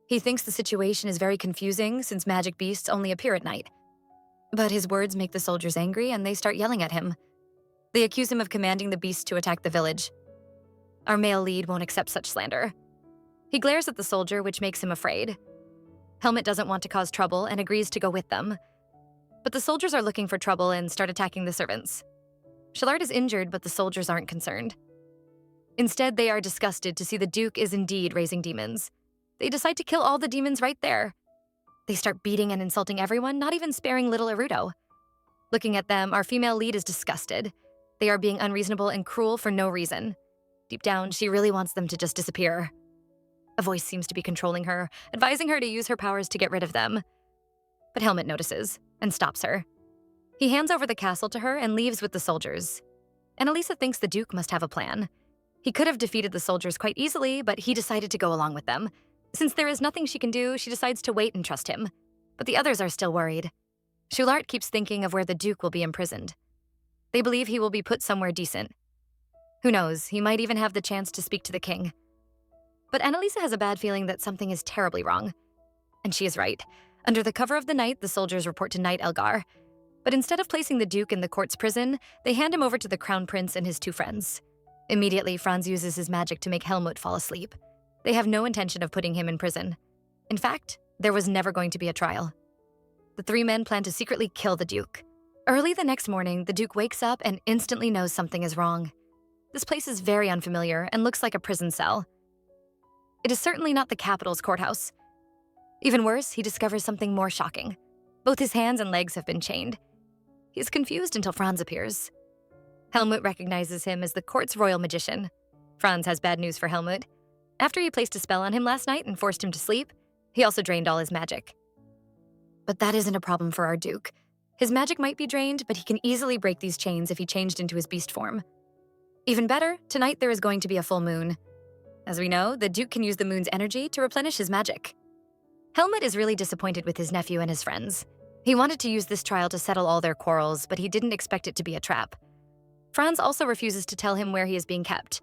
He thinks the situation is very confusing since magic beasts only appear at night. But his words make the soldiers angry and they start yelling at him. They accuse him of commanding the beasts to attack the village. Our male lead won't accept such slander. He glares at the soldier, which makes him afraid. Helmut doesn't want to cause trouble and agrees to go with them. But the soldiers are looking for trouble and start attacking the servants. Shallard is injured, but the soldiers aren't concerned. Instead, they are disgusted to see the Duke is indeed raising demons. They decide to kill all the demons right there. They start beating and insulting everyone, not even sparing little Eruto. Looking at them, our female lead is disgusted. They are being unreasonable and cruel for no reason. Deep down, she really wants them to just disappear. A voice seems to be controlling her, advising her to use her powers to get rid of them. But Helmut notices and stops her. He hands over the castle to her and leaves with the soldiers. Anaisa thinks the Duke must have a plan. He could have defeated the soldiers quite easily, but he decided to go along with them. Since there is nothing she can do, she decides to wait and trust him. But the others are still worried. Shulart keeps thinking of where the Duke will be imprisoned. They believe he will be put somewhere decent. Who knows, he might even have the chance to speak to the king. But Anaisa has a bad feeling that something is terribly wrong. And she is right. Under the cover of the night, the soldiers report to Knight Elgar. But instead of placing the Duke in the court's prison, they hand him over to the Crown Prince and his two friends. Immediately, Franz uses his magic to make Helmut fall asleep. They have no intention of putting him in prison. In fact, there was never going to be a trial. The three men plan to secretly kill the Duke. Early the next morning, the Duke wakes up and instantly knows something is wrong. This place is very unfamiliar and looks like a prison cell. It is certainly not the capital's courthouse. Even worse, he discovers something more shocking. Both his hands and legs have been chained. He is confused until Franz appears. Helmut recognizes him as the court's royal magician. Franz has bad news for Helmut. After he placed a spell on him last night and forced him to sleep, he also drained all his magic. But that isn't a problem for our Duke. His magic might be drained, but he can easily break these chains if he changed into his beast form. Even better, tonight there is going to be a full moon. As we know, the Duke can use the moon's energy to replenish his magic. Helmut is really disappointed with his nephew and his friends. He wanted to use this trial to settle all their quarrels, but he didn't expect it to be a trap. Franz also refuses to tell him where he is being kept.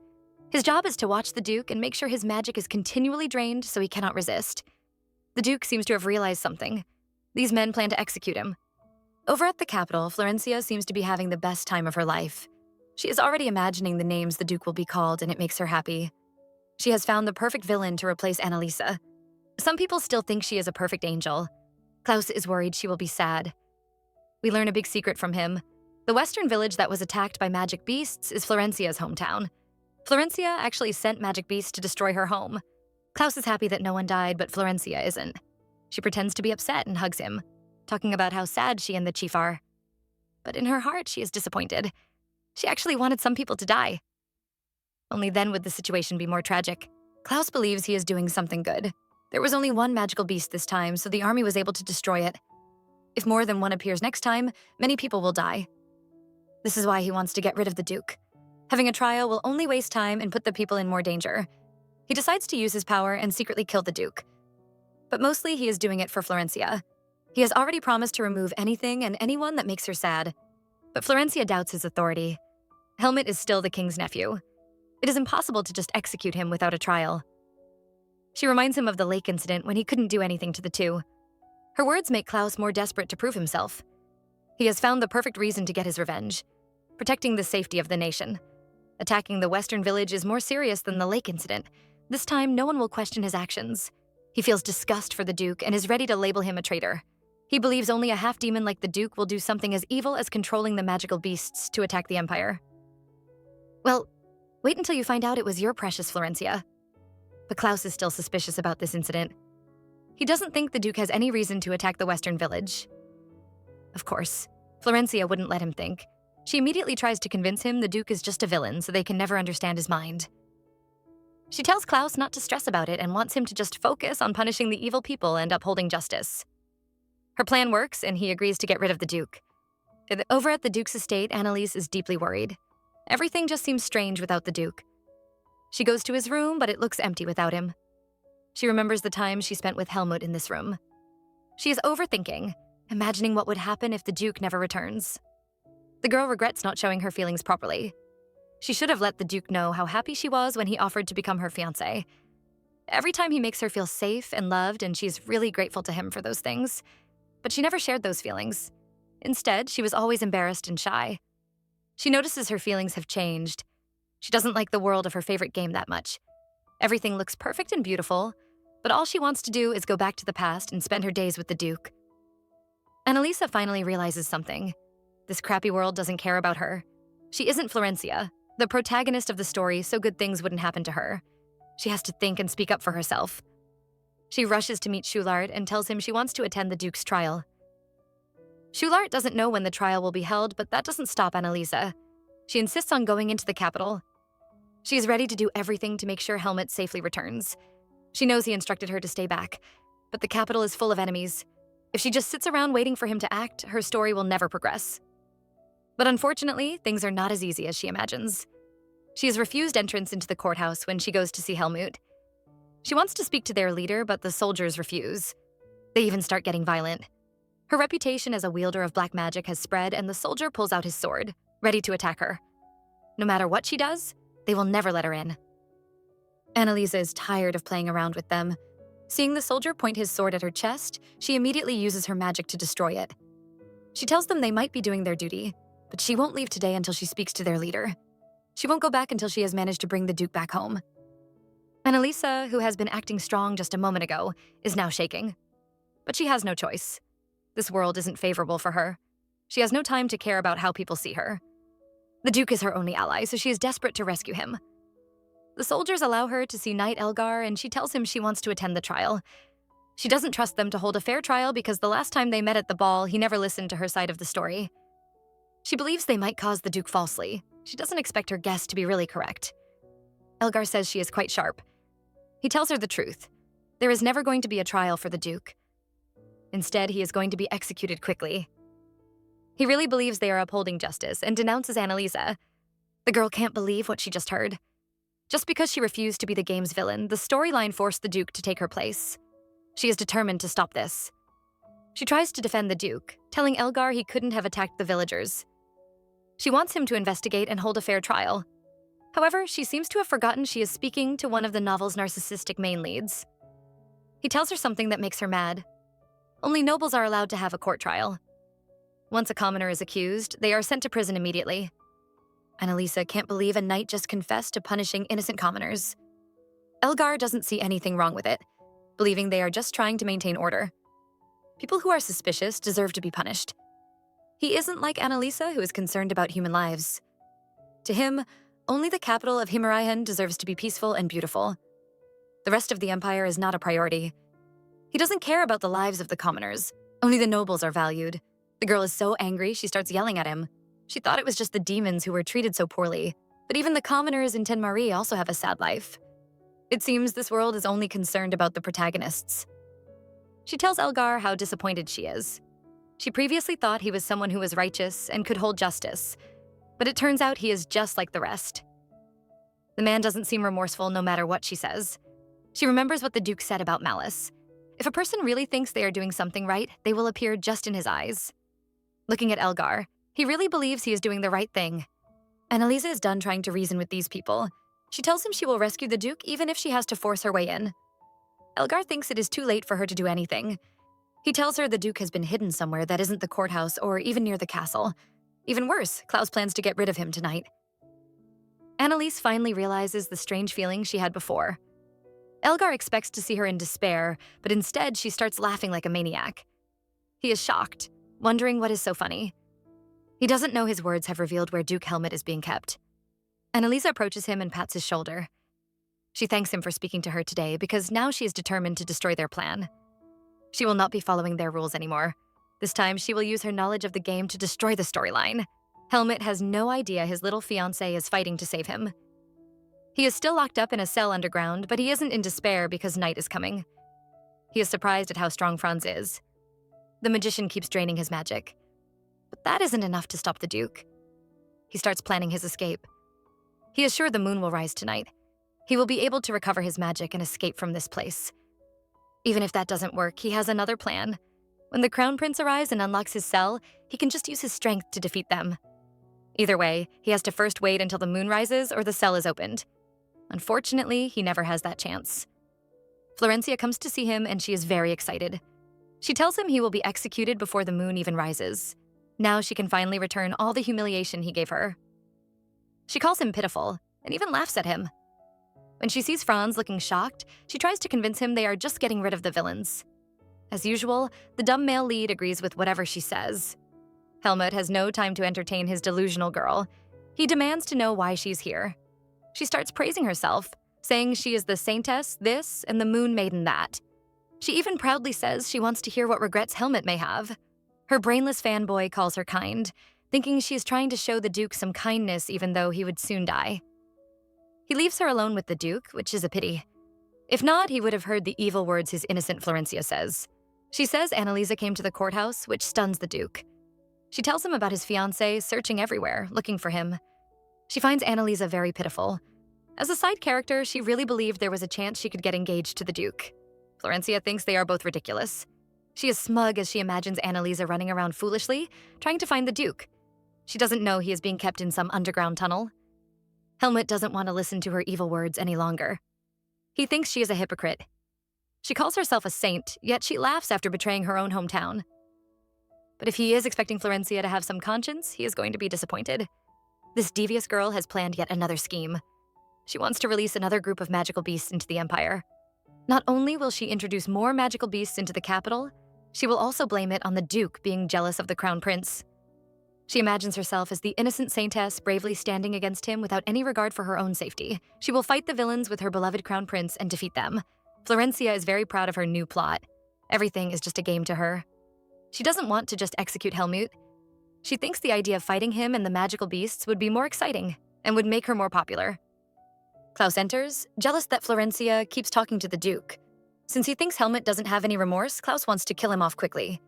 His job is to watch the Duke and make sure his magic is continually drained so he cannot resist. The Duke seems to have realized something. These men plan to execute him. Over at the capital, Florencia seems to be having the best time of her life. She is already imagining the names the Duke will be called, and it makes her happy. She has found the perfect villain to replace Anaisa. Some people still think she is a perfect angel. Klaus is worried she will be sad. We learn a big secret from him. The western village that was attacked by magic beasts is Florencia's hometown. Florencia actually sent magic beasts to destroy her home. Klaus is happy that no one died, but Florencia isn't. She pretends to be upset and hugs him, talking about how sad she and the chief are. But in her heart, she is disappointed. She actually wanted some people to die. Only then would the situation be more tragic. Klaus believes he is doing something good. There was only one magical beast this time, so the army was able to destroy it. If more than one appears next time, many people will die. This is why he wants to get rid of the Duke. Having a trial will only waste time and put the people in more danger. He decides to use his power and secretly kill the Duke. But mostly he is doing it for Florencia. He has already promised to remove anything and anyone that makes her sad. But Florencia doubts his authority. Helmut is still the king's nephew. It is impossible to just execute him without a trial. She reminds him of the lake incident when he couldn't do anything to the two. Her words make Klaus more desperate to prove himself. He has found the perfect reason to get his revenge, protecting the safety of the nation. Attacking the western village is more serious than the lake incident. This time, no one will question his actions. He feels disgust for the Duke and is ready to label him a traitor. He believes only a half-demon like the Duke will do something as evil as controlling the magical beasts to attack the Empire. Well, wait until you find out it was your precious Florencia. But Klaus is still suspicious about this incident. He doesn't think the Duke has any reason to attack the western village. Of course, Florencia wouldn't let him think. She immediately tries to convince him the Duke is just a villain so they can never understand his mind. She tells Klaus not to stress about it and wants him to just focus on punishing the evil people and upholding justice. Her plan works, and he agrees to get rid of the Duke. Over at the Duke's estate, Annalise is deeply worried. Everything just seems strange without the Duke. She goes to his room, but it looks empty without him. She remembers the time she spent with Helmut in this room. She is overthinking, imagining what would happen if the Duke never returns. The girl regrets not showing her feelings properly. She should have let the Duke know how happy she was when he offered to become her fiancé. Every time he makes her feel safe and loved, and she's really grateful to him for those things. But she never shared those feelings. Instead, she was always embarrassed and shy. She notices her feelings have changed. She doesn't like the world of her favorite game that much. Everything looks perfect and beautiful, but all she wants to do is go back to the past and spend her days with the Duke. Anaisa finally realizes something. This crappy world doesn't care about her. She isn't Florencia, the protagonist of the story, so good things wouldn't happen to her. She has to think and speak up for herself. She rushes to meet Schulart and tells him she wants to attend the Duke's trial. Schulart doesn't know when the trial will be held, but that doesn't stop Anaisa. She insists on going into the capital. She is ready to do everything to make sure Helmut safely returns. She knows he instructed her to stay back, but the capital is full of enemies. If she just sits around waiting for him to act, her story will never progress. But unfortunately, things are not as easy as she imagines. She is refused entrance into the courthouse when she goes to see Helmut. She wants to speak to their leader, but the soldiers refuse. They even start getting violent. Her reputation as a wielder of black magic has spread, and the soldier pulls out his sword, ready to attack her. No matter what she does, they will never let her in. Anaisa is tired of playing around with them. Seeing the soldier point his sword at her chest, she immediately uses her magic to destroy it. She tells them they might be doing their duty, but she won't leave today until she speaks to their leader. She won't go back until she has managed to bring the Duke back home. Anaisa, who has been acting strong just a moment ago, is now shaking. But she has no choice. This world isn't favorable for her. She has no time to care about how people see her. The Duke is her only ally, so she is desperate to rescue him. The soldiers allow her to see Knight Elgar, and she tells him she wants to attend the trial. She doesn't trust them to hold a fair trial because the last time they met at the ball, he never listened to her side of the story. She believes they might cause the Duke falsely. She doesn't expect her guess to be really correct. Elgar says she is quite sharp. He tells her the truth. There is never going to be a trial for the Duke. Instead, he is going to be executed quickly. He really believes they are upholding justice and denounces Anaisa. The girl can't believe what she just heard. Just because she refused to be the game's villain, the storyline forced the Duke to take her place. She is determined to stop this. She tries to defend the Duke, telling Elgar he couldn't have attacked the villagers. She wants him to investigate and hold a fair trial. However, she seems to have forgotten she is speaking to one of the novel's narcissistic main leads. He tells her something that makes her mad. Only nobles are allowed to have a court trial. Once a commoner is accused, they are sent to prison immediately. Anaisa can't believe a knight just confessed to punishing innocent commoners. Elgar doesn't see anything wrong with it, believing they are just trying to maintain order. People who are suspicious deserve to be punished. He isn't like Anaisa, who is concerned about human lives. To him, only the capital of Himarihan deserves to be peaceful and beautiful. The rest of the empire is not a priority. He doesn't care about the lives of the commoners. Only the nobles are valued. The girl is so angry, she starts yelling at him. She thought it was just the demons who were treated so poorly, but even the commoners in Tenmarie also have a sad life. It seems this world is only concerned about the protagonists. She tells Elgar how disappointed she is. She previously thought he was someone who was righteous and could hold justice, but it turns out he is just like the rest. The man doesn't seem remorseful no matter what she says. She remembers what the Duke said about malice. If a person really thinks they are doing something right, they will appear just in his eyes. Looking at Elgar, he really believes he is doing the right thing. Anaisa is done trying to reason with these people. She tells him she will rescue the Duke even if she has to force her way in. Elgar thinks it is too late for her to do anything. He tells her the Duke has been hidden somewhere that isn't the courthouse or even near the castle. Even worse, Klaus plans to get rid of him tonight. Annalise finally realizes the strange feeling she had before. Elgar expects to see her in despair, but instead she starts laughing like a maniac. He is shocked, wondering what is so funny. He doesn't know his words have revealed where Duke Helmut is being kept. Anaisa approaches him and pats his shoulder. She thanks him for speaking to her today because now she is determined to destroy their plan. She will not be following their rules anymore. This time, she will use her knowledge of the game to destroy the storyline. Helmut has no idea his little fiancé is fighting to save him. He is still locked up in a cell underground, but he isn't in despair because night is coming. He is surprised at how strong Franz is. The magician keeps draining his magic. But that isn't enough to stop the Duke. He starts planning his escape. He is sure the moon will rise tonight. He will be able to recover his magic and escape from this place. Even if that doesn't work, he has another plan. When the Crown Prince arrives and unlocks his cell, he can just use his strength to defeat them. Either way, he has to first wait until the moon rises or the cell is opened. Unfortunately, he never has that chance. Florencia comes to see him and she is very excited. She tells him he will be executed before the moon even rises. Now she can finally return all the humiliation he gave her. She calls him pitiful. and even laughs at him. When she sees Franz looking shocked, she tries to convince him they are just getting rid of the villains. As usual, the dumb male lead agrees with whatever she says. Helmut has no time to entertain his delusional girl. He demands to know why she's here. She starts praising herself, saying she is the saintess this and the moon maiden that. She even proudly says she wants to hear what regrets Helmut may have. Her brainless fanboy calls her kind, thinking she is trying to show the Duke some kindness even though he would soon die. He leaves her alone with the Duke, which is a pity. If not, he would have heard the evil words his innocent Florencia says. She says Anaisa came to the courthouse, which stuns the Duke. She tells him about his fiancé, searching everywhere, looking for him. She finds Anaisa very pitiful. As a side character, she really believed there was a chance she could get engaged to the Duke. Florencia thinks they are both ridiculous. She is smug as she imagines Anaisa running around foolishly, trying to find the Duke. She doesn't know he is being kept in some underground tunnel. Helmut doesn't want to listen to her evil words any longer. He thinks she is a hypocrite. She calls herself a saint, yet she laughs after betraying her own hometown. But if he is expecting Florencia to have some conscience, he is going to be disappointed. This devious girl has planned yet another scheme. She wants to release another group of magical beasts into the Empire. Not only will she introduce more magical beasts into the capital, she will also blame it on the Duke being jealous of the Crown Prince. She imagines herself as the innocent saintess bravely standing against him without any regard for her own safety. She will fight the villains with her beloved Crown Prince and defeat them. Florencia is very proud of her new plot. Everything is just a game to her. She doesn't want to just execute Helmut. She thinks the idea of fighting him and the magical beasts would be more exciting and would make her more popular. Klaus enters, jealous that Florencia keeps talking to the Duke. Since he thinks Helmut doesn't have any remorse, Klaus wants to kill him off quickly.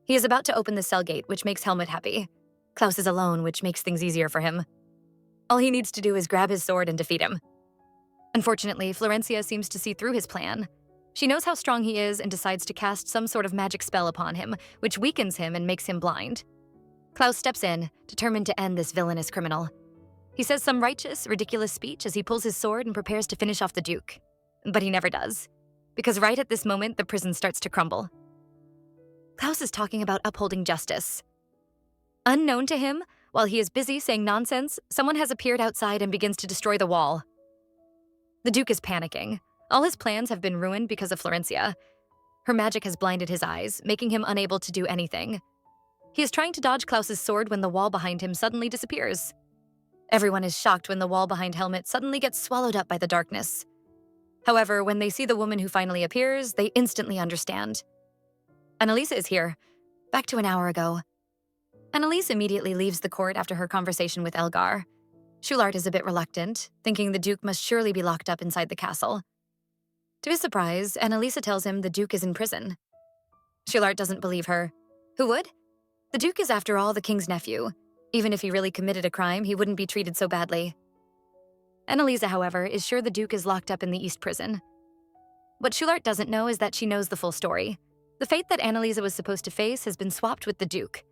He is about to open the cell gate, which makes Helmut happy. Klaus is alone, which makes things easier for him. All he needs to do is grab his sword and defeat him. Unfortunately, Florencia seems to see through his plan. She knows how strong he is and decides to cast some sort of magic spell upon him, which weakens him and makes him blind. Klaus steps in, determined to end this villainous criminal. He says some righteous, ridiculous speech as he pulls his sword and prepares to finish off the Duke. But he never does, because right at this moment, the prison starts to crumble. Klaus is talking about upholding justice. Unknown to him, while he is busy saying nonsense, someone has appeared outside and begins to destroy the wall. The Duke is panicking. All his plans have been ruined because of Florencia. Her magic has blinded his eyes, making him unable to do anything. He is trying to dodge Klaus's sword when the wall behind him suddenly disappears. Everyone is shocked when the wall behind Helmut suddenly gets swallowed up by the darkness. However, when they see the woman who finally appears, they instantly understand. Anaisa is here, back to an hour ago. Anaisa immediately leaves the court after her conversation with Elgar. Schulart is a bit reluctant, thinking the Duke must surely be locked up inside the castle. To his surprise, Anaisa tells him the Duke is in prison. Schulart doesn't believe her. Who would? The Duke is, after all, the king's nephew. Even if he really committed a crime, he wouldn't be treated so badly. Anaisa, however, is sure the Duke is locked up in the East prison. What Schulart doesn't know is that she knows the full story. The fate that Anaisa was supposed to face has been swapped with the Duke.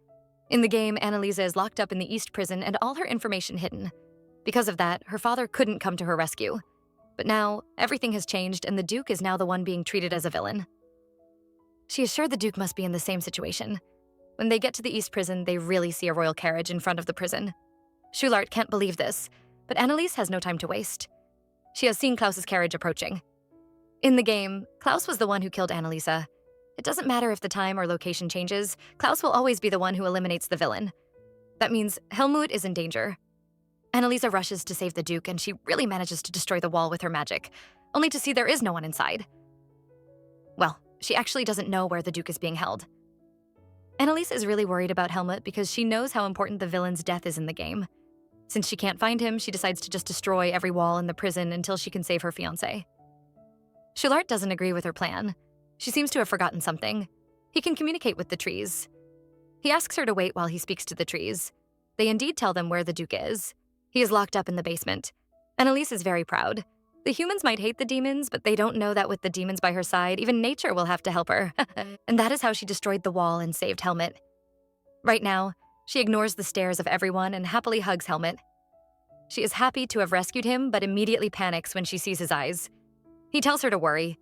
In the game, Anaisa is locked up in the East prison and all her information hidden. Because of that, her father couldn't come to her rescue. But now, everything has changed and the Duke is now the one being treated as a villain. She is sure the Duke must be in the same situation. When they get to the East prison, they really see a royal carriage in front of the prison. Schulart can't believe this, but Anaisa has no time to waste. She has seen Klaus's carriage approaching. In the game, Klaus was the one who killed Anaisa. It doesn't matter if the time or location changes, Klaus will always be the one who eliminates the villain. That means Helmut is in danger. Anaisa rushes to save the Duke and she really manages to destroy the wall with her magic, only to see there is no one inside. Well, she actually doesn't know where the Duke is being held. Anaisa is really worried about Helmut because she knows how important the villain's death is in the game. Since she can't find him, she decides to just destroy every wall in the prison until she can save her fiancé. Schulart doesn't agree with her plan. She seems to have forgotten something. He can communicate with the trees. He asks her to wait while he speaks to the trees. They indeed tell them where the Duke is. He is locked up in the basement. Anaisa is very proud. The humans might hate the demons, but they don't know that with the demons by her side, even nature will have to help her. And that is how she destroyed the wall and saved Helmut. Right now, she ignores the stares of everyone and happily hugs Helmut. She is happy to have rescued him, but immediately panics when she sees his eyes. He tells her to worry.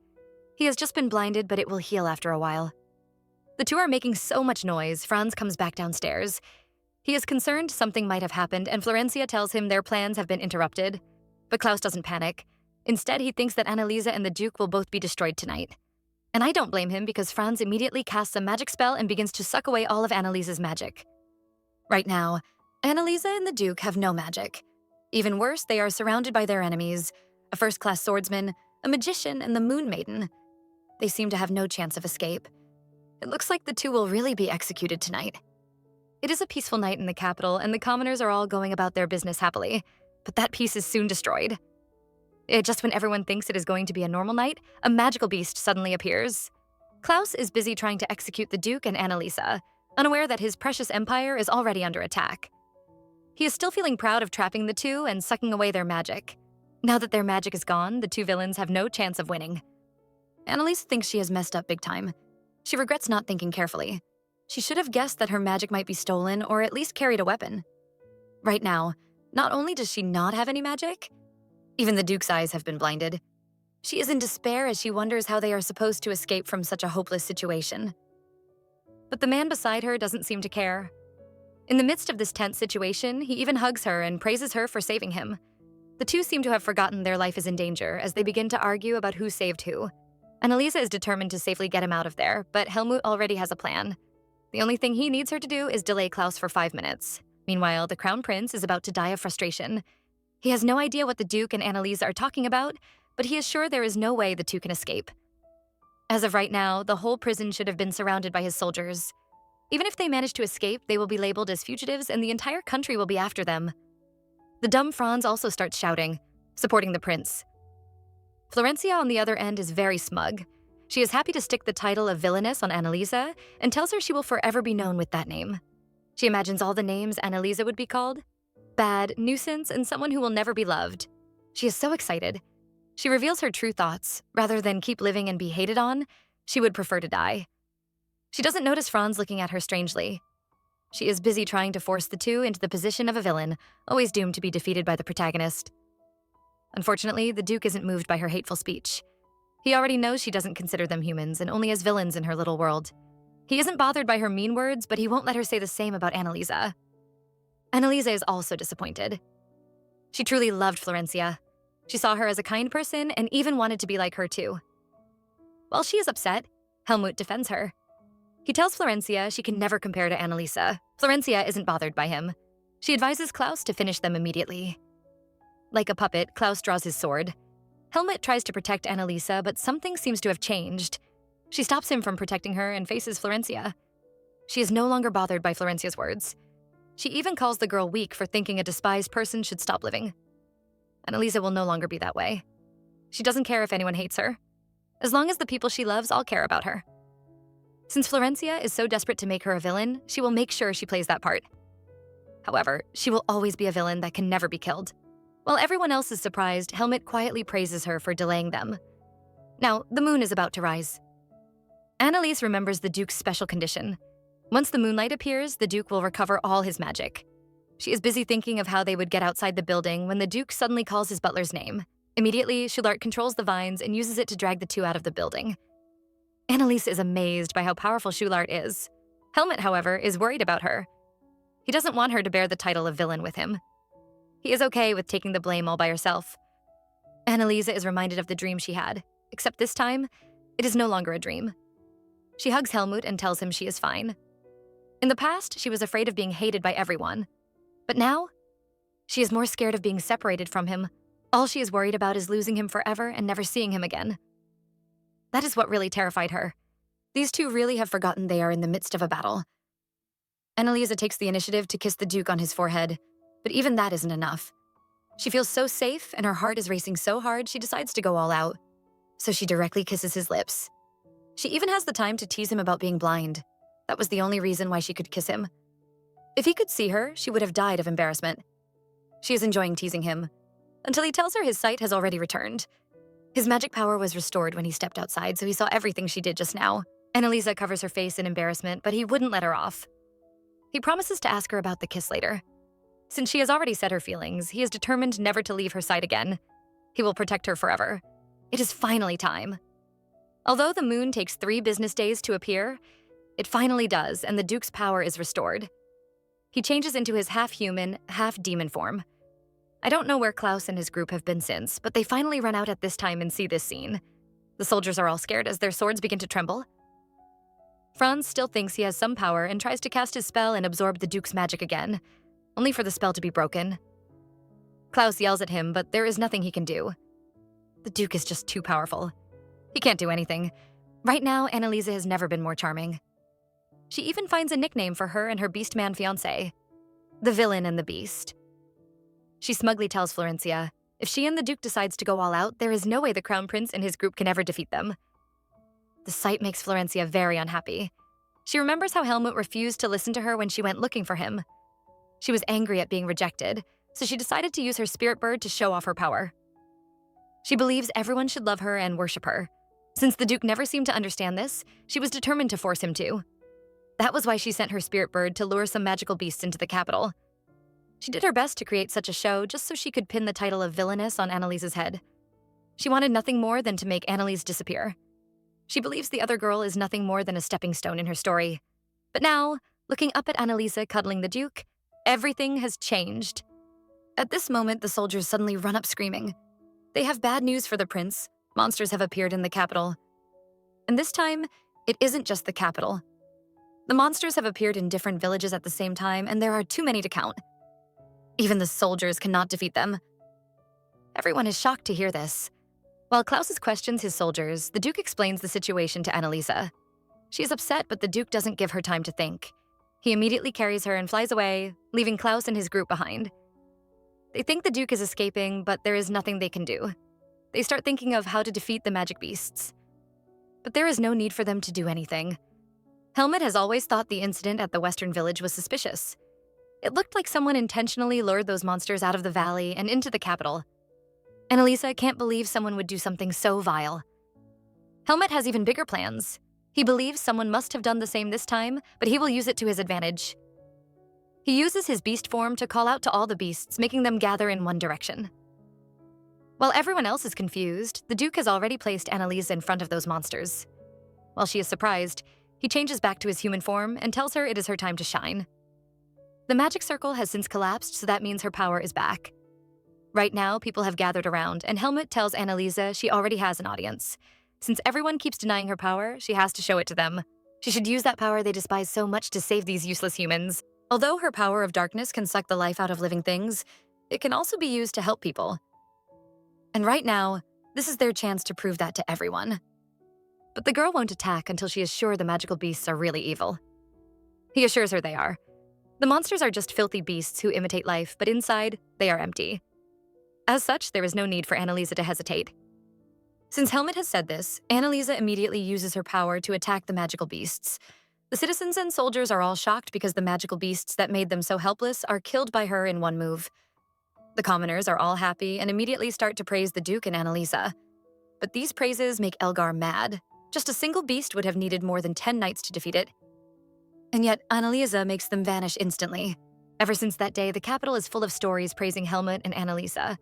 He has just been blinded, but it will heal after a while. The two are making so much noise, Franz comes back downstairs. He is concerned something might have happened, and Florencia tells him their plans have been interrupted. But Klaus doesn't panic. Instead, he thinks that Annalisa and the Duke will both be destroyed tonight. And I don't blame him because Franz immediately casts a magic spell and begins to suck away all of Annalisa's magic. Right now, Annalisa and the Duke have no magic. Even worse, they are surrounded by their enemies, a first-class swordsman, a magician, and the Moon Maiden. They seem to have no chance of escape. It looks like the two will really be executed tonight. It is a peaceful night in the capital, and the commoners are all going about their business happily, but that peace is soon destroyed. Just when everyone thinks it is going to be a normal night, a magical beast suddenly appears. Klaus is busy trying to execute the Duke and Annalisa, unaware that his precious empire is already under attack. He is still feeling proud of trapping the two and sucking away their magic. Now that their magic is gone, the two villains have no chance of winning. Annalisa thinks she has messed up big time. She regrets not thinking carefully. She should have guessed that her magic might be stolen or at least carried a weapon. Right now, not only does she not have any magic, even the Duke's eyes have been blinded. She is in despair as she wonders how they are supposed to escape from such a hopeless situation. But the man beside her doesn't seem to care. In the midst of this tense situation, he even hugs her and praises her for saving him. The two seem to have forgotten their life is in danger as they begin to argue about who saved who. Annalisa is determined to safely get him out of there, but Helmut already has a plan. The only thing he needs her to do is delay Klaus for 5 minutes. Meanwhile, the Crown Prince is about to die of frustration. He has no idea what the Duke and Annalisa are talking about, but he is sure there is no way the two can escape. As of right now, the whole prison should have been surrounded by his soldiers. Even if they manage to escape, they will be labeled as fugitives and the entire country will be after them. The dumb Franz also starts shouting, supporting the prince. Florencia on the other end is very smug. She is happy to stick the title of villainess on Annalisa and tells her she will forever be known with that name. She imagines all the names Annalisa would be called: bad, nuisance, and someone who will never be loved. She is so excited. She reveals her true thoughts. Rather than keep living and be hated on, she would prefer to die. She doesn't notice Franz looking at her strangely. She is busy trying to force the two into the position of a villain, always doomed to be defeated by the protagonist. Unfortunately, the Duke isn't moved by her hateful speech. He already knows she doesn't consider them humans and only as villains in her little world. He isn't bothered by her mean words, but he won't let her say the same about Annalisa. Annalisa is also disappointed. She truly loved Florencia. She saw her as a kind person and even wanted to be like her too. While she is upset, Helmut defends her. He tells Florencia she can never compare to Annalisa. Florencia isn't bothered by him. She advises Klaus to finish them immediately. Like a puppet, Klaus draws his sword. Helmut tries to protect Annalisa, but something seems to have changed. She stops him from protecting her and faces Florencia. She is no longer bothered by Florencia's words. She even calls the girl weak for thinking a despised person should stop living. Annalisa will no longer be that way. She doesn't care if anyone hates her. As long as the people she loves all care about her. Since Florencia is so desperate to make her a villain, she will make sure she plays that part. However, she will always be a villain that can never be killed. While everyone else is surprised, Helmut quietly praises her for delaying them. Now, the moon is about to rise. Annalise remembers the Duke's special condition. Once the moonlight appears, the Duke will recover all his magic. She is busy thinking of how they would get outside the building when the Duke suddenly calls his butler's name. Immediately, Schulart controls the vines and uses it to drag the two out of the building. Annalise is amazed by how powerful Schulart is. Helmut, however, is worried about her. He doesn't want her to bear the title of villain with him. He is okay with taking the blame all by herself. Annalisa is reminded of the dream she had, except this time, it is no longer a dream. She hugs Helmut and tells him she is fine. In the past, she was afraid of being hated by everyone. But now, she is more scared of being separated from him. All she is worried about is losing him forever and never seeing him again. That is what really terrified her. These two really have forgotten they are in the midst of a battle. Annalisa takes the initiative to kiss the Duke on his forehead, but even that isn't enough. She feels so safe and her heart is racing so hard she decides to go all out. So she directly kisses his lips. She even has the time to tease him about being blind. That was the only reason why she could kiss him. If he could see her, she would have died of embarrassment. She is enjoying teasing him, until he tells her his sight has already returned. His magic power was restored when he stepped outside, so he saw everything she did just now. Annalisa covers her face in embarrassment, but he wouldn't let her off. He promises to ask her about the kiss later. Since she has already said her feelings, he is determined never to leave her side again. He will protect her forever. It is finally time. Although the moon takes 3 business days to appear, it finally does, and the Duke's power is restored. He changes into his half-human, half-demon form. I don't know where Klaus and his group have been since, but they finally run out at this time and see this scene. The soldiers are all scared as their swords begin to tremble. Franz still thinks he has some power and tries to cast his spell and absorb the Duke's magic again, only for the spell to be broken. Klaus yells at him, but there is nothing he can do. The Duke is just too powerful. He can't do anything. Right now, Anaisa has never been more charming. She even finds a nickname for her and her beast-man fiancé, the villain and the beast. She smugly tells Florencia, if she and the Duke decides to go all out, there is no way the Crown Prince and his group can ever defeat them. The sight makes Florencia very unhappy. She remembers how Helmut refused to listen to her when she went looking for him. She was angry at being rejected, so she decided to use her spirit bird to show off her power. She believes everyone should love her and worship her. Since the Duke never seemed to understand this, she was determined to force him to. That was why she sent her spirit bird to lure some magical beasts into the capital. She did her best to create such a show just so she could pin the title of villainess on Annaliese's head. She wanted nothing more than to make Annalise disappear. She believes the other girl is nothing more than a stepping stone in her story. But now, looking up at Anaisa cuddling the Duke, everything has changed. At this moment, the soldiers suddenly run up screaming. They have bad news for the prince. Monsters have appeared in the capital. And this time, it isn't just the capital. The monsters have appeared in different villages at the same time, and there are too many to count. Even the soldiers cannot defeat them. Everyone is shocked to hear this. While Klaus questions his soldiers, the Duke explains the situation to Anaisa. She is upset, but the Duke doesn't give her time to think. He immediately carries her and flies away, leaving Klaus and his group behind. They think the Duke is escaping, but there is nothing they can do. They start thinking of how to defeat the magic beasts. But there is no need for them to do anything. Helmut has always thought the incident at the Western Village was suspicious. It looked like someone intentionally lured those monsters out of the valley and into the capital. Anaisa can't believe someone would do something so vile. Helmut has even bigger plans. He believes someone must have done the same this time, but he will use it to his advantage. He uses his beast form to call out to all the beasts, making them gather in one direction. While everyone else is confused, the Duke has already placed Anaisa in front of those monsters. While she is surprised, he changes back to his human form and tells her it is her time to shine. The magic circle has since collapsed, so that means her power is back. Right now, people have gathered around, and Helmut tells Anaisa she already has an audience. Since everyone keeps denying her power, she has to show it to them. She should use that power they despise so much to save these useless humans. Although her power of darkness can suck the life out of living things, it can also be used to help people. And right now, this is their chance to prove that to everyone. But the girl won't attack until she is sure the magical beasts are really evil. He assures her they are. The monsters are just filthy beasts who imitate life, but inside, they are empty. As such, there is no need for Anaisa to hesitate. Since Helmut has said this, Anaisa immediately uses her power to attack the magical beasts. The citizens and soldiers are all shocked because the magical beasts that made them so helpless are killed by her in one move. The commoners are all happy and immediately start to praise the Duke and Anaisa. But these praises make Elgar mad. Just a single beast would have needed more than 10 knights to defeat it. And yet, Anaisa makes them vanish instantly. Ever since that day, the capital is full of stories praising Helmut and Anaisa.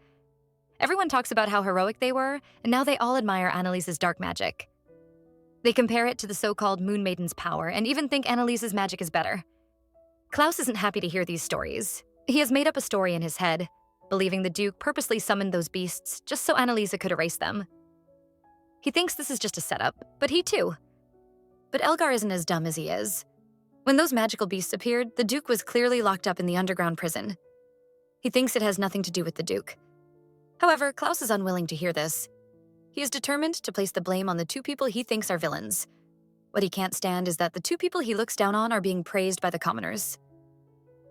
Everyone talks about how heroic they were, and now they all admire Annalisa's dark magic. They compare it to the so-called Moon Maiden's power, and even think Annalisa's magic is better. Klaus isn't happy to hear these stories. He has made up a story in his head, believing the Duke purposely summoned those beasts just so Anaisa could erase them. He thinks this is just a setup, but he too. But Elgar isn't as dumb as he is. When those magical beasts appeared, the Duke was clearly locked up in the underground prison. He thinks it has nothing to do with the Duke. However, Klaus is unwilling to hear this. He is determined to place the blame on the two people he thinks are villains. What he can't stand is that the two people he looks down on are being praised by the commoners.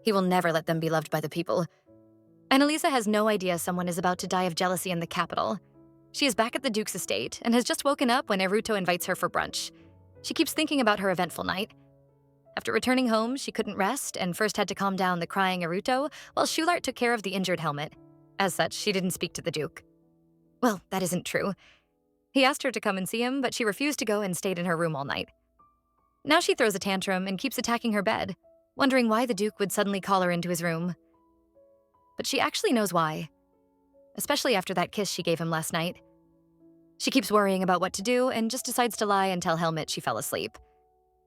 He will never let them be loved by the people. Anaisa has no idea someone is about to die of jealousy in the capital. She is back at the Duke's estate and has just woken up when Eruto invites her for brunch. She keeps thinking about her eventful night. After returning home, she couldn't rest and first had to calm down the crying Eruto while Schulart took care of the injured Helmut. As such, she didn't speak to the Duke. Well, that isn't true. He asked her to come and see him, but she refused to go and stayed in her room all night. Now she throws a tantrum and keeps attacking her bed, wondering why the Duke would suddenly call her into his room. But she actually knows why, especially after that kiss she gave him last night. She keeps worrying about what to do and just decides to lie and tell Helmut she fell asleep.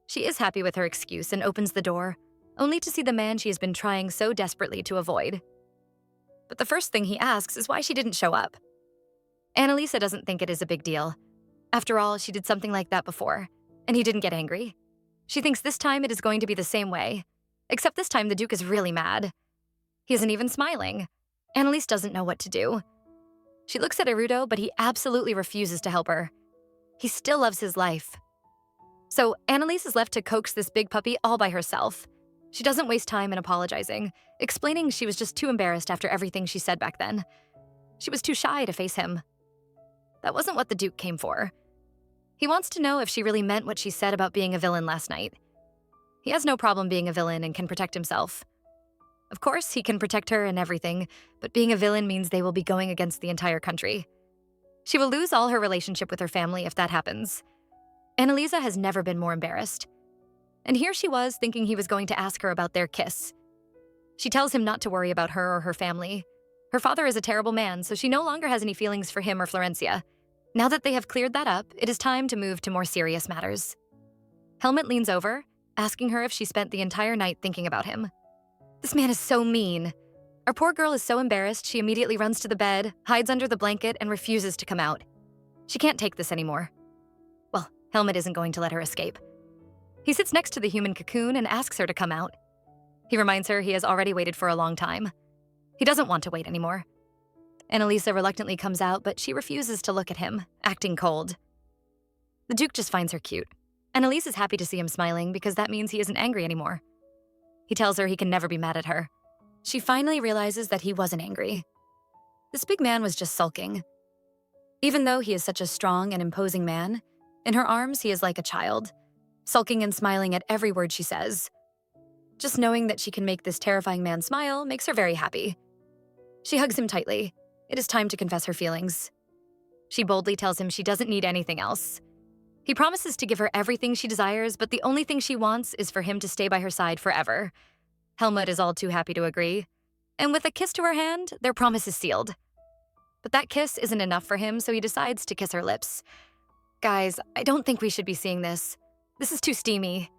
She is happy with her excuse and opens the door, only to see the man she has been trying so desperately to avoid. But the first thing he asks is why she didn't show up. Anaisa doesn't think it is a big deal. After all, she did something like that before, and he didn't get angry. She thinks this time it is going to be the same way, except this time the Duke is really mad. He isn't even smiling. Anaisa doesn't know what to do. She looks at Erudo, but he absolutely refuses to help her. He still loves his life. So Anaisa is left to coax this big puppy all by herself. She doesn't waste time in apologizing, explaining she was just too embarrassed after everything she said back then. She was too shy to face him. That wasn't what the Duke came for. He wants to know if she really meant what she said about being a villain last night. He has no problem being a villain and can protect himself. Of course, he can protect her and everything, but being a villain means they will be going against the entire country. She will lose all her relationship with her family if that happens. Anaisa has never been more embarrassed. And here she was thinking he was going to ask her about their kiss. She tells him not to worry about her or her family. Her father is a terrible man, so she no longer has any feelings for him or Florencia. Now that they have cleared that up, it is time to move to more serious matters. Helmut leans over, asking her if she spent the entire night thinking about him. This man is so mean. Our poor girl is so embarrassed she immediately runs to the bed, hides under the blanket, and refuses to come out. She can't take this anymore. Well, Helmut isn't going to let her escape. He sits next to the human cocoon and asks her to come out. He reminds her he has already waited for a long time. He doesn't want to wait anymore. Anaisa reluctantly comes out, but she refuses to look at him, acting cold. The Duke just finds her cute. Anaisa is happy to see him smiling because that means he isn't angry anymore. He tells her he can never be mad at her. She finally realizes that he wasn't angry. This big man was just sulking. Even though he is such a strong and imposing man, in her arms he is like a child, sulking and smiling at every word she says. Just knowing that she can make this terrifying man smile makes her very happy. She hugs him tightly. It is time to confess her feelings. She boldly tells him she doesn't need anything else. He promises to give her everything she desires, but the only thing she wants is for him to stay by her side forever. Helmut is all too happy to agree. And with a kiss to her hand, their promise is sealed. But that kiss isn't enough for him, so he decides to kiss her lips. Guys, I don't think we should be seeing this. This is too steamy.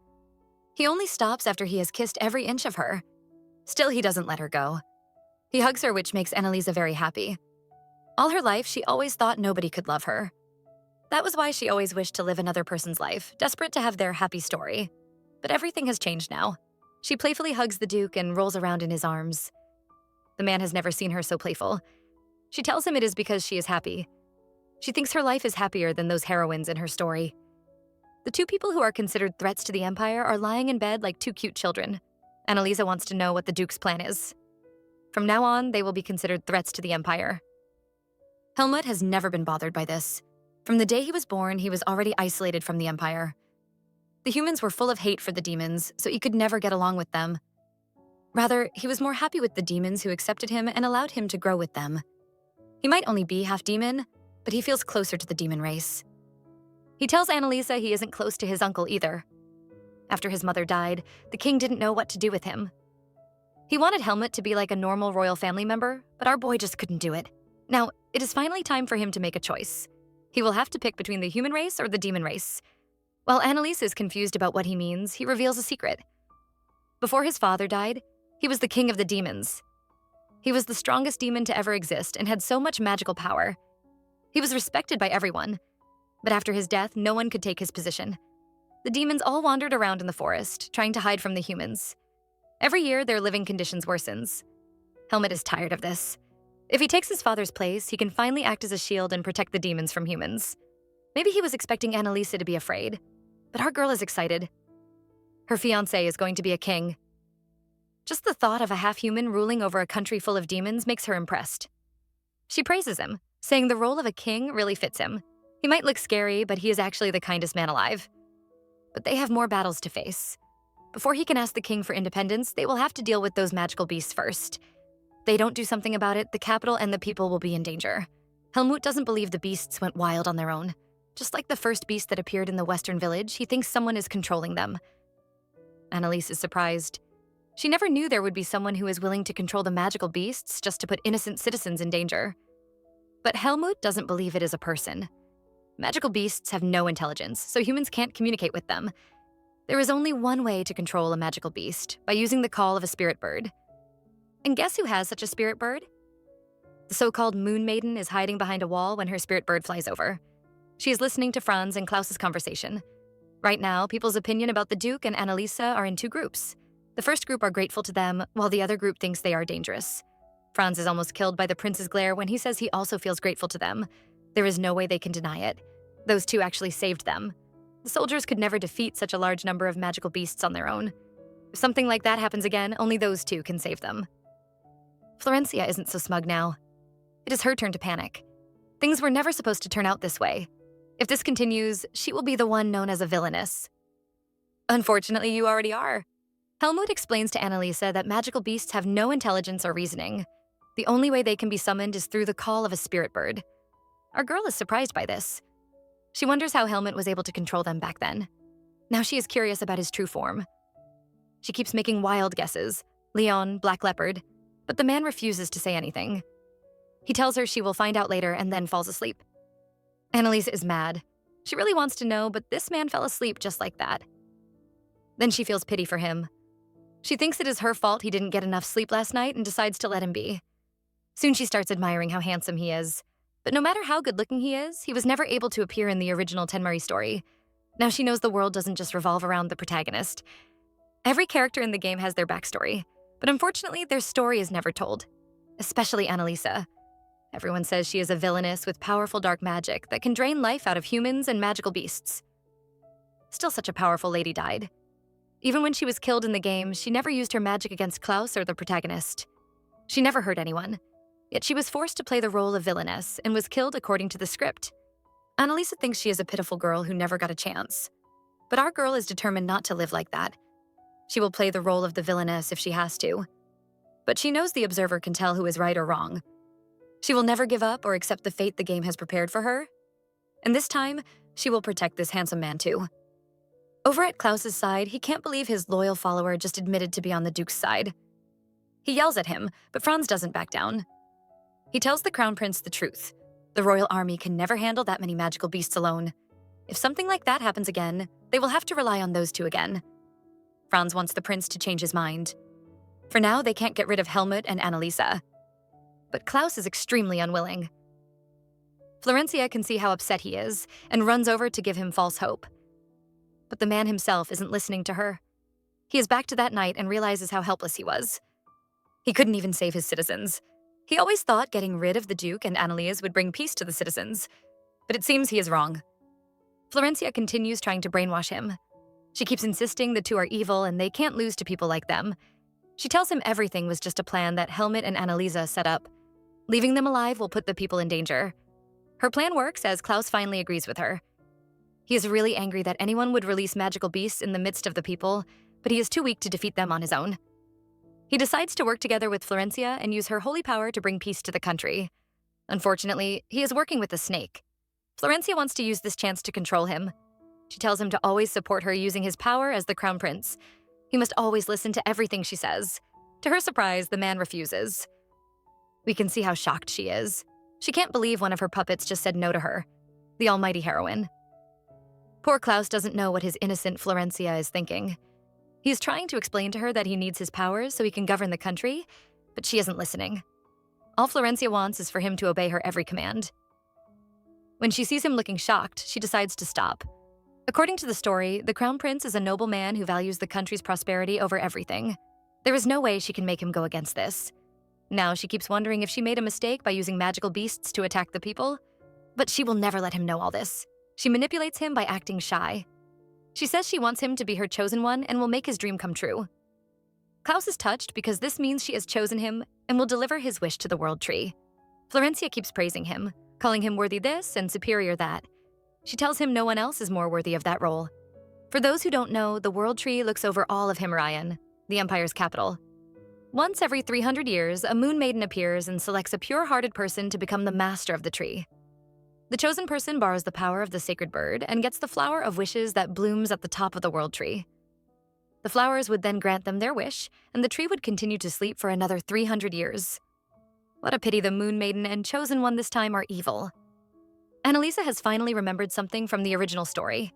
He only stops after he has kissed every inch of her. Still, he doesn't let her go. He hugs her, which makes Anaisa very happy. All her life, she always thought nobody could love her. That was why she always wished to live another person's life, desperate to have their happy story. But everything has changed now. She playfully hugs the Duke and rolls around in his arms. The man has never seen her so playful. She tells him it is because she is happy. She thinks her life is happier than those heroines in her story. The two people who are considered threats to the Empire are lying in bed like two cute children. Anaisa wants to know what the Duke's plan is. From now on, they will be considered threats to the Empire. Helmut has never been bothered by this. From the day he was born, he was already isolated from the Empire. The humans were full of hate for the demons, so he could never get along with them. Rather, he was more happy with the demons who accepted him and allowed him to grow with them. He might only be half demon, but he feels closer to the demon race. He tells Anaisa he isn't close to his uncle either. After his mother died, the king didn't know what to do with him. He wanted Helmut to be like a normal royal family member, but our boy just couldn't do it. Now, it is finally time for him to make a choice. He will have to pick between the human race or the demon race. While Anaisa is confused about what he means, he reveals a secret. Before his father died, he was the king of the demons. He was the strongest demon to ever exist and had so much magical power. He was respected by everyone, but after his death, no one could take his position. The demons all wandered around in the forest, trying to hide from the humans. Every year, their living conditions worsens. Helmut is tired of this. If he takes his father's place, he can finally act as a shield and protect the demons from humans. Maybe he was expecting Anaisa to be afraid, but our girl is excited. Her fiancé is going to be a king. Just the thought of a half-human ruling over a country full of demons makes her impressed. She praises him, saying the role of a king really fits him. He might look scary, but he is actually the kindest man alive. But they have more battles to face. Before he can ask the king for independence, they will have to deal with those magical beasts first. If they don't do something about it, the capital and the people will be in danger. Helmut doesn't believe the beasts went wild on their own. Just like the first beast that appeared in the western village, he thinks someone is controlling them. Annalise is surprised. She never knew there would be someone who is willing to control the magical beasts just to put innocent citizens in danger. But Helmut doesn't believe it is a person. Magical beasts have no intelligence, so humans can't communicate with them. There is only one way to control a magical beast, by using the call of a spirit bird. And guess who has such a spirit bird? The so-called Moon Maiden is hiding behind a wall when her spirit bird flies over. She is listening to Franz and Klaus's conversation. Right now, people's opinion about the Duke and Anaisa are in two groups. The first group are grateful to them, while the other group thinks they are dangerous. Franz is almost killed by the prince's glare when he says he also feels grateful to them. There is no way they can deny it. Those two actually saved them. The soldiers could never defeat such a large number of magical beasts on their own. If something like that happens again, only those two can save them. Florencia isn't so smug now. It is her turn to panic. Things were never supposed to turn out this way. If this continues, she will be the one known as a villainess. Unfortunately, you already are. Helmut explains to Anaisa that magical beasts have no intelligence or reasoning. The only way they can be summoned is through the call of a spirit bird. Our girl is surprised by this. She wonders how Helmut was able to control them back then. Now she is curious about his true form. She keeps making wild guesses. Leon, Black Leopard. But the man refuses to say anything. He tells her she will find out later and then falls asleep. Anaisa is mad. She really wants to know, but this man fell asleep just like that. Then she feels pity for him. She thinks it is her fault he didn't get enough sleep last night and decides to let him be. Soon she starts admiring how handsome he is. But no matter how good-looking he is, he was never able to appear in the original Tenmari story. Now she knows the world doesn't just revolve around the protagonist. Every character in the game has their backstory, but unfortunately their story is never told. Especially Anaisa. Everyone says she is a villainess with powerful dark magic that can drain life out of humans and magical beasts. Still, such a powerful lady died. Even when she was killed in the game, she never used her magic against Klaus or the protagonist. She never hurt anyone. Yet she was forced to play the role of villainess and was killed according to the script. Anaisa thinks she is a pitiful girl who never got a chance. But our girl is determined not to live like that. She will play the role of the villainess if she has to. But she knows the observer can tell who is right or wrong. She will never give up or accept the fate the game has prepared for her. And this time, she will protect this handsome man too. Over at Klaus's side, he can't believe his loyal follower just admitted to be on the Duke's side. He yells at him, but Franz doesn't back down. He tells the Crown Prince the truth. The royal army can never handle that many magical beasts alone. If something like that happens again, they will have to rely on those two again. Franz wants the prince to change his mind. For now, they can't get rid of Helmut and Anaisa. But Klaus is extremely unwilling. Florencia can see how upset he is and runs over to give him false hope. But the man himself isn't listening to her. He is back to that night and realizes how helpless he was. He couldn't even save his citizens. He always thought getting rid of the Duke and Anneliese would bring peace to the citizens. But it seems he is wrong. Florencia continues trying to brainwash him. She keeps insisting the two are evil and they can't lose to people like them. She tells him everything was just a plan that Helmut and Anneliese set up. Leaving them alive will put the people in danger. Her plan works as Klaus finally agrees with her. He is really angry that anyone would release magical beasts in the midst of the people, but he is too weak to defeat them on his own. He decides to work together with Florencia and use her holy power to bring peace to the country. Unfortunately, he is working with a snake. Florencia wants to use this chance to control him. She tells him to always support her using his power as the Crown Prince. He must always listen to everything she says. To her surprise, the man refuses. We can see how shocked she is. She can't believe one of her puppets just said no to her, the almighty heroine. Poor Klaus doesn't know what his innocent Florencia is thinking. He is trying to explain to her that he needs his powers so he can govern the country, but she isn't listening. All Florencia wants is for him to obey her every command. When she sees him looking shocked, she decides to stop. According to the story, the Crown Prince is a noble man who values the country's prosperity over everything. There is no way she can make him go against this. Now she keeps wondering if she made a mistake by using magical beasts to attack the people. But she will never let him know all this. She manipulates him by acting shy. She says she wants him to be her chosen one and will make his dream come true. Klaus is touched because this means she has chosen him and will deliver his wish to the World Tree. Florencia keeps praising him, calling him worthy this and superior that. She tells him no one else is more worthy of that role. For those who don't know, the World Tree looks over all of Himarian, the Empire's capital. Once every 300 years, a moon maiden appears and selects a pure-hearted person to become the master of the tree. The chosen person borrows the power of the sacred bird and gets the flower of wishes that blooms at the top of the world tree. The flowers would then grant them their wish, and the tree would continue to sleep for another 300 years. What a pity the moon maiden and chosen one this time are evil. Anaisa has finally remembered something from the original story.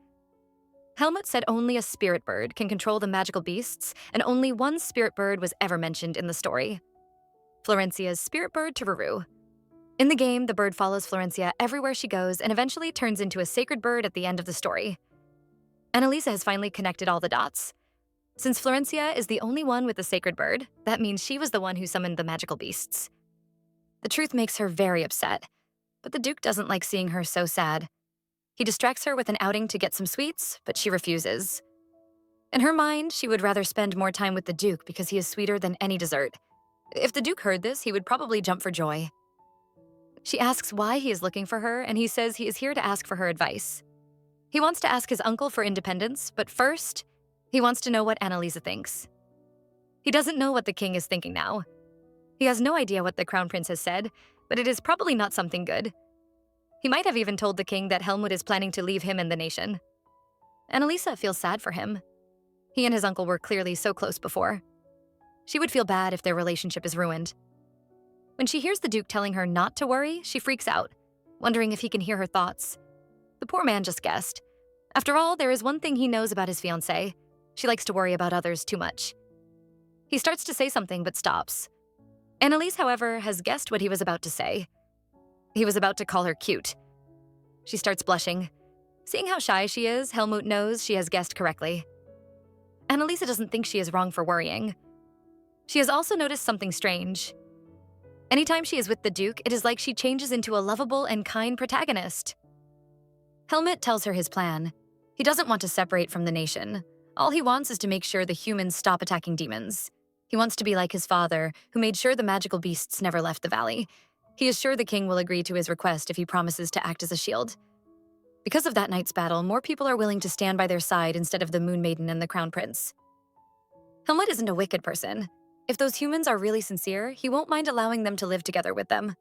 Helmut said only a spirit bird can control the magical beasts, and only one spirit bird was ever mentioned in the story. Florencia's spirit bird Tururu. In the game, the bird follows Florencia everywhere she goes and eventually turns into a sacred bird at the end of the story. Anaisa has finally connected all the dots. Since Florencia is the only one with the sacred bird, that means she was the one who summoned the magical beasts. The truth makes her very upset, but the Duke doesn't like seeing her so sad. He distracts her with an outing to get some sweets, but she refuses. In her mind, she would rather spend more time with the Duke because he is sweeter than any dessert. If the Duke heard this, he would probably jump for joy. She asks why he is looking for her, and he says he is here to ask for her advice. He wants to ask his uncle for independence, but first, he wants to know what Anaisa thinks. He doesn't know what the king is thinking now. He has no idea what the crown prince has said, but it is probably not something good. He might have even told the king that Helmut is planning to leave him and the nation. Anaisa feels sad for him. He and his uncle were clearly so close before. She would feel bad if their relationship is ruined. When she hears the Duke telling her not to worry, she freaks out, wondering if he can hear her thoughts. The poor man just guessed. After all, there is one thing he knows about his fiancée. She likes to worry about others too much. He starts to say something but stops. Annalise, however, has guessed what he was about to say. He was about to call her cute. She starts blushing. Seeing how shy she is, Helmut knows she has guessed correctly. Anaisa doesn't think she is wrong for worrying. She has also noticed something strange. Anytime she is with the Duke, it is like she changes into a lovable and kind protagonist. Helmut tells her his plan. He doesn't want to separate from the nation. All he wants is to make sure the humans stop attacking demons. He wants to be like his father, who made sure the magical beasts never left the valley. He is sure the king will agree to his request if he promises to act as a shield. Because of that night's battle, more people are willing to stand by their side instead of the Moon Maiden and the Crown Prince. Helmut isn't a wicked person. If those humans are really sincere, he won't mind allowing them to live together with them.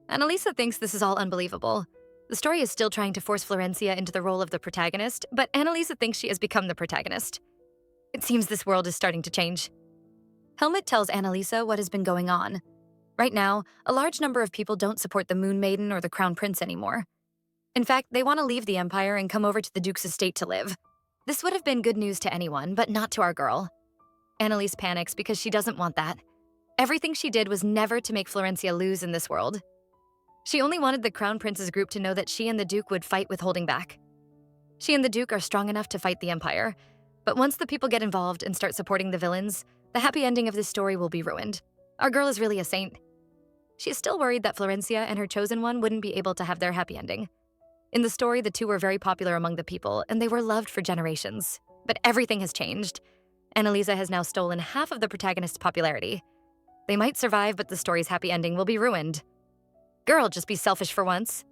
Anaisa thinks this is all unbelievable. The story is still trying to force Florencia into the role of the protagonist, but Anaisa thinks she has become the protagonist. It seems this world is starting to change. Helmut tells Anaisa what has been going on. Right now, a large number of people don't support the Moon Maiden or the Crown Prince anymore. In fact, they want to leave the Empire and come over to the Duke's estate to live. This would have been good news to anyone, but not to our girl. Annalise panics because she doesn't want that. Everything she did was never to make Florencia lose in this world. She only wanted the Crown Prince's group to know that she and the Duke would fight with holding back. She and the Duke are strong enough to fight the Empire, but once the people get involved and start supporting the villains, the happy ending of this story will be ruined. Our girl is really a saint. She is still worried that Florencia and her chosen one wouldn't be able to have their happy ending. In the story, the two were very popular among the people, and they were loved for generations. But everything has changed. Anaisa has now stolen half of the protagonist's popularity. They might survive, but the story's happy ending will be ruined. Girl, just be selfish for once.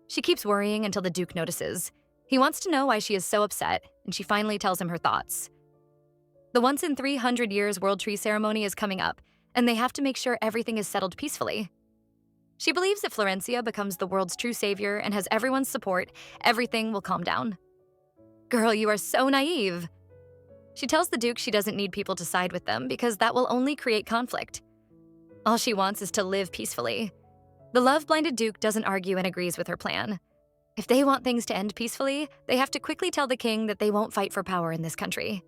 She keeps worrying until the Duke notices. He wants to know why she is so upset, and she finally tells him her thoughts. The once in 300 years World Tree ceremony is coming up, and they have to make sure everything is settled peacefully. She believes if Florencia becomes the world's true savior and has everyone's support, everything will calm down. Girl, you are so naive. She tells the Duke she doesn't need people to side with them because that will only create conflict. All she wants is to live peacefully. The love-blinded Duke doesn't argue and agrees with her plan. If they want things to end peacefully, they have to quickly tell the king that they won't fight for power in this country.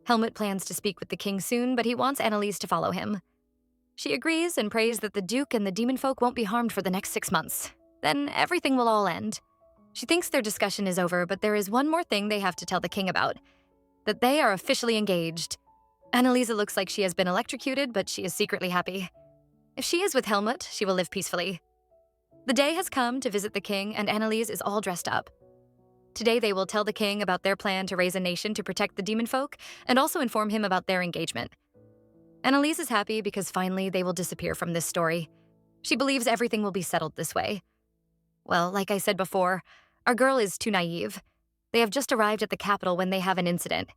Helmut plans to speak with the king soon, but he wants Annalise to follow him. She agrees and prays that the Duke and the demon folk won't be harmed for the next 6 months. Then everything will all end. She thinks their discussion is over, but there is one more thing they have to tell the king about. That they are officially engaged. Anaisa looks like she has been electrocuted, but she is secretly happy. If she is with Helmut, she will live peacefully. The day has come to visit the king, and Anaisa is all dressed up. Today they will tell the king about their plan to raise a nation to protect the demon folk, and also inform him about their engagement. Anaisa is happy because finally they will disappear from this story. She believes everything will be settled this way. Well, like I said before, our girl is too naive. They have just arrived at the capital when they have an incident.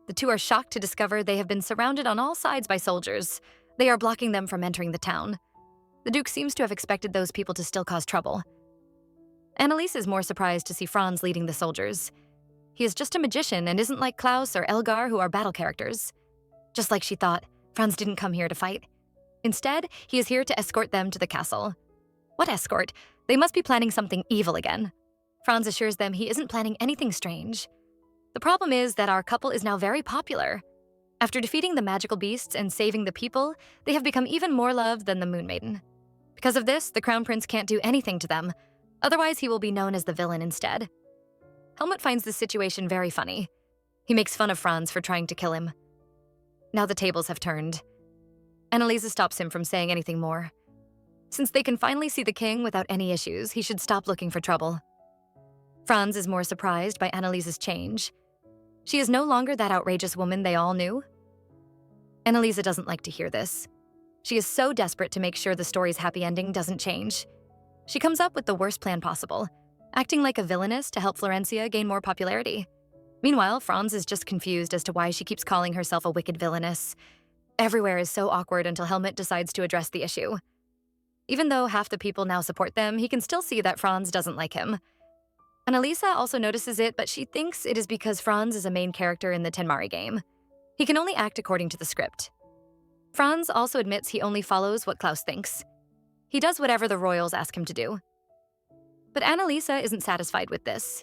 The two are shocked to discover they have been surrounded on all sides by soldiers. They are blocking them from entering the town. The Duke seems to have expected those people to still cause trouble. Anaisa is more surprised to see Franz leading the soldiers. He is just a magician and isn't like Klaus or Elgar, who are battle characters. Just like she thought, Franz didn't come here to fight. Instead, he is here to escort them to the castle. What escort? They must be planning something evil again. Franz assures them he isn't planning anything strange. The problem is that our couple is now very popular. After defeating the magical beasts and saving the people, they have become even more loved than the Moon Maiden. Because of this, the Crown Prince can't do anything to them. Otherwise, he will be known as the villain instead. Helmut finds this situation very funny. He makes fun of Franz for trying to kill him. Now the tables have turned. Anaisa stops him from saying anything more. Since they can finally see the king without any issues, he should stop looking for trouble. Franz is more surprised by Anaisa's change. She is no longer that outrageous woman they all knew. Anaisa doesn't like to hear this. She is so desperate to make sure the story's happy ending doesn't change. She comes up with the worst plan possible, acting like a villainess to help Florencia gain more popularity. Meanwhile, Franz is just confused as to why she keeps calling herself a wicked villainess. Everywhere is so awkward until Helmut decides to address the issue. Even though half the people now support them, he can still see that Franz doesn't like him. Anaisa also notices it, but she thinks it is because Franz is a main character in the Tenmari game. He can only act according to the script. Franz also admits he only follows what Klaus thinks. He does whatever the royals ask him to do. But Anaisa isn't satisfied with this.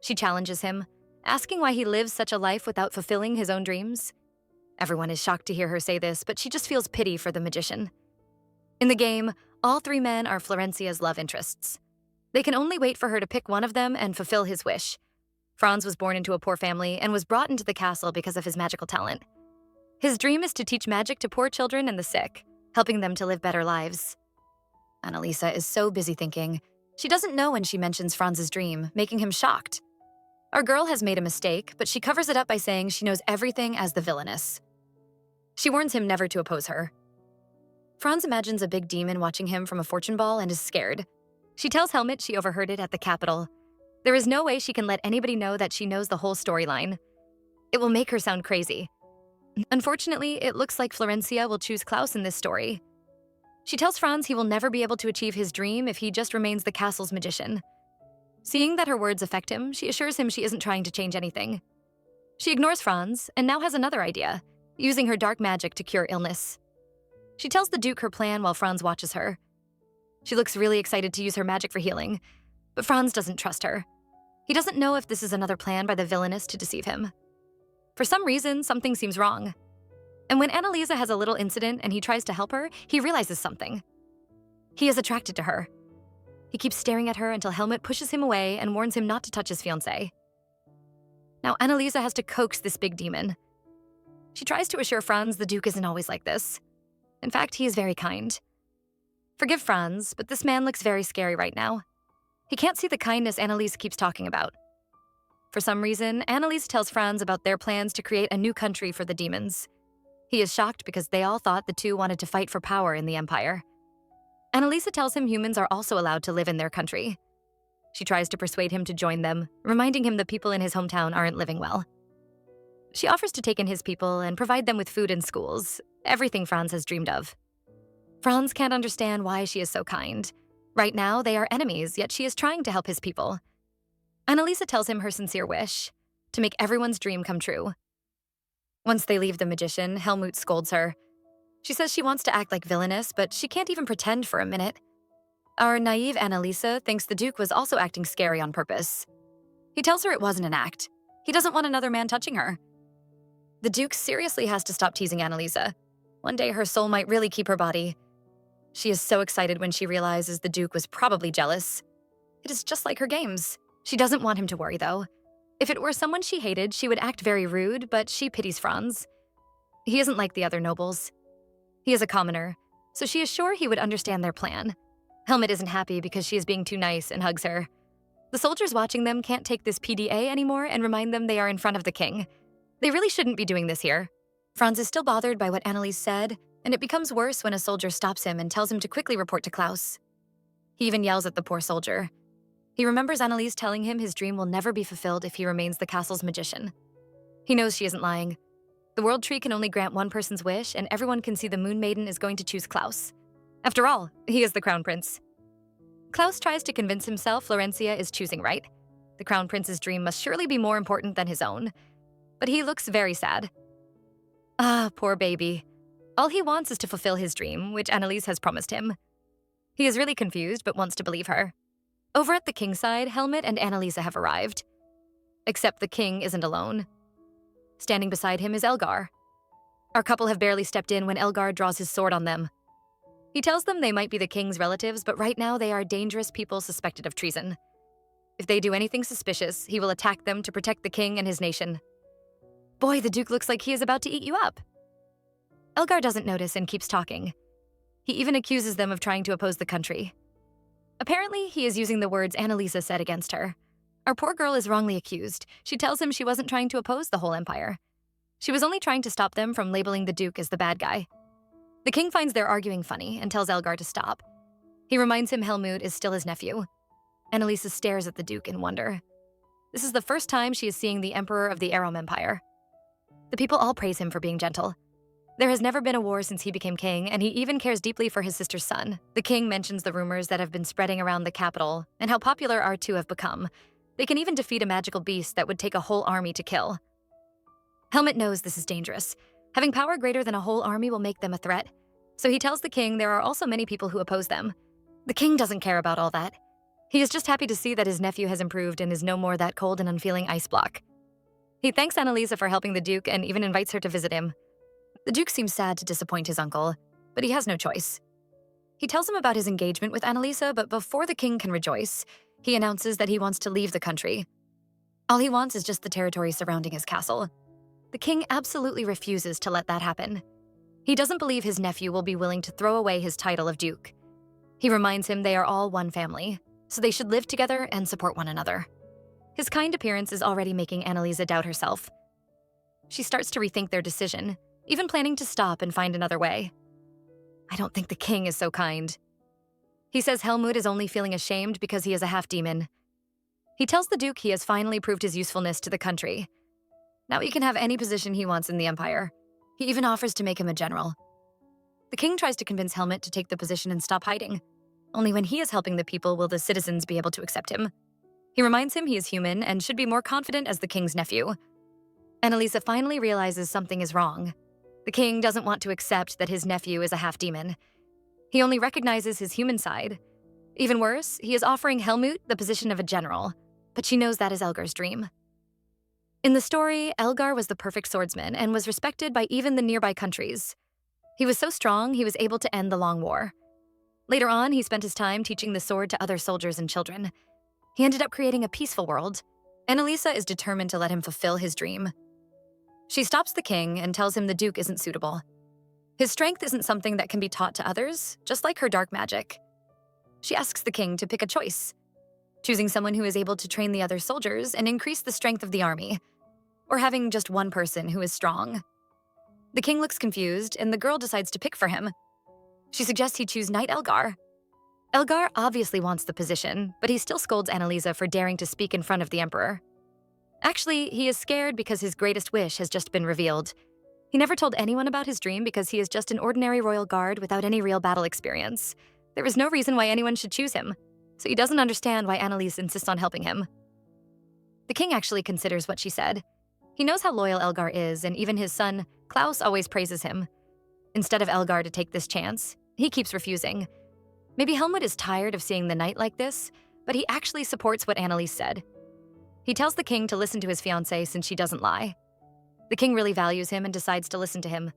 She challenges him, asking why he lives such a life without fulfilling his own dreams. Everyone is shocked to hear her say this, but she just feels pity for the magician. In the game, all three men are Florencia's love interests. They can only wait for her to pick one of them and fulfill his wish. Franz was born into a poor family and was brought into the castle because of his magical talent. His dream is to teach magic to poor children and the sick, helping them to live better lives. Anaisa is so busy thinking. She doesn't know when she mentions Franz's dream, making him shocked. Our girl has made a mistake, but she covers it up by saying she knows everything as the villainess. She warns him never to oppose her. Franz imagines a big demon watching him from a fortune ball and is scared. She tells Helmut she overheard it at the capital. There is no way she can let anybody know that she knows the whole storyline. It will make her sound crazy. Unfortunately, it looks like Florencia will choose Klaus in this story. She tells Franz he will never be able to achieve his dream if he just remains the castle's magician. Seeing that her words affect him, she assures him she isn't trying to change anything. She ignores Franz and now has another idea, using her dark magic to cure illness. She tells the Duke her plan while Franz watches her. She looks really excited to use her magic for healing, but Franz doesn't trust her. He doesn't know if this is another plan by the villainess to deceive him. For some reason, something seems wrong. And when Anaisa has a little incident and he tries to help her, he realizes something. He is attracted to her. He keeps staring at her until Helmut pushes him away and warns him not to touch his fiancée. Now Anaisa has to coax this big demon. She tries to assure Franz the Duke isn't always like this. In fact, he is very kind. Forgive Franz, but this man looks very scary right now. He can't see the kindness Anaisa keeps talking about. For some reason, Anaisa tells Franz about their plans to create a new country for the demons. He is shocked because they all thought the two wanted to fight for power in the Empire. Anaisa tells him humans are also allowed to live in their country. She tries to persuade him to join them, reminding him the people in his hometown aren't living well. She offers to take in his people and provide them with food and schools, everything Franz has dreamed of. Franz can't understand why she is so kind. Right now, they are enemies, yet she is trying to help his people. Anaisa tells him her sincere wish, to make everyone's dream come true. Once they leave the magician, Helmut scolds her. She says she wants to act like villainess, but she can't even pretend for a minute. Our naive Anaisa thinks the Duke was also acting scary on purpose. He tells her it wasn't an act. He doesn't want another man touching her. The Duke seriously has to stop teasing Anaisa. One day her soul might really keep her body. She is so excited when she realizes the Duke was probably jealous. It is just like her games. She doesn't want him to worry, though. If it were someone she hated, she would act very rude, but she pities Franz. He isn't like the other nobles. He is a commoner, so she is sure he would understand their plan. Helmut isn't happy because she is being too nice and hugs her. The soldiers watching them can't take this PDA anymore and remind them they are in front of the king. They really shouldn't be doing this here. Franz is still bothered by what Anaisa said, and it becomes worse when a soldier stops him and tells him to quickly report to Klaus. He even yells at the poor soldier. He remembers Anaisa telling him his dream will never be fulfilled if he remains the castle's magician. He knows she isn't lying. The World Tree can only grant one person's wish, and everyone can see the Moon Maiden is going to choose Klaus. After all, he is the Crown Prince. Klaus tries to convince himself Florencia is choosing right. The Crown Prince's dream must surely be more important than his own. But he looks very sad. Ah, poor baby. All he wants is to fulfill his dream, which Anaisa has promised him. He is really confused, but wants to believe her. Over at the king's side, Helmut and Anaisa have arrived. Except the king isn't alone. Standing beside him is Elgar. Our couple have barely stepped in when Elgar draws his sword on them. He tells them they might be the king's relatives, but right now they are dangerous people suspected of treason. If they do anything suspicious, he will attack them to protect the king and his nation. Boy, the Duke looks like he is about to eat you up. Elgar doesn't notice and keeps talking. He even accuses them of trying to oppose the country. Apparently, he is using the words Anaisa said against her. Our poor girl is wrongly accused. She tells him she wasn't trying to oppose the whole empire. She was only trying to stop them from labeling the Duke as the bad guy. The king finds their arguing funny and tells Elgar to stop. He reminds him Helmut is still his nephew. Anaisa stares at the Duke in wonder. This is the first time she is seeing the Emperor of the Aram Empire. The people all praise him for being gentle. There has never been a war since he became king, and he even cares deeply for his sister's son. The king mentions the rumors that have been spreading around the capital and how popular our two have become. They can even defeat a magical beast that would take a whole army to kill. Helmut knows this is dangerous. Having power greater than a whole army will make them a threat. So he tells the king there are also many people who oppose them. The king doesn't care about all that. He is just happy to see that his nephew has improved and is no more that cold and unfeeling ice block. He thanks Anaisa for helping the Duke and even invites her to visit him. The Duke seems sad to disappoint his uncle, but he has no choice. He tells him about his engagement with Anaisa, but before the king can rejoice, he announces that he wants to leave the country. All he wants is just the territory surrounding his castle. The king absolutely refuses to let that happen. He doesn't believe his nephew will be willing to throw away his title of Duke. He reminds him they are all one family, so they should live together and support one another. His kind appearance is already making Anaisa doubt herself. She starts to rethink their decision, even planning to stop and find another way. I don't think the king is so kind. He says Helmut is only feeling ashamed because he is a half-demon. He tells the Duke he has finally proved his usefulness to the country. Now he can have any position he wants in the empire. He even offers to make him a general. The king tries to convince Helmut to take the position and stop hiding. Only when he is helping the people will the citizens be able to accept him. He reminds him he is human and should be more confident as the king's nephew. Anaisa finally realizes something is wrong. The king doesn't want to accept that his nephew is a half-demon. He only recognizes his human side. Even worse, he is offering Helmut the position of a general, but she knows that is Elgar's dream. In the story, Elgar was the perfect swordsman and was respected by even the nearby countries. He was so strong, he was able to end the Long War. Later on, he spent his time teaching the sword to other soldiers and children. He ended up creating a peaceful world. Anaisa is determined to let him fulfill his dream. She stops the king and tells him the Duke isn't suitable. His strength isn't something that can be taught to others, just like her dark magic. She asks the king to pick a choice, choosing someone who is able to train the other soldiers and increase the strength of the army, or having just one person who is strong. The king looks confused, and the girl decides to pick for him. She suggests he choose Knight Elgar. Elgar obviously wants the position, but he still scolds Anaisa for daring to speak in front of the emperor. Actually, he is scared because his greatest wish has just been revealed. He never told anyone about his dream because he is just an ordinary royal guard without any real battle experience. There is no reason why anyone should choose him, so he doesn't understand why Anaisa insists on helping him. The king actually considers what she said. He knows how loyal Elgar is, and even his son, Klaus, always praises him. Instead of Elgar to take this chance, he keeps refusing. Maybe Helmut is tired of seeing the knight like this, but he actually supports what Anaisa said. He tells the king to listen to his fiancée since she doesn't lie. The king really values him and decides to listen to him.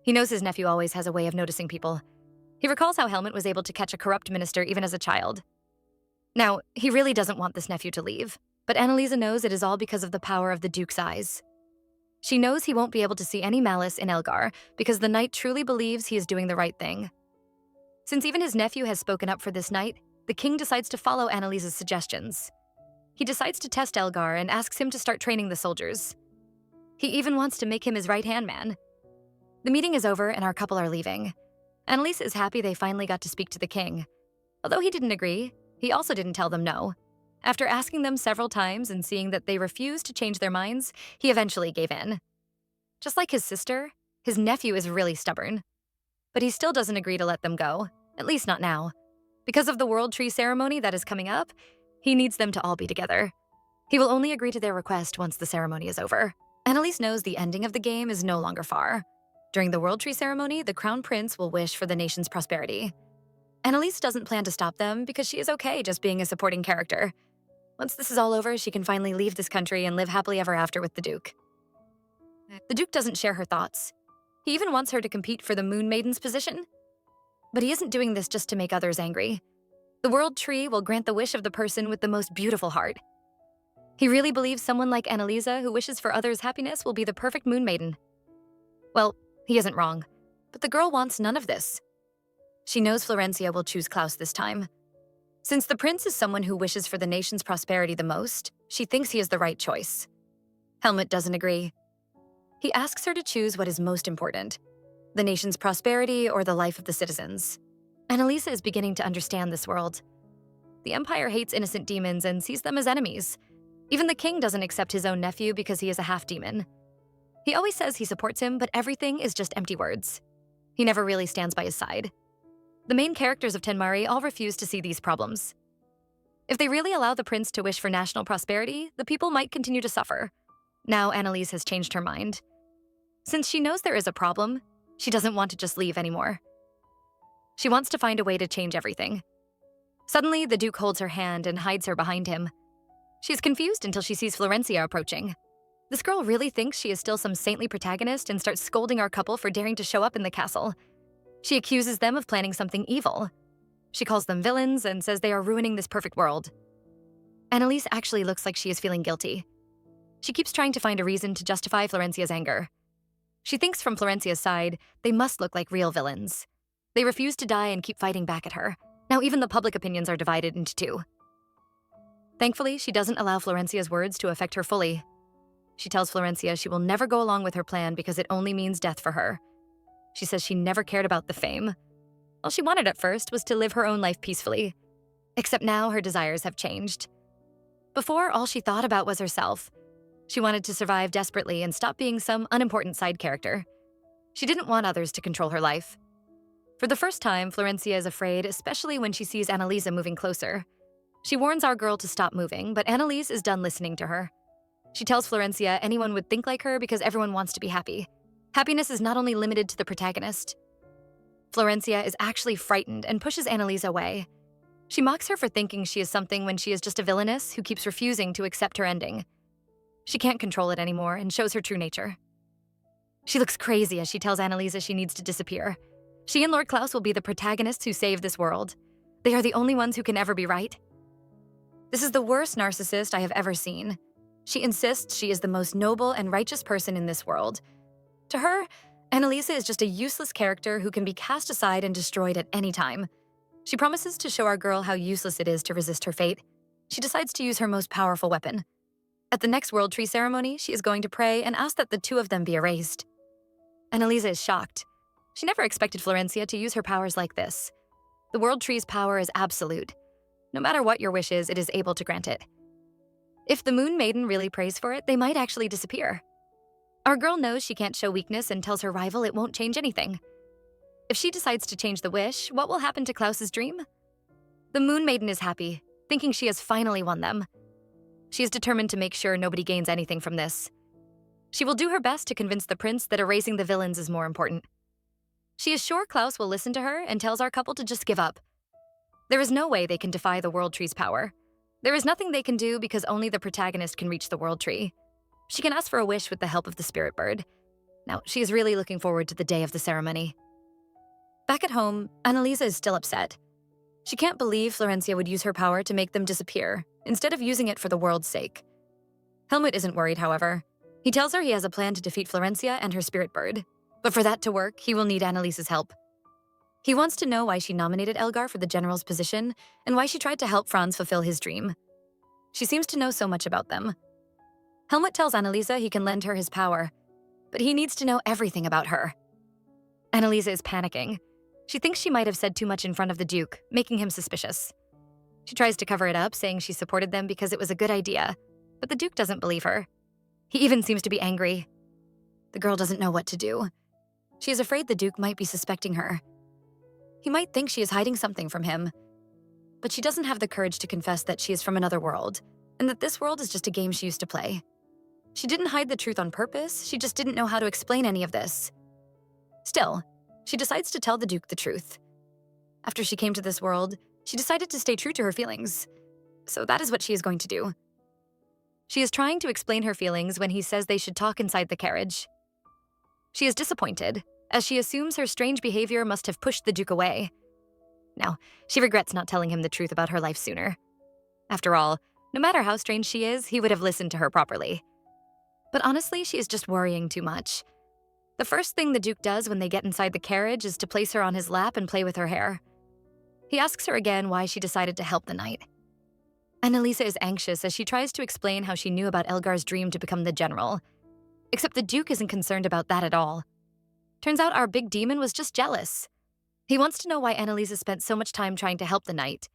He knows his nephew always has a way of noticing people. He recalls how Helmut was able to catch a corrupt minister even as a child. Now, he really doesn't want this nephew to leave, but Anaisa knows it is all because of the power of the Duke's eyes. She knows he won't be able to see any malice in Elgar because the knight truly believes he is doing the right thing. Since even his nephew has spoken up for this knight, the king decides to follow Anaisa's suggestions. He decides to test Elgar and asks him to start training the soldiers. He even wants to make him his right-hand man. The meeting is over and our couple are leaving. Anaisa is happy they finally got to speak to the king. Although he didn't agree, he also didn't tell them no. After asking them several times and seeing that they refused to change their minds, he eventually gave in. Just like his sister, his nephew is really stubborn. But he still doesn't agree to let them go, at least not now. Because of the World Tree ceremony that is coming up, he needs them to all be together. He will only agree to their request once the ceremony is over. Anaisa knows the ending of the game is no longer far. During the World Tree ceremony, the Crown Prince will wish for the nation's prosperity. Annalise doesn't plan to stop them because she is okay just being a supporting character. Once this is all over, she can finally leave this country and live happily ever after with the Duke. The Duke doesn't share her thoughts. He even wants her to compete for the Moon Maiden's position. But he isn't doing this just to make others angry. The World Tree will grant the wish of the person with the most beautiful heart. He really believes someone like Anaisa, who wishes for others' happiness, will be the perfect Moon Maiden. Well, he isn't wrong, but the girl wants none of this. She knows Florencia will choose Klaus this time. Since the prince is someone who wishes for the nation's prosperity the most, she thinks he is the right choice. Helmut doesn't agree. He asks her to choose what is most important, the nation's prosperity or the life of the citizens. Anaisa is beginning to understand this world. The Empire hates innocent demons and sees them as enemies. Even the king doesn't accept his own nephew because he is a half-demon. He always says he supports him, but everything is just empty words. He never really stands by his side. The main characters of Tenmari all refuse to see these problems. If they really allow the prince to wish for national prosperity, the people might continue to suffer. Now Annalise has changed her mind. Since she knows there is a problem, she doesn't want to just leave anymore. She wants to find a way to change everything. Suddenly, the Duke holds her hand and hides her behind him. She's confused until she sees Florencia approaching. This girl really thinks she is still some saintly protagonist and starts scolding our couple for daring to show up in the castle. She accuses them of planning something evil. She calls them villains and says they are ruining this perfect world. Annalise actually looks like she is feeling guilty. She keeps trying to find a reason to justify Florencia's anger. She thinks from Florencia's side, they must look like real villains. They refuse to die and keep fighting back at her. Now even the public opinions are divided into two. Thankfully, she doesn't allow Florencia's words to affect her fully. She tells Florencia she will never go along with her plan because it only means death for her. She says she never cared about the fame. All she wanted at first was to live her own life peacefully. Except now her desires have changed. Before, all she thought about was herself. She wanted to survive desperately and stop being some unimportant side character. She didn't want others to control her life. For the first time, Florencia is afraid, especially when she sees Annalisa moving closer. She warns our girl to stop moving, but Annalise is done listening to her. She tells Florencia anyone would think like her because everyone wants to be happy. Happiness is not only limited to the protagonist. Florencia is actually frightened and pushes Annalise away. She mocks her for thinking she is something when she is just a villainess who keeps refusing to accept her ending. She can't control it anymore and shows her true nature. She looks crazy as she tells Annalisa she needs to disappear. She and Lord Klaus will be the protagonists who save this world. They are the only ones who can ever be right. This is the worst narcissist I have ever seen. She insists she is the most noble and righteous person in this world. To her, Annalisa is just a useless character who can be cast aside and destroyed at any time. She promises to show our girl how useless it is to resist her fate. She decides to use her most powerful weapon. At the next World Tree ceremony, she is going to pray and ask that the two of them be erased. Annalisa is shocked. She never expected Florencia to use her powers like this. The World Tree's power is absolute. No matter what your wish is, it is able to grant it. If the Moon Maiden really prays for it, they might actually disappear. Our girl knows she can't show weakness and tells her rival it won't change anything. If she decides to change the wish, what will happen to Klaus's dream? The Moon Maiden is happy, thinking she has finally won them. She is determined to make sure nobody gains anything from this. She will do her best to convince the prince that erasing the villains is more important. She is sure Klaus will listen to her and tells our couple to just give up. There is no way they can defy the World Tree's power. There is nothing they can do because only the protagonist can reach the World Tree. She can ask for a wish with the help of the spirit bird. Now, she is really looking forward to the day of the ceremony. Back at home, Annalisa is still upset. She can't believe Florencia would use her power to make them disappear, instead of using it for the world's sake. Helmut isn't worried, however. He tells her he has a plan to defeat Florencia and her spirit bird. But for that to work, he will need Annalisa's help. He wants to know why she nominated Elgar for the general's position and why she tried to help Franz fulfill his dream. She seems to know so much about them. Helmut tells Annalisa he can lend her his power, but he needs to know everything about her. Annalisa is panicking. She thinks she might have said too much in front of the Duke, making him suspicious. She tries to cover it up, saying she supported them because it was a good idea, but the Duke doesn't believe her. He even seems to be angry. The girl doesn't know what to do. She is afraid the Duke might be suspecting her. He might think she is hiding something from him, but she doesn't have the courage to confess that she is from another world, and that this world is just a game she used to play. She didn't hide the truth on purpose, she just didn't know how to explain any of this. Still, she decides to tell the Duke the truth. After she came to this world, she decided to stay true to her feelings. So that is what she is going to do. She is trying to explain her feelings when he says they should talk inside the carriage. She is disappointed, as she assumes her strange behavior must have pushed the Duke away. Now, she regrets not telling him the truth about her life sooner. After all, no matter how strange she is, he would have listened to her properly. But honestly, she is just worrying too much. The first thing the Duke does when they get inside the carriage is to place her on his lap and play with her hair. He asks her again why she decided to help the knight. Anaisa is anxious as she tries to explain how she knew about Elgar's dream to become the general. Except the Duke isn't concerned about that at all. Turns out our big demon was just jealous. He wants to know why Anaisa spent so much time trying to help the knight,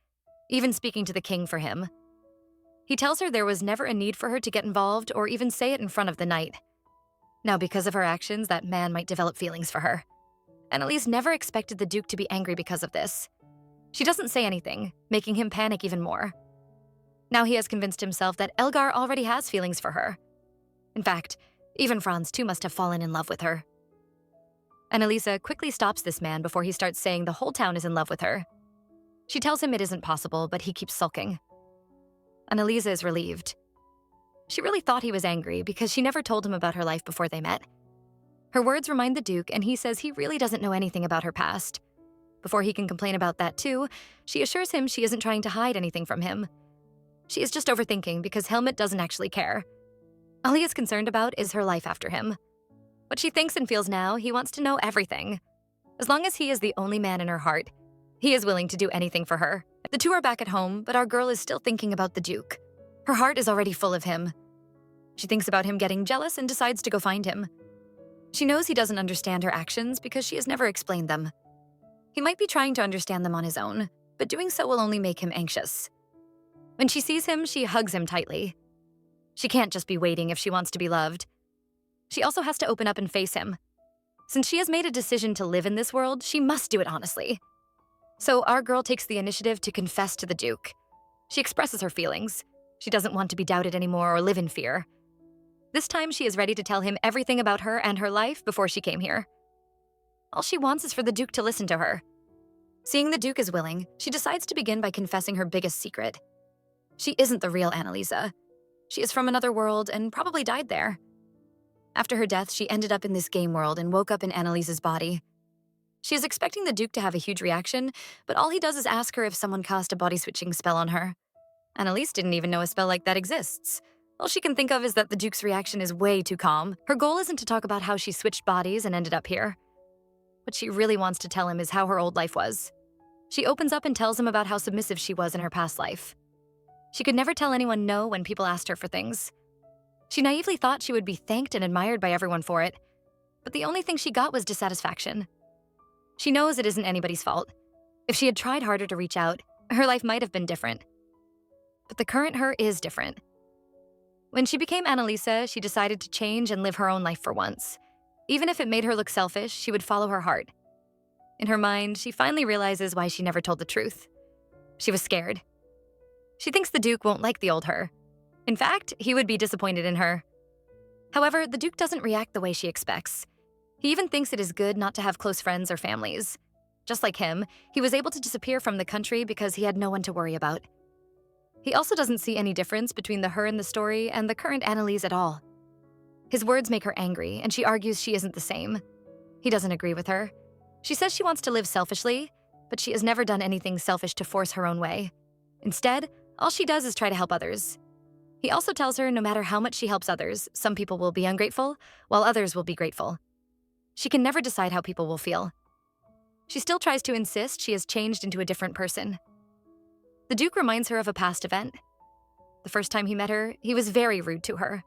even speaking to the king for him. He tells her there was never a need for her to get involved or even say it in front of the knight. Now, because of her actions, that man might develop feelings for her. Anaisa never expected the Duke to be angry because of this. She doesn't say anything, making him panic even more. Now he has convinced himself that Elgar already has feelings for her. In fact, even Franz too must have fallen in love with her. Anaisa quickly stops this man before he starts saying the whole town is in love with her. She tells him it isn't possible, but he keeps sulking. Anaisa is relieved. She really thought he was angry because she never told him about her life before they met. Her words remind the Duke, and he says he really doesn't know anything about her past. Before he can complain about that too, she assures him she isn't trying to hide anything from him. She is just overthinking because Helmut doesn't actually care. All he is concerned about is her life after him. What she thinks and feels now, he wants to know everything. As long as he is the only man in her heart, he is willing to do anything for her. The two are back at home, but our girl is still thinking about the Duke. Her heart is already full of him. She thinks about him getting jealous and decides to go find him. She knows he doesn't understand her actions because she has never explained them. He might be trying to understand them on his own, but doing so will only make him anxious. When she sees him, she hugs him tightly. She can't just be waiting if she wants to be loved. She also has to open up and face him. Since she has made a decision to live in this world, she must do it honestly. So our girl takes the initiative to confess to the Duke. She expresses her feelings. She doesn't want to be doubted anymore or live in fear. This time she is ready to tell him everything about her and her life before she came here. All she wants is for the Duke to listen to her. Seeing the Duke is willing, she decides to begin by confessing her biggest secret. She isn't the real Anaisa. She is from another world and probably died there. After her death, she ended up in this game world and woke up in Annalise's body. She is expecting the Duke to have a huge reaction, but all he does is ask her if someone cast a body-switching spell on her. Annalise didn't even know a spell like that exists. All she can think of is that the Duke's reaction is way too calm. Her goal isn't to talk about how she switched bodies and ended up here. What she really wants to tell him is how her old life was. She opens up and tells him about how submissive she was in her past life. She could never tell anyone no when people asked her for things. She naively thought she would be thanked and admired by everyone for it, but the only thing she got was dissatisfaction. She knows it isn't anybody's fault. If she had tried harder to reach out, her life might have been different. But the current her is different. When she became Anaisa, she decided to change and live her own life for once. Even if it made her look selfish, she would follow her heart. In her mind, she finally realizes why she never told the truth. She was scared. She thinks the Duke won't like the old her. In fact, he would be disappointed in her. However, the Duke doesn't react the way she expects. He even thinks it is good not to have close friends or families. Just like him, he was able to disappear from the country because he had no one to worry about. He also doesn't see any difference between the her in the story and the current Annalise at all. His words make her angry, and she argues she isn't the same. He doesn't agree with her. She says she wants to live selfishly, but she has never done anything selfish to force her own way. Instead, all she does is try to help others. He also tells her no matter how much she helps others, some people will be ungrateful, while others will be grateful. She can never decide how people will feel. She still tries to insist she has changed into a different person. The Duke reminds her of a past event. The first time he met her, he was very rude to her.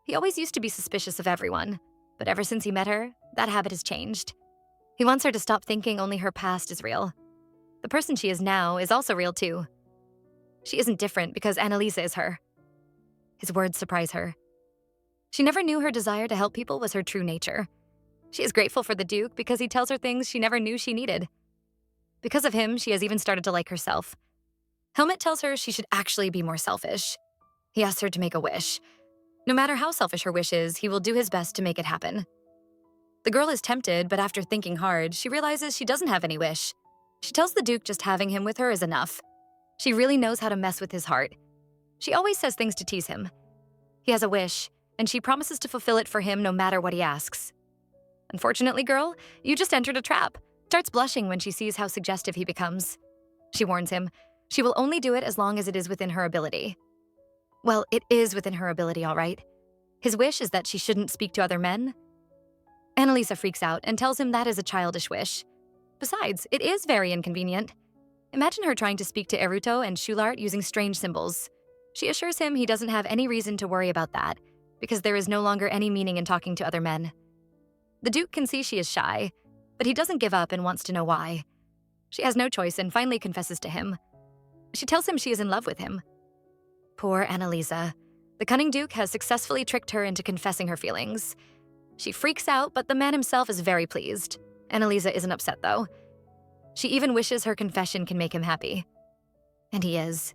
He always used to be suspicious of everyone, but ever since he met her, that habit has changed. He wants her to stop thinking only her past is real. The person she is now is also real too. She isn't different because Anaisa is her. His words surprise her. She never knew her desire to help people was her true nature. She is grateful for the Duke because he tells her things she never knew she needed. Because of him, she has even started to like herself. Helmut tells her she should actually be more selfish. He asks her to make a wish. No matter how selfish her wish is, he will do his best to make it happen. The girl is tempted, but after thinking hard, she realizes she doesn't have any wish. She tells the Duke just having him with her is enough. She really knows how to mess with his heart. She always says things to tease him. He has a wish, and she promises to fulfill it for him no matter what he asks. Unfortunately, girl, you just entered a trap. Starts blushing when she sees how suggestive he becomes. She warns him. She will only do it as long as it is within her ability. Well, it is within her ability, all right. His wish is that she shouldn't speak to other men. Anaisa freaks out and tells him that is a childish wish. Besides, it is very inconvenient. Imagine her trying to speak to Eruto and Shulart using strange symbols. She assures him he doesn't have any reason to worry about that, because there is no longer any meaning in talking to other men. The Duke can see she is shy, but he doesn't give up and wants to know why. She has no choice and finally confesses to him. She tells him she is in love with him. Poor Anaisa. The cunning Duke has successfully tricked her into confessing her feelings. She freaks out, but the man himself is very pleased. Anaisa isn't upset, though. She even wishes her confession can make him happy. And he is.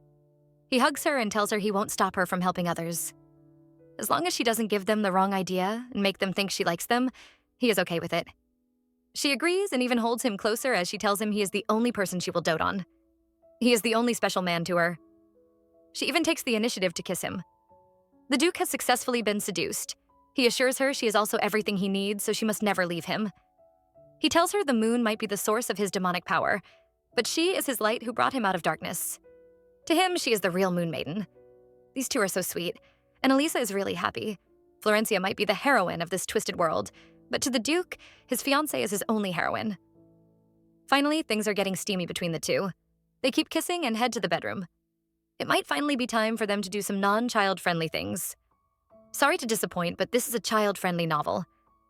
He hugs her and tells her he won't stop her from helping others. As long as she doesn't give them the wrong idea and make them think she likes them, he is okay with it. She agrees and even holds him closer as she tells him he is the only person she will dote on. He is the only special man to her. She even takes the initiative to kiss him. The Duke has successfully been seduced. He assures her she is also everything he needs, so she must never leave him. He tells her the moon might be the source of his demonic power, but she is his light who brought him out of darkness. To him, she is the real moon maiden. These two are so sweet, and Anaisa is really happy. Florencia might be the heroine of this twisted world, but to the Duke, his fiancée is his only heroine. Finally, things are getting steamy between the two. They keep kissing and head to the bedroom. It might finally be time for them to do some non-child-friendly things. Sorry to disappoint, but this is a child-friendly novel.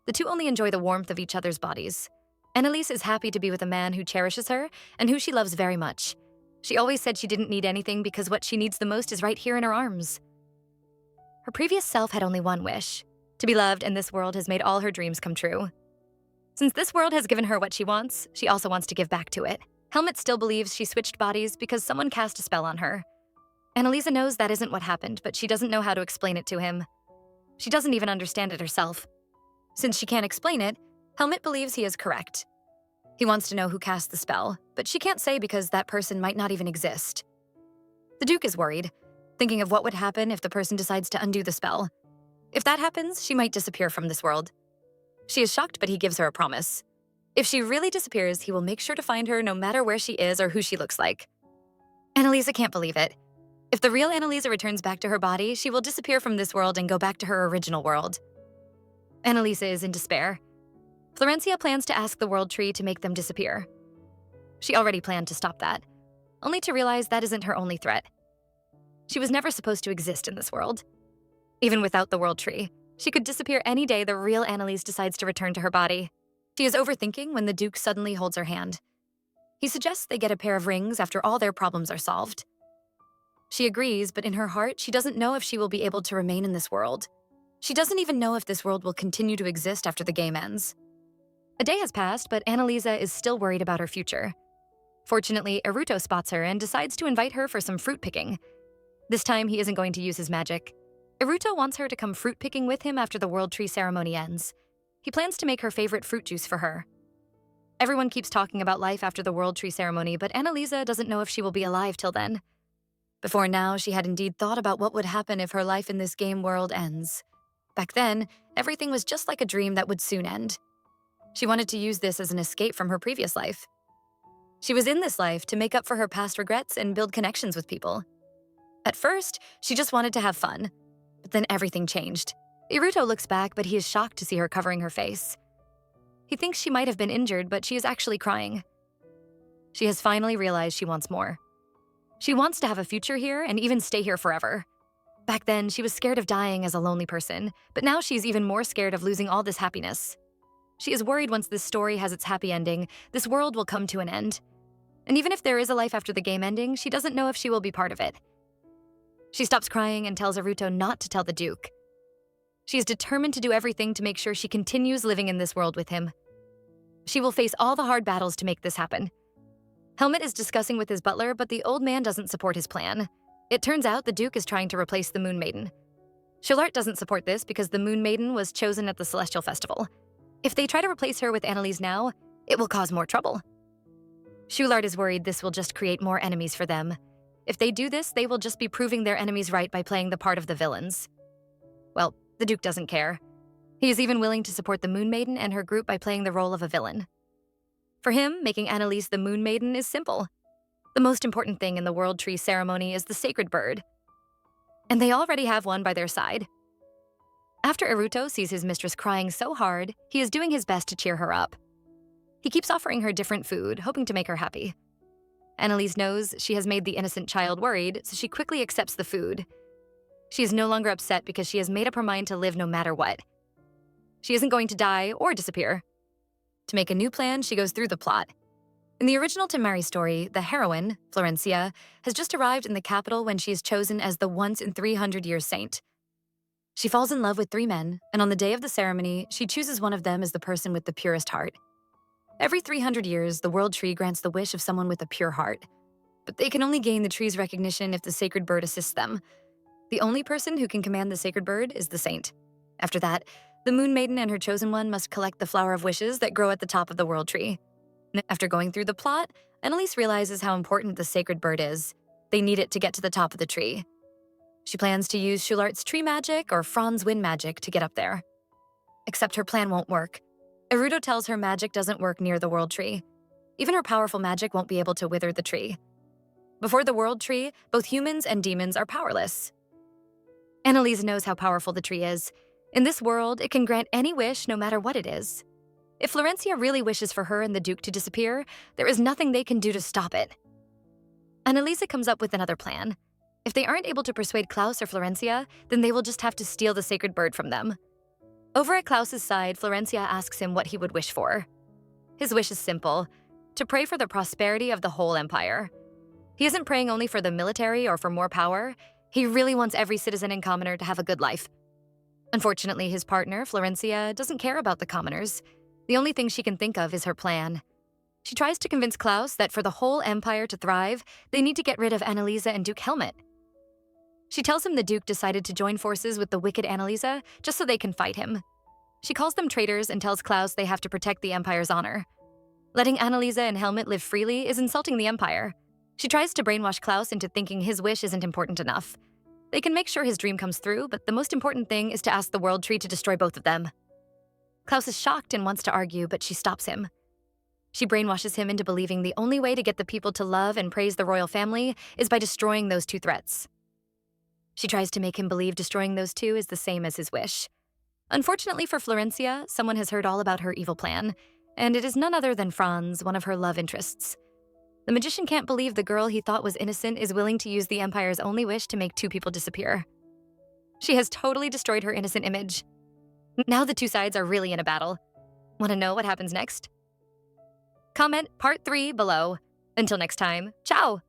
The two only enjoy the warmth of each other's bodies. Annalise is happy to be with a man who cherishes her and who she loves very much. She always said she didn't need anything because what she needs the most is right here in her arms. Her previous self had only one wish: to be loved, and this world has made all her dreams come true. Since this world has given her what she wants, she also wants to give back to it. Helmut still believes she switched bodies because someone cast a spell on her. Annalisa knows that isn't what happened, but she doesn't know how to explain it to him. She doesn't even understand it herself. Since she can't explain it, Helmut believes he is correct. He wants to know who cast the spell, but she can't say because that person might not even exist. The Duke is worried, thinking of what would happen if the person decides to undo the spell. If that happens, she might disappear from this world. She is shocked, but he gives her a promise. If she really disappears, he will make sure to find her no matter where she is or who she looks like. Annalisa can't believe it. If the real Annalisa returns back to her body, she will disappear from this world and go back to her original world. Annalisa is in despair. Florencia plans to ask the World Tree to make them disappear. She already planned to stop that, only to realize that isn't her only threat. She was never supposed to exist in this world. Even without the World Tree, she could disappear any day the real Annalise decides to return to her body. She is overthinking when the Duke suddenly holds her hand. He suggests they get a pair of rings after all their problems are solved. She agrees, but in her heart, she doesn't know if she will be able to remain in this world. She doesn't even know if this world will continue to exist after the game ends. A day has passed, but Annalisa is still worried about her future. Fortunately, Eruto spots her and decides to invite her for some fruit picking. This time, he isn't going to use his magic. Eruto wants her to come fruit picking with him after the World Tree ceremony ends. He plans to make her favorite fruit juice for her. Everyone keeps talking about life after the World Tree ceremony, but Annalisa doesn't know if she will be alive till then. Before now, she had indeed thought about what would happen if her life in this game world ends. Back then, everything was just like a dream that would soon end. She wanted to use this as an escape from her previous life. She was in this life to make up for her past regrets and build connections with people. At first, she just wanted to have fun, but then everything changed. Eruto looks back, but he is shocked to see her covering her face. He thinks she might have been injured, but she is actually crying. She has finally realized she wants more. She wants to have a future here and even stay here forever. Back then, she was scared of dying as a lonely person, but now she's even more scared of losing all this happiness. She is worried once this story has its happy ending, this world will come to an end. And even if there is a life after the game ending, she doesn't know if she will be part of it. She stops crying and tells Eruto not to tell the Duke. She is determined to do everything to make sure she continues living in this world with him. She will face all the hard battles to make this happen. Helmut is discussing with his butler, but the old man doesn't support his plan. It turns out the Duke is trying to replace the Moon Maiden. Shulart doesn't support this because the Moon Maiden was chosen at the Celestial Festival. If they try to replace her with Annalise now, it will cause more trouble. Shulart is worried this will just create more enemies for them. If they do this, they will just be proving their enemies right by playing the part of the villains. Well, the Duke doesn't care. He is even willing to support the Moon Maiden and her group by playing the role of a villain. For him, making Annalise the Moon Maiden is simple. The most important thing in the World Tree ceremony is the sacred bird. And they already have one by their side. After Eruto sees his mistress crying so hard, he is doing his best to cheer her up. He keeps offering her different food, hoping to make her happy. Annalise knows she has made the innocent child worried, so she quickly accepts the food. She is no longer upset because she has made up her mind to live no matter what. She isn't going to die or disappear. To make a new plan, she goes through the plot. In the original To Marry story, the heroine, Florencia, has just arrived in the capital when she is chosen as the once-in-300-year saint. She falls in love with 3 men, and on the day of the ceremony, she chooses one of them as the person with the purest heart. Every 300 years, the World Tree grants the wish of someone with a pure heart. But they can only gain the tree's recognition if the sacred bird assists them. The only person who can command the sacred bird is the saint. After that, the Moon Maiden and her chosen one must collect the flower of wishes that grow at the top of the World Tree. After going through the plot, Annalise realizes how important the sacred bird is. They need it to get to the top of the tree. She plans to use Shulart's tree magic or Franz wind magic to get up there. Except her plan won't work. Eruto tells her magic doesn't work near the World Tree. Even her powerful magic won't be able to wither the tree. Before the World Tree, both humans and demons are powerless. Annalise knows how powerful the tree is. In this world, it can grant any wish no matter what it is. If Florencia really wishes for her and the Duke to disappear, there is nothing they can do to stop it. Annalisa comes up with another plan. If they aren't able to persuade Klaus or Florencia, then they will just have to steal the sacred bird from them. Over at Klaus's side, Florencia asks him what he would wish for. His wish is simple: to pray for the prosperity of the whole empire. He isn't praying only for the military or for more power. He really wants every citizen and commoner to have a good life. Unfortunately, his partner, Florencia, doesn't care about the commoners. The only thing she can think of is her plan. She tries to convince Klaus that for the whole empire to thrive, they need to get rid of Annalisa and Duke Helmet. She tells him the Duke decided to join forces with the wicked Annalisa just so they can fight him. She calls them traitors and tells Klaus they have to protect the empire's honor. Letting Annalisa and Helmet live freely is insulting the empire. She tries to brainwash Klaus into thinking his wish isn't important enough. They can make sure his dream comes through, but the most important thing is to ask the World Tree to destroy both of them. Klaus is shocked and wants to argue, but she stops him. She brainwashes him into believing the only way to get the people to love and praise the royal family is by destroying those 2 threats. She tries to make him believe destroying those 2 is the same as his wish. Unfortunately for Florencia, someone has heard all about her evil plan, and it is none other than Franz, one of her love interests. The magician can't believe the girl he thought was innocent is willing to use the empire's only wish to make 2 people disappear. She has totally destroyed her innocent image. Now the 2 sides are really in a battle. Want to know what happens next? Comment part 3 below. Until next time, ciao!